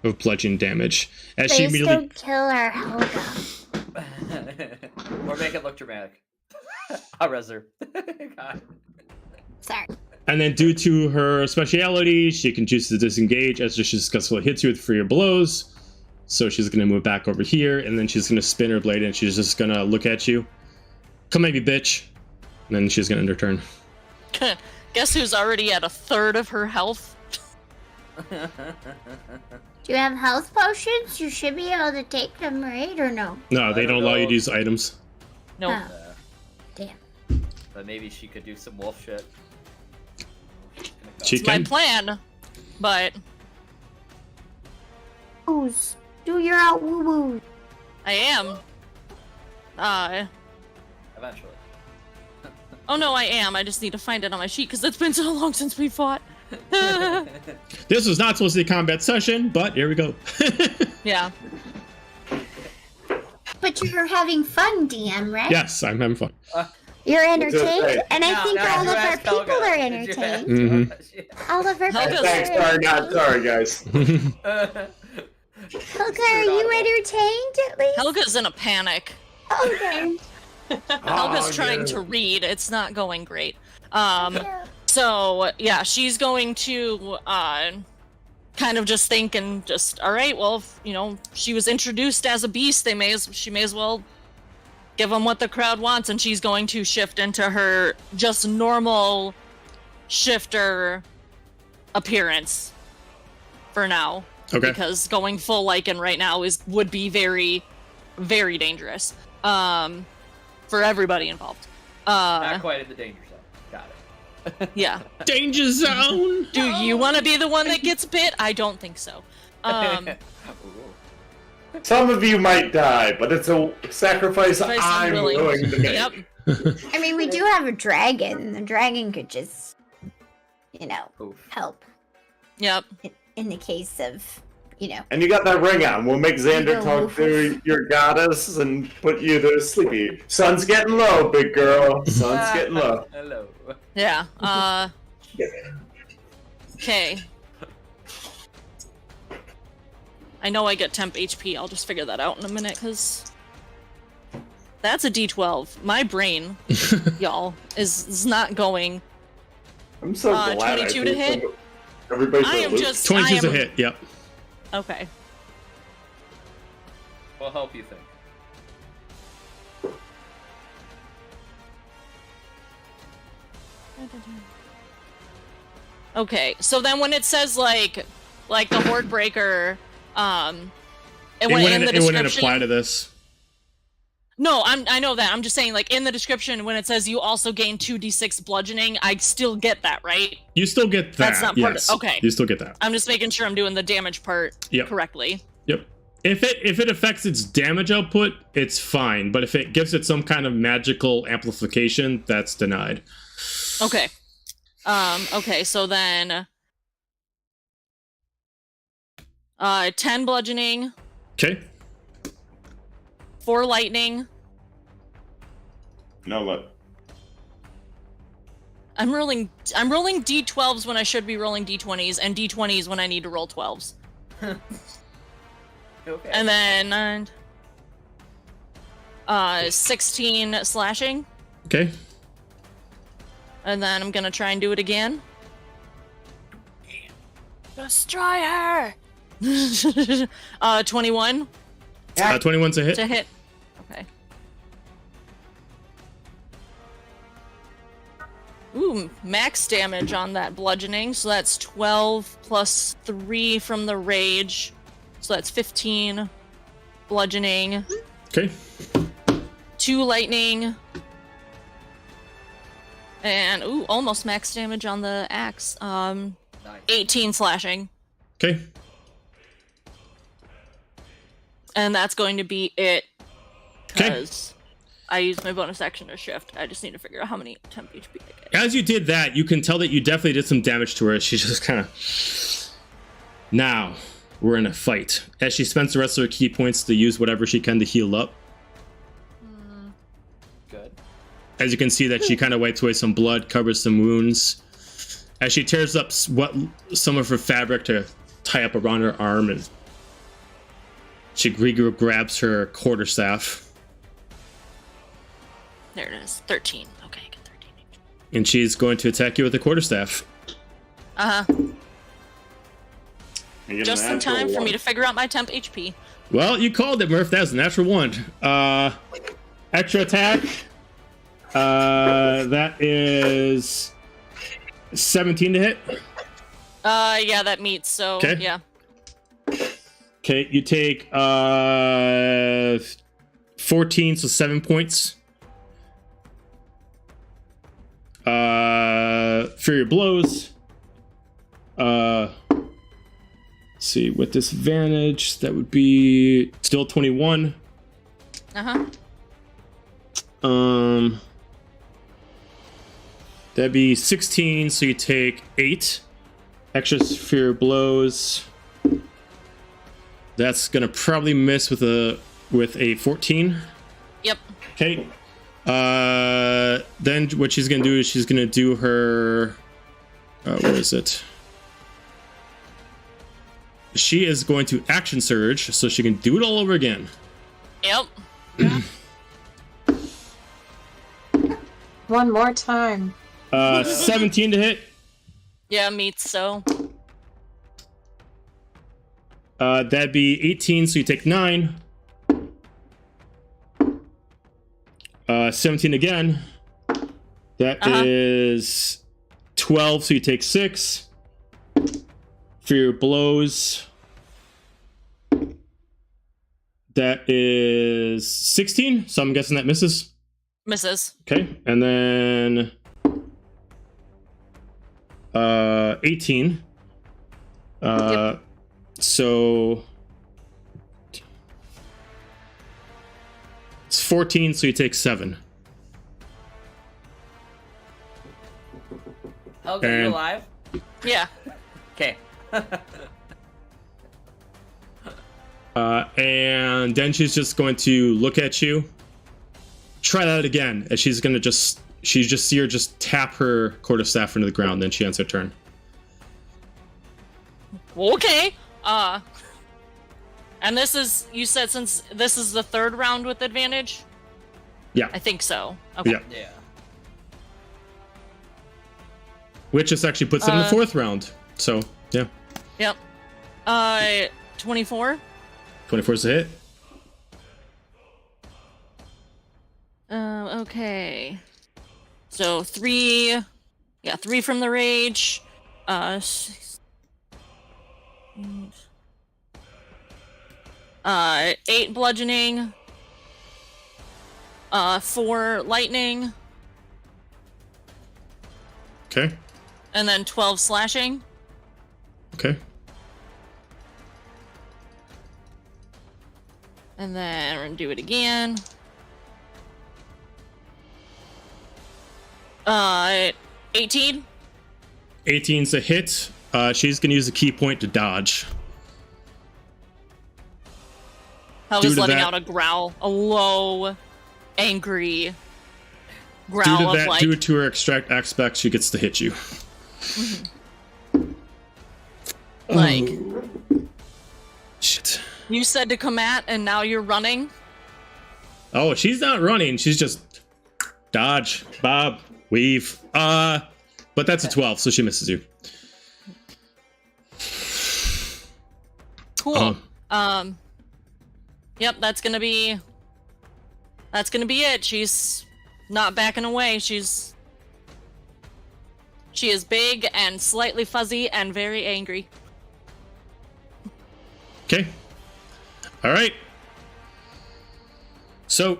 of bludgeoning damage. As she Please immediately don't kill our Helga. Or make it look dramatic. I'll res her. God. Sorry. And then due to her speciality, she can choose to disengage as she successfully hits you with freer blows. So she's going to move back over here, and then she's going to spin her blade, and she's just going to look at you. Come at me, bitch. And then she's going to end her turn. Guess who's already at a third of her health? Do you have health potions? You should be able to take them, right? Or no? No, they I don't don't allow you know. to use items. Nope. Oh, damn. But maybe she could do some wolf shit. She It's my can. plan, but Woos. Do your out woo woo. I am. Eventually. Oh no, I am. I just need to find it on my sheet because it's been so long since we fought. This was not supposed to be a combat session, but here we go. Yeah. But you're having fun, DM, right? Yes, I'm having fun. You're right. entertained, and I think Now all you of our ask people Helga. are Did you ask entertained. Helga? All of our Helga's- people Thanks, are sorry, not sorry, guys. Helga, are you entertained at least? Helga's in a panic. Okay. Helga's Oh, trying yeah. to read. It's not going great. Yeah. So yeah, she's going to kind of just think and just, all right, well, you know, she was introduced as a beast. She may as well give them what the crowd wants, and she's going to shift into her just normal shifter appearance for now. Okay. Because going full Lycan right now would be very, very dangerous for everybody involved. Not quite in the danger zone. Got it. Yeah. Danger zone. Do you want to be the one that gets bit? I don't think so. Ooh. Some of you might die, but it's a sacrifice Sacrifice I'm I'm willing. willing to make. Yep. I mean, we do have a dragon. The dragon could just, Oof. help Yep. in the case of, And you got that ring on. We'll make Xander Go talk to your goddess and put you to sleepy. Sun's getting low, big girl. Sun's getting low. Hello. Yeah. Okay. I know I get temp HP. I'll just figure that out in a minute, because that's a D12. My brain, y'all, is not going. I'm so glad 22 to hit? Everybody's I am loop. just. 22's I a am- hit. Yep. Okay. We'll help you think. Okay, so then when it says like the Horde Breaker, and It when in wouldn't, the it wouldn't description, apply to this. no, I know that. I'm just saying, like in the description when it says you also gain 2d6 bludgeoning, I still get that, right? You still get that. That's not part of- yes. okay. You still get that. I'm just making sure I'm doing the damage part Yep. correctly. Yep. If it affects its damage output, it's fine. But if it gives it some kind of magical amplification, that's denied. Okay. Okay, so then 10 bludgeoning, Okay. 4 lightning. No, look. I'm rolling d12s when I should be rolling d20s, and d20s when I need to roll 12s. Okay. And then 16 slashing, Okay. and then I'm gonna try and do it again. Destroy her! 21 21's a hit. to hit. Okay. Ooh, max damage on that bludgeoning, so that's 12 plus 3 from the rage. So that's 15 bludgeoning, Okay. 2 lightning, and ooh, almost max damage on the axe. Nice. 18 slashing. Okay. And that's going to be it. Okay. Because I used my bonus action to shift. I just need to figure out how many temp HP I get. As you did that, you can tell that you definitely did some damage to her. She just kind of. Now we're in a fight. As she spends the rest of her key points to use whatever she can to heal up. Good. As you can see that she kind of wipes away some blood, covers some wounds. As she tears up some of her fabric to tie up around her arm, and she grabs her quarterstaff. There it is. 13. Okay, I get 13. And she's going to attack you with the quarterstaff. Uh-huh. You get a Just in natural time for me one. to figure out my temp HP. Well, you called it, Murph. That's a natural one. Extra attack. That is 17 to hit. Yeah, that meets. So Okay. yeah. Okay, you take 14, so 7 points. For your blows. Let's see, with disadvantage, that would be still 21. That'd be 16, so you take 8 extra for your blows. That's gonna probably miss with a 14. Yep. Okay. Then what she's gonna do is she's gonna do her. Where is it? She is going to action surge, so she can do it all over again. Yep. One more time. 17 to hit. Yeah, meets. So. That'd be 18, so you take 9. 17 again. That is 12, so you take 6. For your blows, that is 16, so I'm guessing that misses. Misses. Okay, and then 18. Yep. So it's 14, so you take 7. Okay, you And- alive? Yeah. Okay. And then she's just going to look at you. Try that again, as she's gonna just see her just tap her quarterstaff into the ground. Then she ends her turn. Okay. And this is, you said, since this is the third round with advantage? Yeah. I think so. Okay. Yeah. Yeah. Which just actually puts it in the 4th round. So yeah. Yep. 24. 24 is a hit. Okay. So 3. Yeah, 3 from the rage. 6, 8 bludgeoning. 4 lightning. Okay. And then 12 slashing. Okay. And then we're gonna do it again. 18. 18's a hit. She's gonna use a key point to dodge. I Due was to letting that- out a growl, a low, angry Due growl to of that, like. due to her extract aspect, she gets to hit you. Like, Shit. you said to come at, and now you're running. Oh, she's not running. She's just dodge, bob, weave. But that's a 12, so she misses you. Cool. Yep, that's gonna be it. She's not backing away. She is big and slightly fuzzy and very angry. Okay. All right. So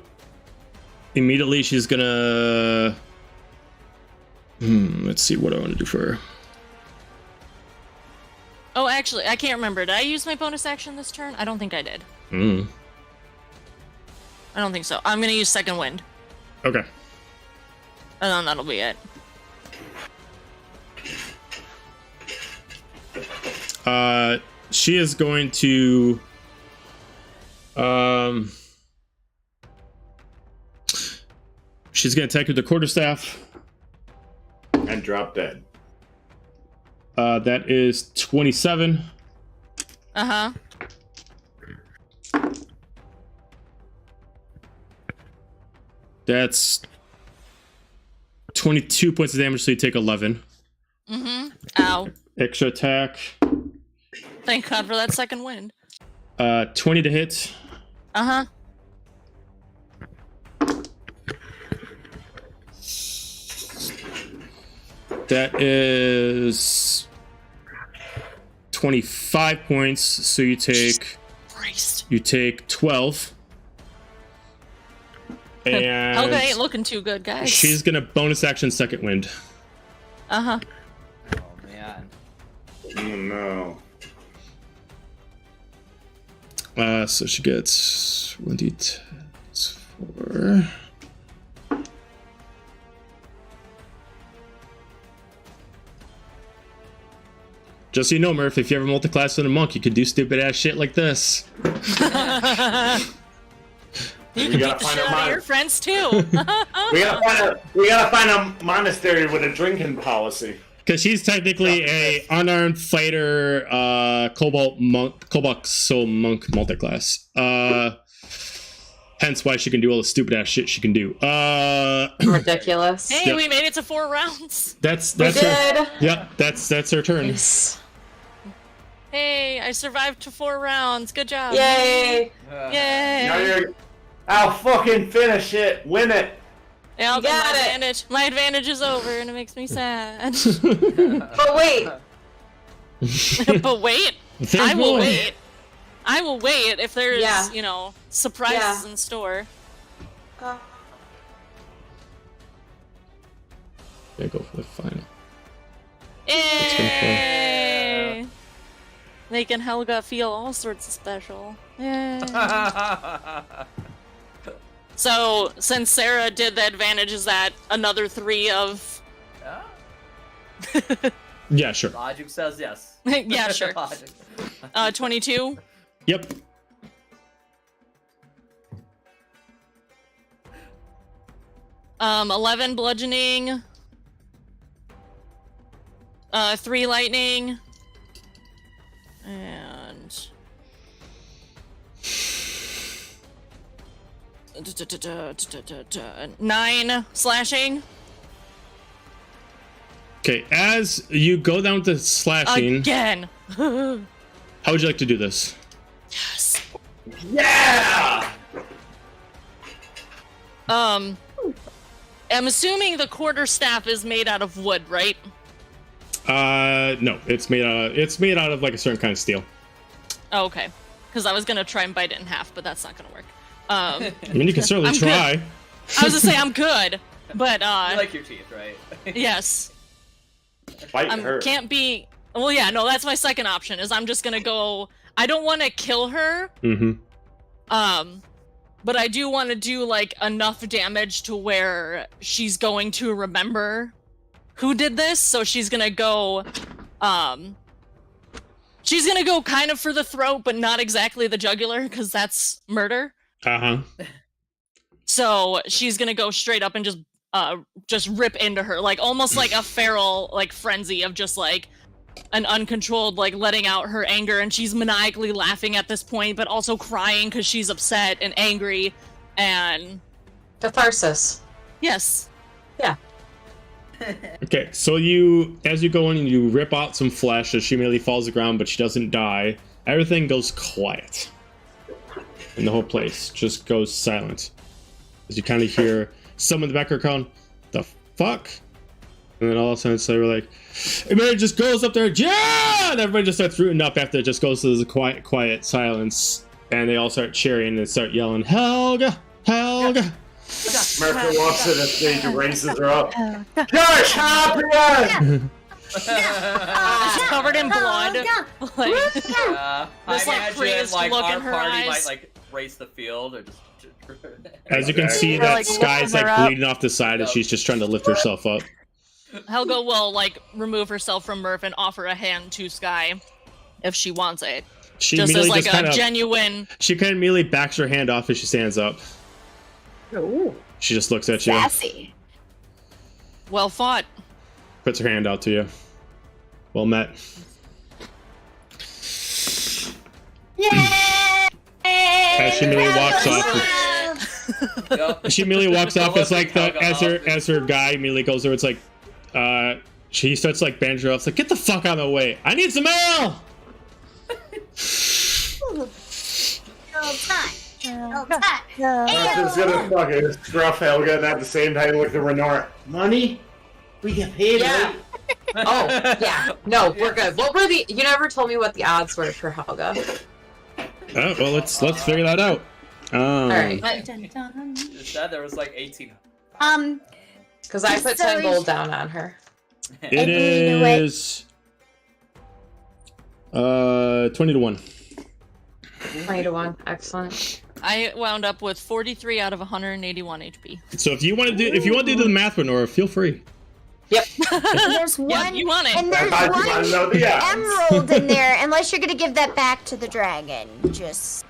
immediately she's gonna. Let's see what I want to do for her. Oh, actually, I can't remember. Did I use my bonus action this turn? I don't think I did. I don't think so. I'm gonna use second wind, Okay. and then that'll be it. She is going to. She's gonna attack with the quarterstaff. And drop dead. That is 27. Uh-huh. That's 22 points of damage, so you take 11. Mm-hmm. Ow. Extra attack. Thank God for that second wind. 20 to hit. Uh-huh. That is 25 points, so you take 12. And Helga ain't looking too good, guys. she's gonna bonus action second wind. Uh-huh. Oh man. Oh no. So she gets 1d10 4. Just so you know, Murph, if you ever multi-class with a monk, you can do stupid ass shit like this. You can beat the shit out of your friends too. We gotta find a monastery with a drinking policy. Because she's technically a unarmed fighter, Cobalt Soul Monk multiclass. Hence why she can do all the stupid ass shit she can do. Ridiculous. Hey, we made it to 4 rounds. That's We her. did. Yep, that's her turn. Yes. Hey, I survived to 4 rounds. Good job. Yay! Yay. Now I'll fucking finish it. Win it. Yeah, You got it. advantage. My advantage is over, and it makes me sad. But wait, But wait, There's I will more. wait. I will wait if there's, Yeah. surprises Yeah. in store. Yeah, go for the final. Yay! Making Helga feel all sorts of special. Yay. So, since Sarah did the advantage, is that another 3 of... Yeah. Yeah, sure. Logic says yes. Yeah, sure. Logic. 22? Yep. 11 bludgeoning. 3 lightning. And... 9 slashing. Okay, as you go down to slashing, Again. how would you like to do this? Yes. Yeah. I'm assuming the quarterstaff is made out of wood, right? No, it's made out of like a certain kind of steel. Oh, okay. Because I was gonna try and bite it in half, but that's not gonna work. I mean, you can certainly I'm try. I was gonna say I'm good, but You like your teeth, right? yes, Fight her. can't be. Well, yeah, no, that's my second option. Is I'm just gonna go. I don't want to kill her. Mm-hmm. But I do want to do like enough damage to where she's going to remember who did this. So she's gonna go. She's gonna go kind of for the throat, but not exactly the jugular, because that's murder. Uh-huh. So she's gonna go straight up and just rip into her, like almost like a feral like frenzy of just like an uncontrolled like letting out her anger, and she's maniacally laughing at this point, but also crying because she's upset and angry, and catharsis. yes, Okay, so as you go in and you rip out some flesh as she immediately falls to the ground, but she doesn't die. Everything goes quiet. And the whole place just goes silent. As you kind of hear someone in the background going, "The fuck?" And then all of a sudden, so we're like, everybody just goes up there, yeah! And everybody just starts rooting up after it just goes to the quiet silence. And they all start cheering and start yelling, "Helga! Helga!" Murphy walks to the stage and raises her up. You're champion! she's covered in blood. Like, I This, like, imagine crazed like look our in her party eyes. might like race the field or just. As you can see, They're, that like, Sky's lifting like her up. bleeding off the side as she's just trying to lift herself up. Helga will like remove herself from Murph and offer a hand to Sky if she wants it. She Just as immediately like just kind a of genuine. she kind of immediately backs her hand off as she stands up. Ooh, She just looks at you, sassy. Well fought. puts her hand out to you. Well met. Yay! As she immediately walks off. Yep. She immediately walks off. It's like Helga as her guy immediately goes over. It's like, she starts like bandaging her up. It's like, get the fuck out of the way. I need some ale. Murphy's gonna fucking scruff Helga and at the same time look at Renora. Money? We get paid, Yeah. right? Oh, yeah. No, we're good. What were you never told me what the odds were for Helga. Oh, well, let's figure that out. All right. You said there was like 18. Because I put 10 gold down on her. It is 20 to 1. 20 to 1. Excellent. I wound up with 43 out of 181 HP. So if you want to do the math, Nora, feel free. Yep. And there's one, Yeah, you want it. and there's I one want to know the odds. emerald in there, unless you're gonna give that back to the dragon. Just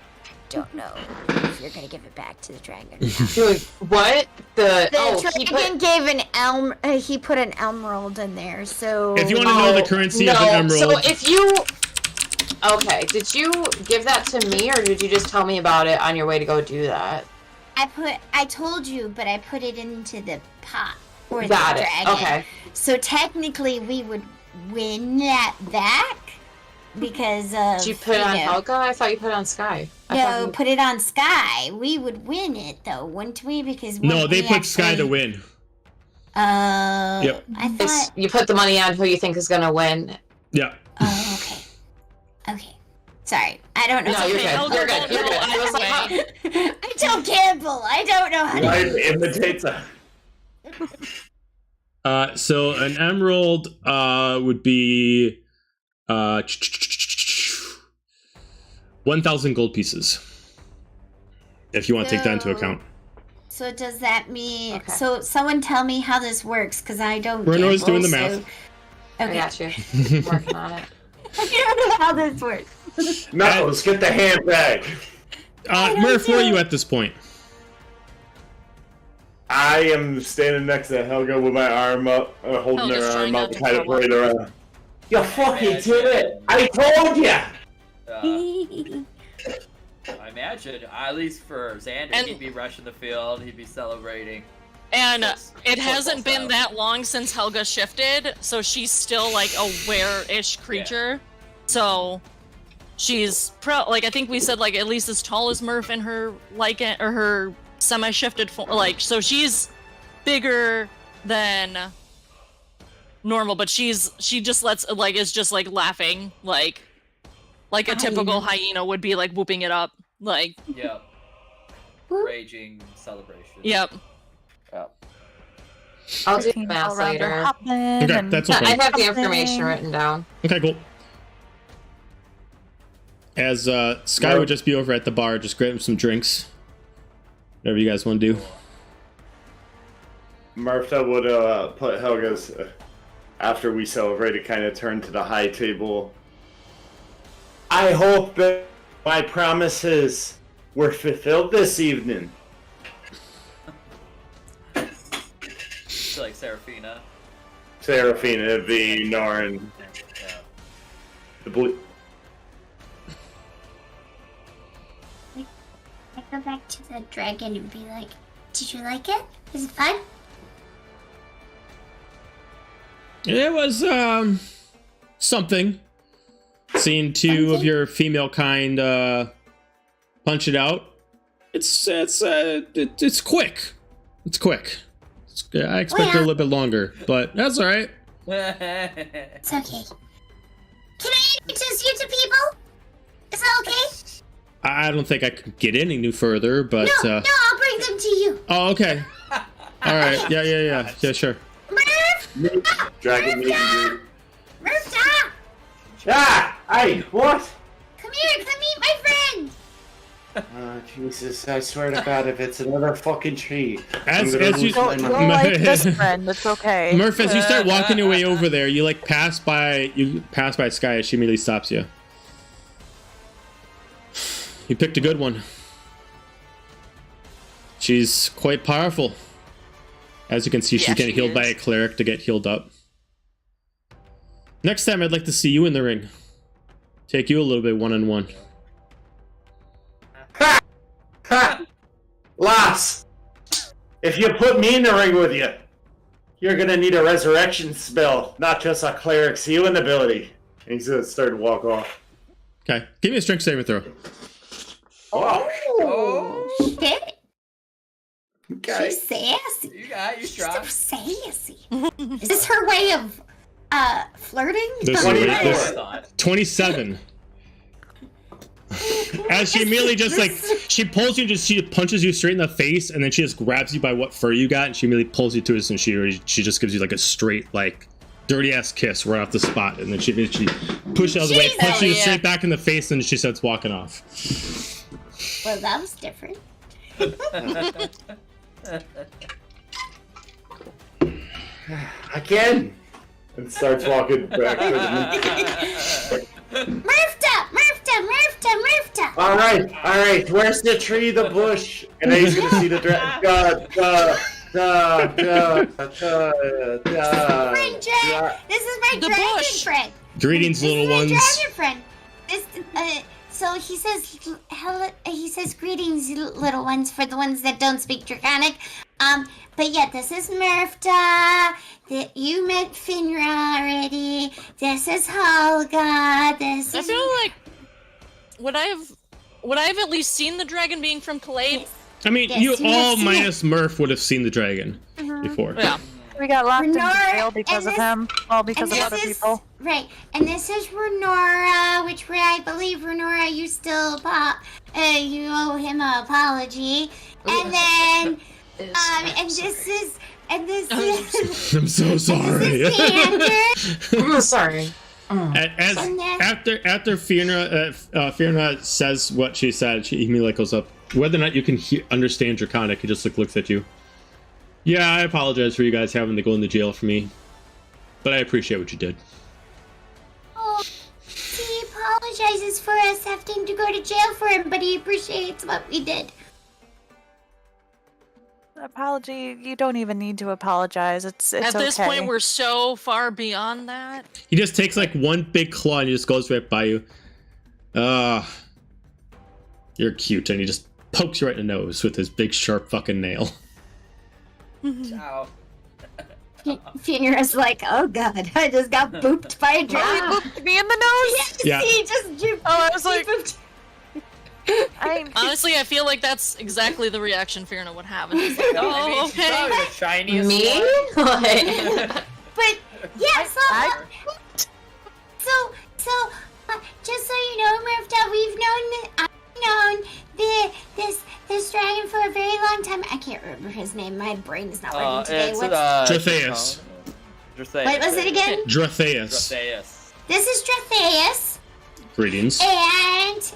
don't know if you're gonna give it back to the dragon. Dude, what? The he dragon gave an he put an emerald in there, so If you want to know the currency of an emerald, So if you... Okay, did you give that to me, or did you just tell me about it on your way to go do that? I told you, but I put it into the pot for the Got it. dragon. Okay. So technically, we would win that back because of. Did you put it on Helga? I thought you put it on Sky. No, put it on Sky. We would win it though, wouldn't we? Because no, they put Sky to win. Yep. I thought. You put the money on who you think is gonna win. Yeah. Oh, okay. Okay. Sorry, I don't know. No, you're Okay, good. You're good. You're good. I was like, huh? I don't gamble. I don't know how to. Life imitates a... So an emerald would be 1,000 gold pieces. If you want to take that into account. So does that mean? Okay. So someone tell me how this works, because I don't. Bruno's gamble, doing the so- math. I Okay. got you. Working on it. I don't know how this works. Knuckles, get the handbag. Murph, where are you at this point? I am standing next to Helga with my arm up, holding Helga's her trying arm not up, to kind of throw up. playing around. You fucking did it! I told ya! I imagine, at least for Xander, And- he'd be rushing the field, he'd be celebrating. And Close- it close hasn't been style. that long since Helga shifted, so she's still like a were-ish creature. So she's I think we said like at least as tall as Murph in her or her semi-shifted form. Like, so she's bigger than normal, but she just is just like laughing like a typical hyena would be, like whooping it up. Like, Yep. Raging celebration. yep. Yep. I'll do Teams math all around her later. hopping Okay, and- that's I okay. have the information written down. Okay, cool. As Sky would just be over at the bar, just grab him some drinks. Whatever you guys want to do. Martha would put Helga's, after we celebrated, kind of turn to the high table. I hope that my promises were fulfilled this evening. So like Serafina. Serafina, V, Norn, Yeah. the blue. I go back to the dragon and be like, "Did you like it? Was it fun?" It was something. Seeing two of your female kind punch it out. It's quick. It's quick. I expected a little bit longer, but that's all right. It's okay. Can I introduce you to people? Is that okay? I don't think I could get any new further, but No, I'll bring them to you. oh, okay. All right. Yeah, sure. Murph! Dragon meeting you. Murph, stop! Ah! Hey, what? Come here, come meet my friend! Jesus, I swear to God, if it's another fucking tree. As I'm gonna you lose my You'll mind. like this friend. It's okay. Murph, as you start walking your way over there, you pass by Sky as she immediately stops you. You picked a good one. She's quite powerful. As you can see, she's Yeah, getting she healed by is. a cleric to get healed up. Next time, I'd like to see you in the ring. Take you a little bit one-on-one. Ha! Lass! If you put me in the ring with you, you're gonna need a resurrection spell, not just a cleric's healing ability. And he's gonna start to walk off. Okay, give me a strength saving throw. Oh, Shit, Okay. she's sassy. you got you She's so strong. sassy. Is this her way of flirting? There's What do you there's thought? 27. As she immediately just like, she pulls you, she punches you straight in the face, and then she just grabs you by what fur you got, and she immediately pulls you to us, and she just gives you like a straight, like, dirty ass kiss right off the spot, and then she pushes out of the way, punches you straight back in the face, and she starts walking off. Well, that was different. Again! And starts walking back to the Murfta! Alright, where's the tree, the bush? And then he's gonna see the This is my The dragon bush. friend. Greetings, This little is my ones. dragon friend. This, so he says, hello, he says greetings, little ones, for the ones that don't speak Draconic. But yeah, this is Murfta. You met Finra already. This is Holga. This I is. feel like would I have at least seen the dragon being from Kalade? I mean, Yes, you you have all seen minus Murph would have seen the dragon before. Yeah. We got locked into Renora, jail because and of this- him. Well, because of and other this is- people. Right, and this is Renora, which I believe, Renora, you still you owe him an apology. And then, and this is, I'm so sorry. this is Xander. I'm sorry. As And then- after Fiona says what she said, she immediately goes up. Whether or not you can understand Draconic, he just looks at you. Yeah, I apologize for you guys having to go into jail for me, but I appreciate what you did. Oh, he apologizes for us having to go to jail for him, but he appreciates what we did. Apology, you don't even need to apologize. It's At this okay. point, we're so far beyond that. He just takes like one big claw and he just goes right by you. You're cute, and he just pokes you right in the nose with his big sharp fucking nail. Ciao. Fenrir's like, oh god, I just got booped by a dragon. Booped me in the nose. Yeah. He just I was like, Honestly, I feel like that's exactly the reaction Fiona would have. It's like, oh, okay. You're the shiniest Me? one. Like, But yeah, so just so you know, Murph, I've known this dragon for a very long time. I can't remember his name. My brain is not working today. It's Dratheus. Dratheus. What was it again? Dratheus. Dratheus. This is Dratheus, Greetings. and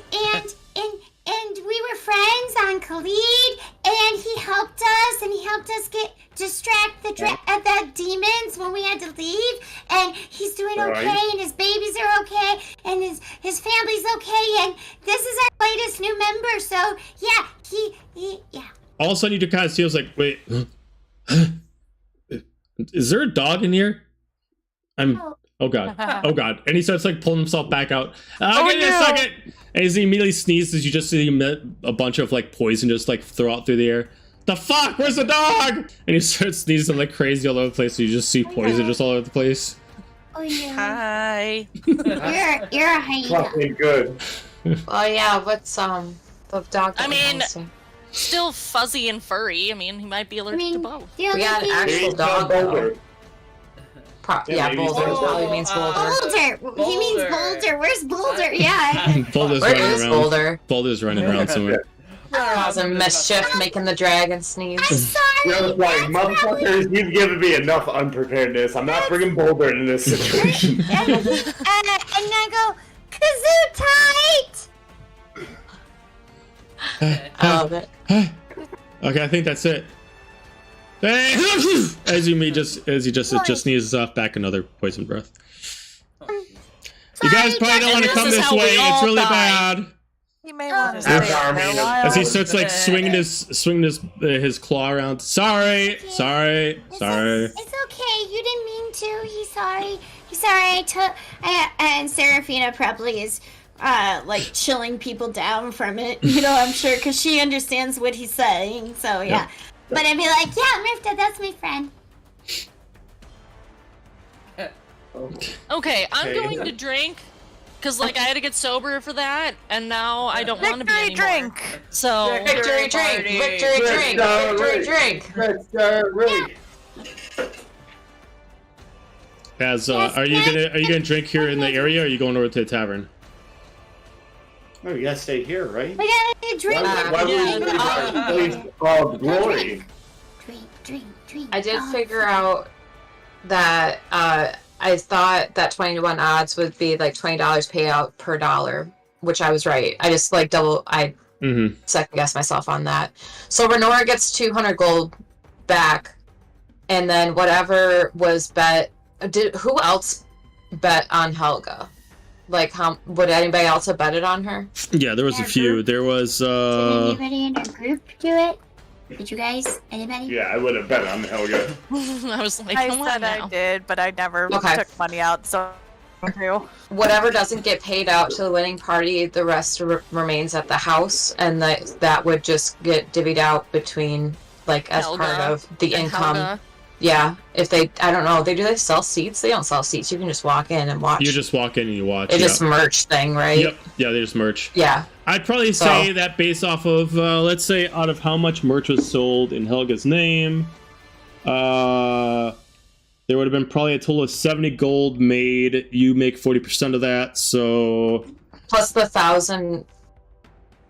we were friends on Khalid, and he helped us distract the demons when we had to leave, and he's doing okay, Right. and his babies are okay, and his family's okay, and this is our latest new member, so yeah, he All of a sudden, you just kind of feels like, wait, is there a dog in here? Oh god, oh god, and he starts like pulling himself back out. Give me a second. And as he immediately sneezes, you just see him a bunch of like poison just like throw out through the air. The fuck? Where's the dog? And he starts sneezing like crazy all over the place. So you just see poison just all over the place. oh yeah, Hi. you're a hyena. Fucking good. well, yeah. What's the dog? that I we mean, want to see? Still fuzzy and furry. I mean, he might be allergic to both. The only We got an thing- actual He's dog. Boulder. Yeah, maybe Boulder so. probably means Boulder. Boulder. He means Boulder. Where's Boulder? Yeah. Boulder's Where running is around. Boulder? Boulder's running around somewhere. Causing mischief, making the dragon sneeze. I'm sorry. I was like, motherfuckers, you've given me enough unpreparedness. I'm not bringing Boulder into this situation. And I go, kazoo tight. I love it. Okay, I think that's it. As he just sneezes off back another poison breath. You guys probably don't want to This come is this how we way. It's all really die. bad. You may want to That's stay our there a main while. As he starts like swinging his claw around. Sorry. It's okay. You didn't mean to. He's sorry. I took. And Serafina probably is like chilling people down from it. You know, I'm sure, because she understands what he's saying. So yeah. But I'd be like, yeah, Murph, that's my friend. Okay, I'm going to drink because like I had to get sober for that, and now I don't want to be Victory anymore. drink. So Victory drink! Victory drink! Victory drink! As Yes, are you gonna drink here in the area, or are you going over to the tavern? Oh, you gotta stay here, right? We gotta drink. Why would we leave our place called Glory? Drink. I did Oh, figure out that I thought that 20 to 1 odds would be like $20 payout per dollar, which I was right. I just like second guessed myself on that. So Renora gets 200 gold back, and then whatever was bet. Who else bet on Helga? Like, how would anybody else have betted on her? Yeah, there was a few. There was Did anybody in our group do it? Did you guys? Anybody? Yeah, I would have bet on Helga. I was like, I come on said now. I did, but I never Okay. took money out, so Whatever doesn't get paid out to the winning party, the rest remains at the house, and that would just get divvied out between, like, as Helga part of the and income. Helga. Yeah, if they, I don't know, do they sell seats? They don't sell seats. You can just walk in and watch. You just walk in and you watch. It's just merch thing, right? Yep. Yeah, they just merch. Yeah. I'd probably say that based off of, let's say, out of how much merch was sold in Helga's name, there would have been probably a total of 70 gold made. You make 40% of that, so... Plus the 1,000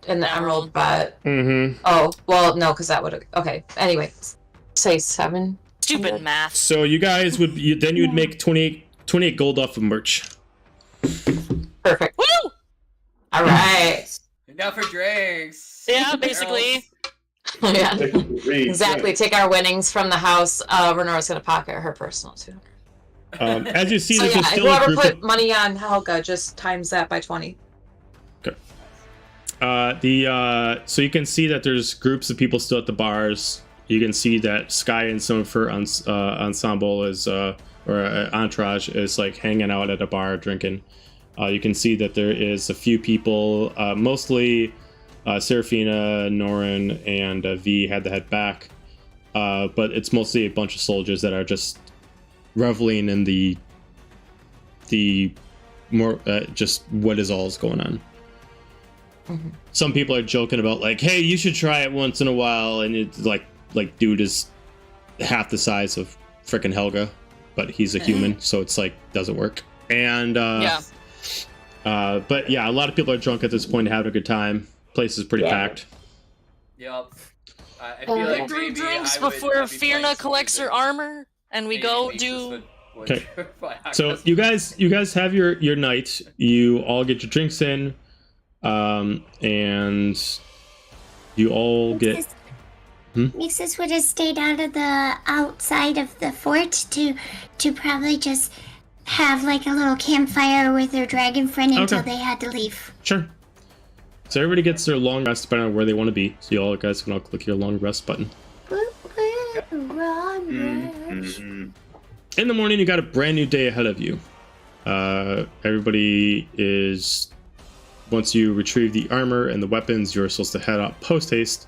in the emerald bet. Mm-hmm. Oh, well, no, because that would have... Okay, anyway. Say 7. Stupid math. So you guys would... Then you'd make 28 gold off of merch. Perfect. Woo! All right. Now for drinks. Yeah, basically. Yeah. Exactly. Exactly. Take our winnings from the house. Renora's going to pocket her personal, too. As you see, So there's yeah, still a whoever group put money on Helga, just times that by 20. So you can see that there's groups of people still at the bars. You can see that Sky and some of her ensemble is entourage is like hanging out at a bar drinking. You can see that there is a few people, mostly Serafina, Norin, and V had to head back, but it's mostly a bunch of soldiers that are just reveling in the more just what is going on. Mm-hmm. Some people are joking about like, hey, you should try it once in a while, and it's like dude is half the size of frickin' Helga, but he's a human, so it's like doesn't work. And but yeah, a lot of people are drunk at this point, having a good time. Place is pretty packed. Yep. I feel like Three maybe drinks I would before be playing Firna some collects her music. armor, and we Maybe go Alexis do. would Okay. play So Alexis. you guys have your night. You all get your drinks in, and you all get. Mixus would have stayed out of the outside of the fort to probably just have like a little campfire with their dragon friend until Okay. they had to leave. Sure. So everybody gets their long rest depending on where they want to be. So you all guys can all click your long rest button. Mhm. In the morning, you got a brand new day ahead of you. Everybody is, once you retrieve the armor and the weapons, you're supposed to head out post haste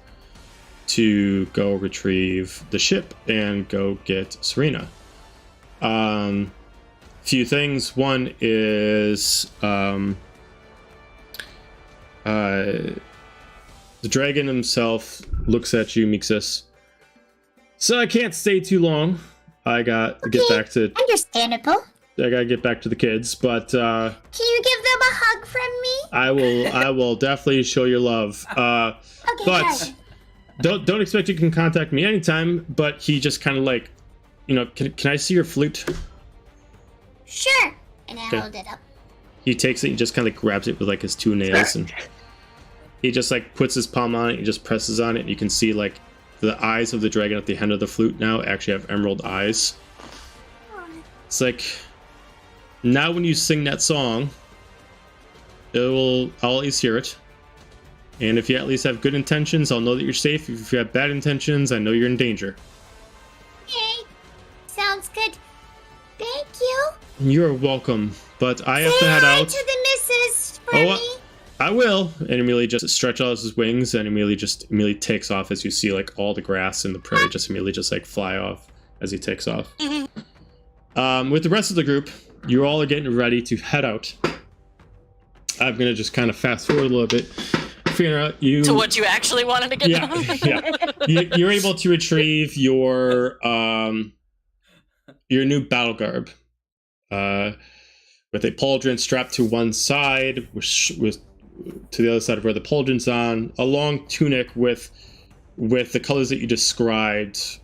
to go retrieve the ship and go get Serena. Few things. One is the dragon himself looks at you, Mixus. So I can't stay too long. I got to get back to. Understandable. I gotta get back to the kids, but Can you give them a hug from me? I will definitely show your love. Okay, But don't expect you can contact me anytime. But he just kind of like, can I see your flute? Sure. And I Okay. hold it up. He takes it and just kind of grabs it with like his two nails, and he just like puts his palm on it and just presses on it. And you can see like the eyes of the dragon at the end of the flute now actually have emerald eyes. It's like, now when you sing that song, I'll at least hear it. And if you at least have good intentions, I'll know that you're safe. If you have bad intentions, I know you're in danger. Okay. Sounds good. Thank you. You're welcome, but I have to head Say hi out. to the missus for Oh, me. I will. And immediately just stretch out his wings and immediately takes off as you see like all the grass in the prairie just immediately just like fly off as he takes off. With the rest of the group, you all are getting ready to head out. I'm gonna just kind of fast forward a little bit. Fiona, you To what you actually wanted to get done. You're able to retrieve your new battle garb. with a pauldron strapped to one side, with to the other side of where the pauldron's on, a long tunic with the colors that you described,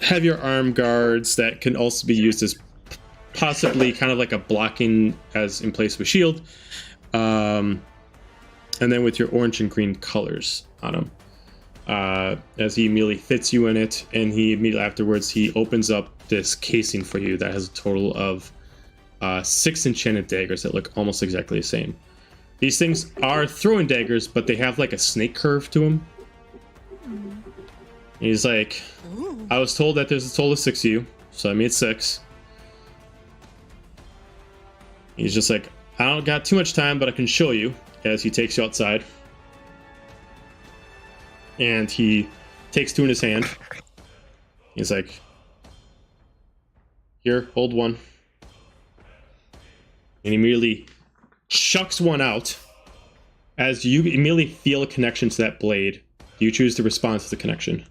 heavier arm guards that can also be used as possibly kind of like a blocking as in place of a shield, and then with your orange and green colors on him. As he immediately fits you in it, and he immediately afterwards he opens up this casing for you that has a total of 6 enchanted daggers that look almost exactly the same. These things are throwing daggers, but they have like a snake curve to them. And he's like, I was told that there's a total of 6 of you, so I made 6. He's just like, I don't got too much time, but I can show you, as he takes you outside. And he takes 2 in his hand. He's like, here, hold one. And he immediately chucks one out. As you immediately feel a connection to that blade, you choose to respond to the connection.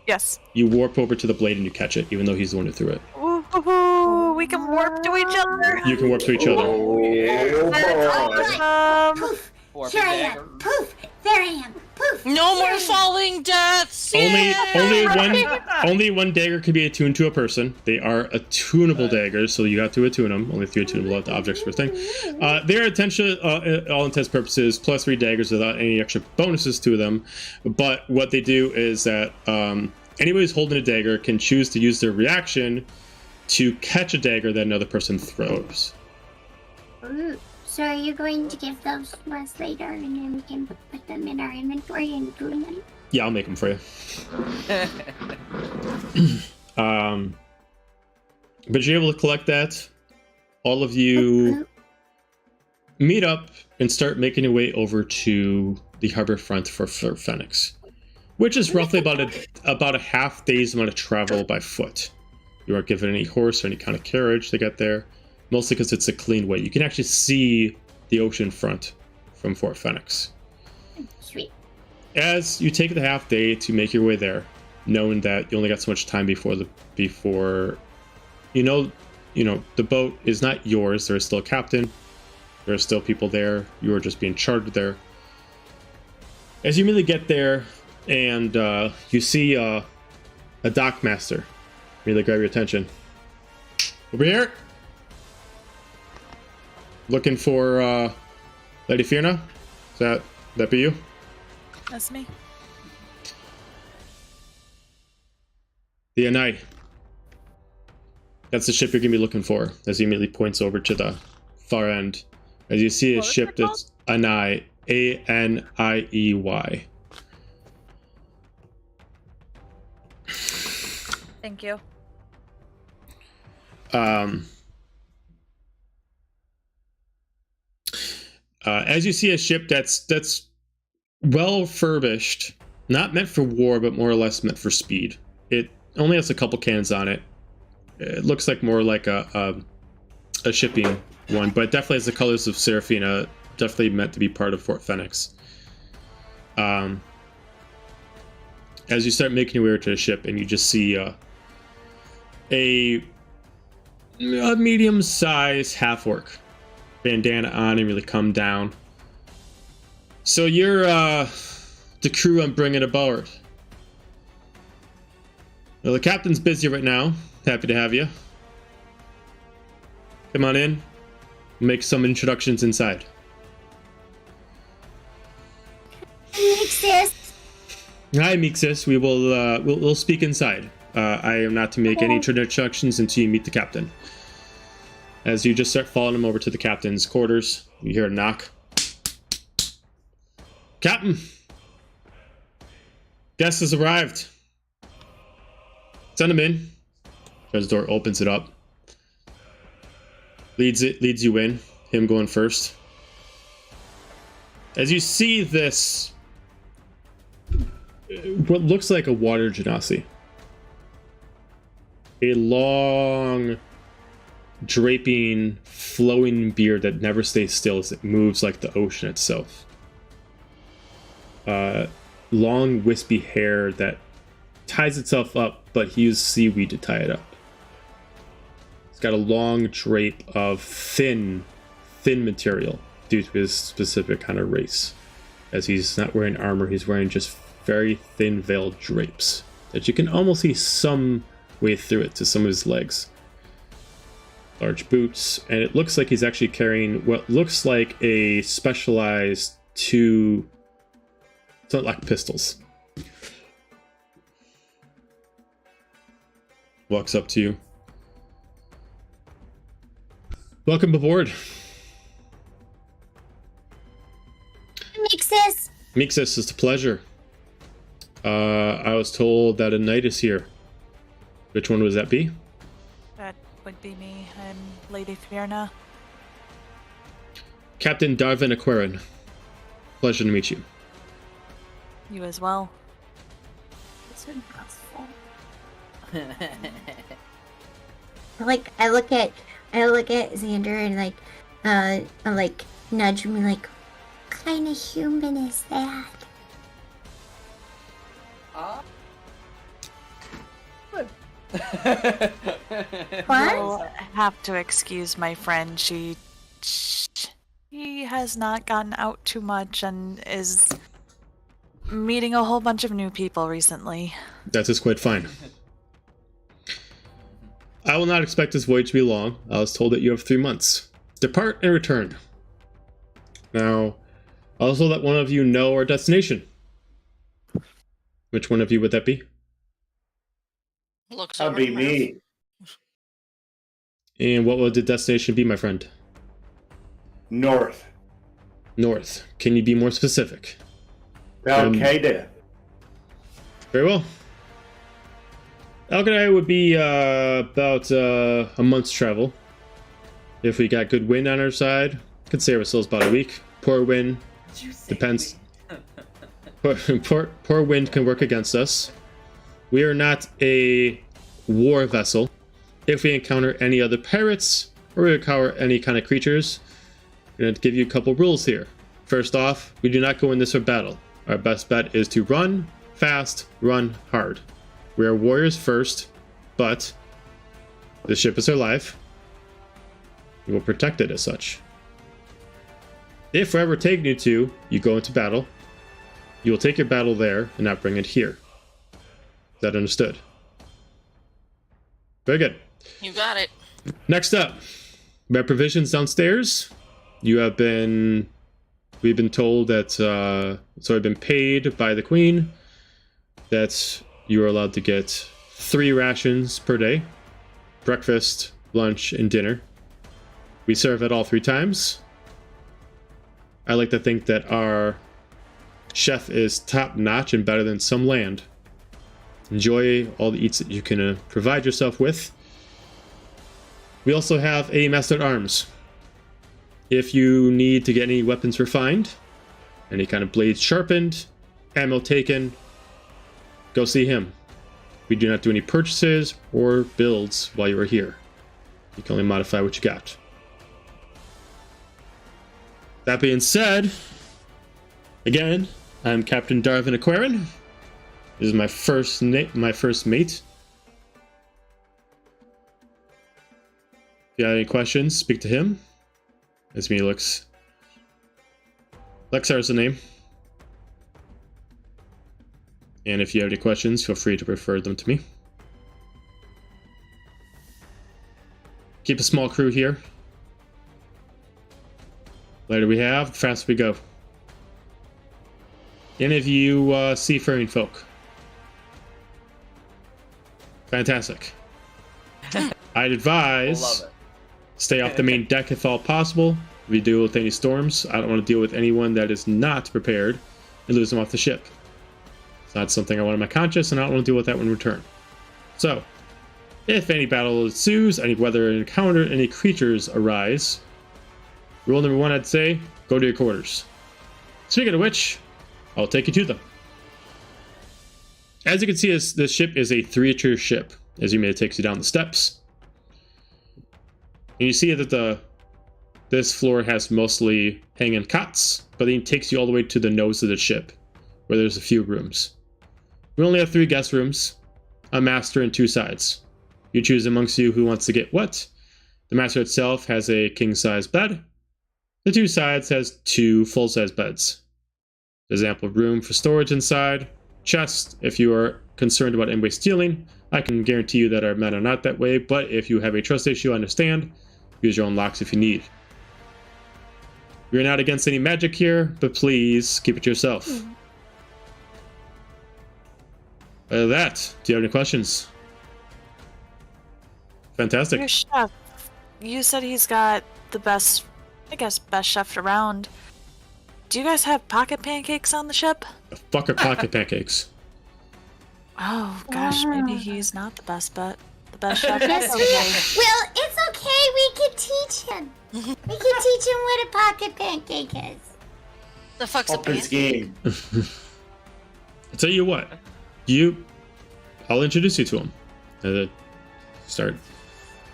Yes. You warp over to the blade and you catch it, even though he's the one who threw it. Ooh, we can warp to each other. You can warp to each other. Oh, yeah. Poof! Warp Here I dagger. am. Poof! There I am. Poof! No Here I more am. falling deaths. Only one dagger can be attuned to a person. They are attunable daggers, so you have to attune them. Only 3 attunable objects per thing. They are attention, all intents purposes, +3 daggers without any extra bonuses to them. But what they do is that anybody who's holding a dagger can choose to use their reaction to catch a dagger that another person throws. Ooh. So are you going to give those to us later, and then we can put them in our inventory and do them? Yeah, I'll make them for you. But you're able to collect that. All of you meet up and start making your way over to the harbor front for Phoenix, which is roughly about a half day's amount of travel by foot. You aren't given any horse or any kind of carriage to get there, mostly because it's a clean way. You can actually see the ocean front from Fort Phoenix. Sweet. As you take the half day to make your way there, knowing that you only got so much time before the boat is not yours. There is still a captain. There are still people there. You are just being chartered there. As you immediately get there, and you see a dock master immediately grab your attention. Over here. Looking for Lady Fiona? That be you? That's me. The Anai. That's the ship you're gonna be looking for. As he immediately points over to the far end, as you see a What is ship it called? that's Anai, A-N-I-E-Y. Thank you. As you see a ship that's well furbished, not meant for war, but more or less meant for speed. It only has a couple cannons on it. It looks like more like a shipping one, but it definitely has the colors of Serafina. Definitely meant to be part of Fort Phoenix. As you start making your way to the ship, and you just see a medium-sized half-orc, bandana on, and really come down. So you're the crew I'm bringing aboard. Well, the captain's busy right now. Happy to have you. Come on in. Make some introductions inside. Mixus. Hi, Mixus. We will we'll speak inside. I am not to make any introductions until you meet the captain. As you just start following him over to the captain's quarters, you hear a knock. Captain! Guest has arrived. Send him in. As the door opens it up. Leads you in. Him going first. As you see this, what looks like a water genasi. A long, draping, flowing beard that never stays still as it moves like the ocean itself. Long, wispy hair that ties itself up, but he used seaweed to tie it up. He's got a long drape of thin material due to his specific kind of race. As he's not wearing armor, he's wearing just very thin veiled drapes that you can almost see some way through it to some of his legs. Large boots, and it looks like he's actually carrying what looks like a specialized 2 flintlock pistols. Walks up to you. Welcome aboard. Mixus. Mixus, it's a pleasure. I was told that a knight is here. Which one would that be? That would be me. I'm Lady Fierna. Captain Darvin Aquarin. Pleasure to meet you. You as well. I look at Xander and I nudge me like, what kind of human is that? What? You'll have to excuse my friend. She has not gotten out too much and is meeting a whole bunch of new people recently. That is quite fine. I will not expect this voyage to be long. I was told that you have 3 months. Depart and return. Now, also let one of you know our destination. Which one of you would that be? Looks That'd be me. And what would the destination be, my friend? North. North. Can you be more specific? Al-Qaeda. Very well. Al-Qaeda would be about a month's travel. If we got good wind on our side, could save ourselves about a week. Poor wind depends. Poor wind can work against us. We are not a war vessel. If we encounter any other pirates or we encounter any kind of creatures, I'm going to give you a couple rules here. First off, we do not go in this for battle. Our best bet is to run fast, run hard. We are warriors first, but the ship is our life. We will protect it as such. If we're ever taken you to, you go into battle, you will take your battle there and not bring it here. Is that understood? Very good. You got it. Next up, we have provisions downstairs. We've been told that, so I've been paid by the Queen that you are allowed to get 3 rations per day. Breakfast, lunch, and dinner. We serve at all 3 times. I like to think that our chef is top-notch and better than some land. Enjoy all the eats that you can provide yourself with. We also have a master at arms. If you need to get any weapons refined, any kind of blades sharpened, ammo taken, go see him. We do not do any purchases or builds while you are here. You can only modify what you got. That being said, again, I'm Captain Darvin Aquarin. This is my first mate. If you have any questions, speak to him. As me looks. Lexar is the name. And if you have any questions, feel free to refer them to me. Keep a small crew here. Later we have, the faster we go. Any of you seafaring folk? Fantastic. I'd advise stay off the main deck if all possible. If you deal with any storms, I don't want to deal with anyone that is not prepared and lose them off the ship. It's not something I want in my conscience, and I don't want to deal with that when we return. So, if any battle ensues, any weather encounter, any creatures arise, rule number 1, I'd say, go to your quarters. Speaking of which, I'll take you to them. As you can see, this ship is a 3-tier ship. As you may, it takes you down the steps. And you see that this floor has mostly hanging cots, but then it takes you all the way to the nose of the ship, where there's a few rooms. We only have 3 guest rooms, a master, and 2 sides. You choose amongst you who wants to get what, The master itself has a king-size bed. The two sides has 2 full-size beds. There's ample room for storage inside. Chest, if you are concerned about anybody stealing, I can guarantee you that our men are not that way, but if you have a trust issue, understand. Use your own locks if you need. We're not against any magic here, but please keep it to yourself. Other than that, do you have any questions? Fantastic. Your chef, you said he's got the best, I guess, best chef around. Do you guys have pocket pancakes on the ship? The fuck are pocket pancakes? Oh gosh, maybe he's not the best, but the best chef. Yes, Okay. well, it's okay. We can teach him. We can teach him what a pocket pancake is. The fuck's a Up his pancake? game. I'll tell you what. I'll introduce you to him. And then start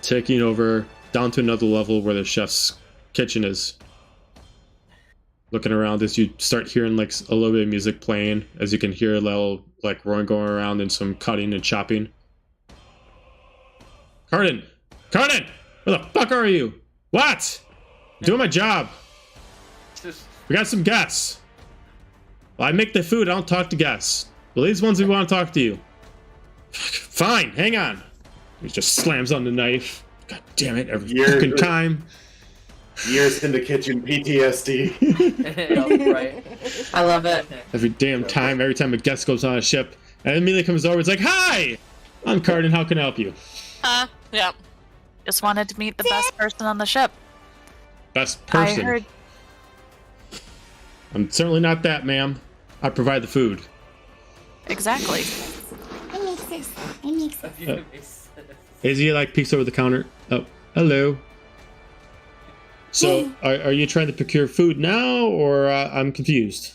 taking over down to another level where the chef's kitchen is. Looking around as you start hearing like a little bit of music playing, as you can hear a little like roaring going around and some cutting and chopping. Carden, where the fuck are you? What? I'm doing my job. We got some guests. Well, I make the food. I don't talk to guests. Well, these ones we want to talk to you. Fine, hang on. He just slams on the knife. God damn it! Every fucking time. Years in the kitchen PTSD. Yeah, right. I love it. Every damn time, every time a guest goes on a ship, and immediately comes over, it's like, "Hi, I'm Carden. How can I help you?" Yeah. Just wanted to meet the best person on the ship. Best person. I heard. I'm certainly not that, ma'am. I provide the food. Exactly. I make this. I make this. Izzy like peeks over the counter. Oh, hello. So, are you trying to procure food now, or I'm confused?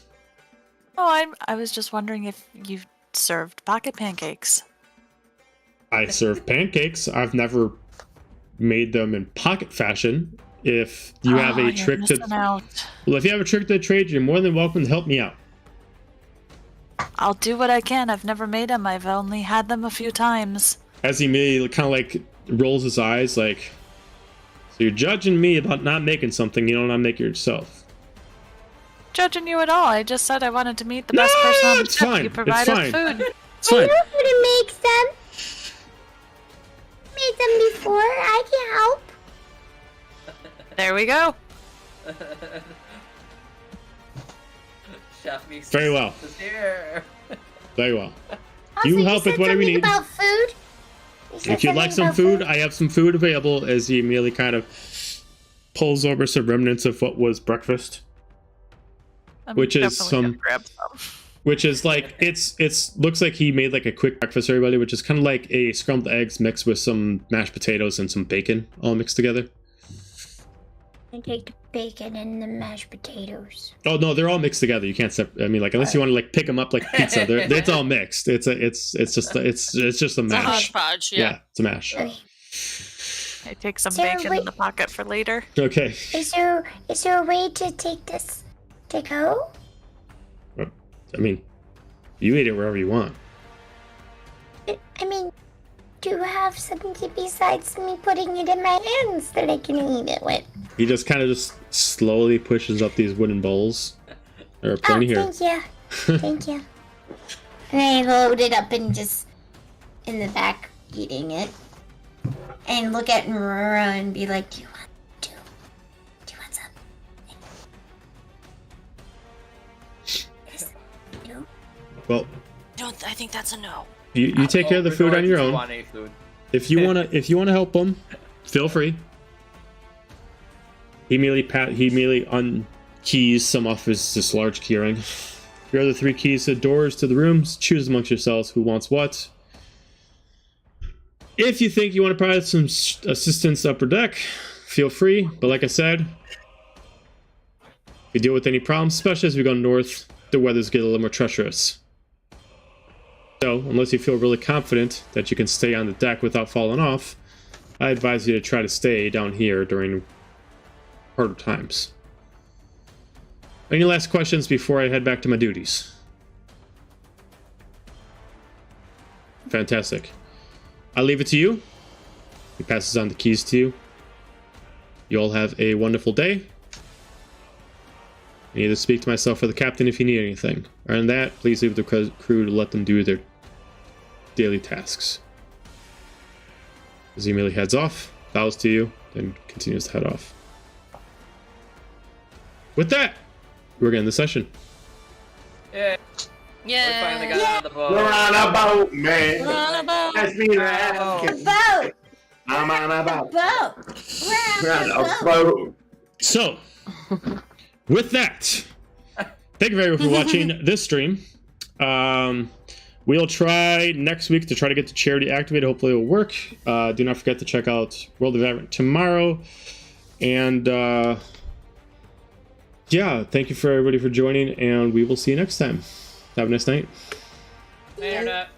Oh, I was just wondering if you served pocket pancakes. I serve pancakes. I've never made them in pocket fashion. If you have a trick to, well, if you have a trick to the trade, you're more than welcome to help me out. I'll do what I can. I've never made them. I've only had them a few times. As he immediately kind of like rolls his eyes, like, so you're judging me about not making something you don't know how to make yourself. Judging you at all. I just said I wanted to meet the best person on the it's ship. fine. You It's provided fine. food. It's fine. I know how to make them. Made them before. I can help. There we go. Chef meets Very well. is here. Very well. Also, You help said with whatever you something need. about food. You said If you'd like something some about food, I have some food available. As he immediately kind of pulls over some remnants of what was breakfast. I'm Which is definitely some- gonna grab some. Which is like it's looks like he made like a quick breakfast for everybody, which is kind of like a scrambled eggs mixed with some mashed potatoes and some bacon all mixed together. I take the bacon and the mashed potatoes. Oh no, they're all mixed together. You can't separate. I mean, like unless you want to like pick them up like pizza, it's all mixed. It's just a A mash. hodgepodge, Yeah, yeah. it's a mash. Okay. I take some Sarah, bacon wait. in the pocket for later. Okay. Is there a way to take this to go? I mean, you eat it wherever you want. I mean, do you have something besides me putting it in my hands that I can eat it with? He just kind of just slowly pushes up these wooden bowls. There are plenty here. Thank you. Thank you. And I load it up and just in the back eating it. And look at Aurora and be like, do you want some? Yes. No? Well, I think that's a no. you take care of the food on your own. Want any food? If you wanna help him, feel free. He immediately unkeys some off this large keyring. Your other 3 keys to the doors to the rooms. Choose amongst yourselves who wants what. If you think you want to provide some assistance upper deck, feel free. But like I said, if you deal with any problems, especially as we go north, the weathers get a little more treacherous. So, unless you feel really confident that you can stay on the deck without falling off, I advise you to try to stay down here during harder times. Any last questions before I head back to my duties? Fantastic. I'll leave it to you. He passes on the keys to you. You all have a wonderful day. I need to speak to myself or the captain if you need anything. Other than that, please leave the crew to let them do their daily tasks. As he immediately heads off, bows to you, then continues to head off. With that, we're getting the session. Yeah. We finally got on the boat. We're on a boat, man. We're on a boat. That's me, man. A boat. I'm on a boat. Boat. We're on a boat. So, with that, thank you very much for watching this stream. We'll try next week to try to get the charity activated. Hopefully it'll work. Do not forget to check out World of Advent tomorrow. And yeah, thank you for everybody for joining, and we will see you next time. Have a nice night. Internet.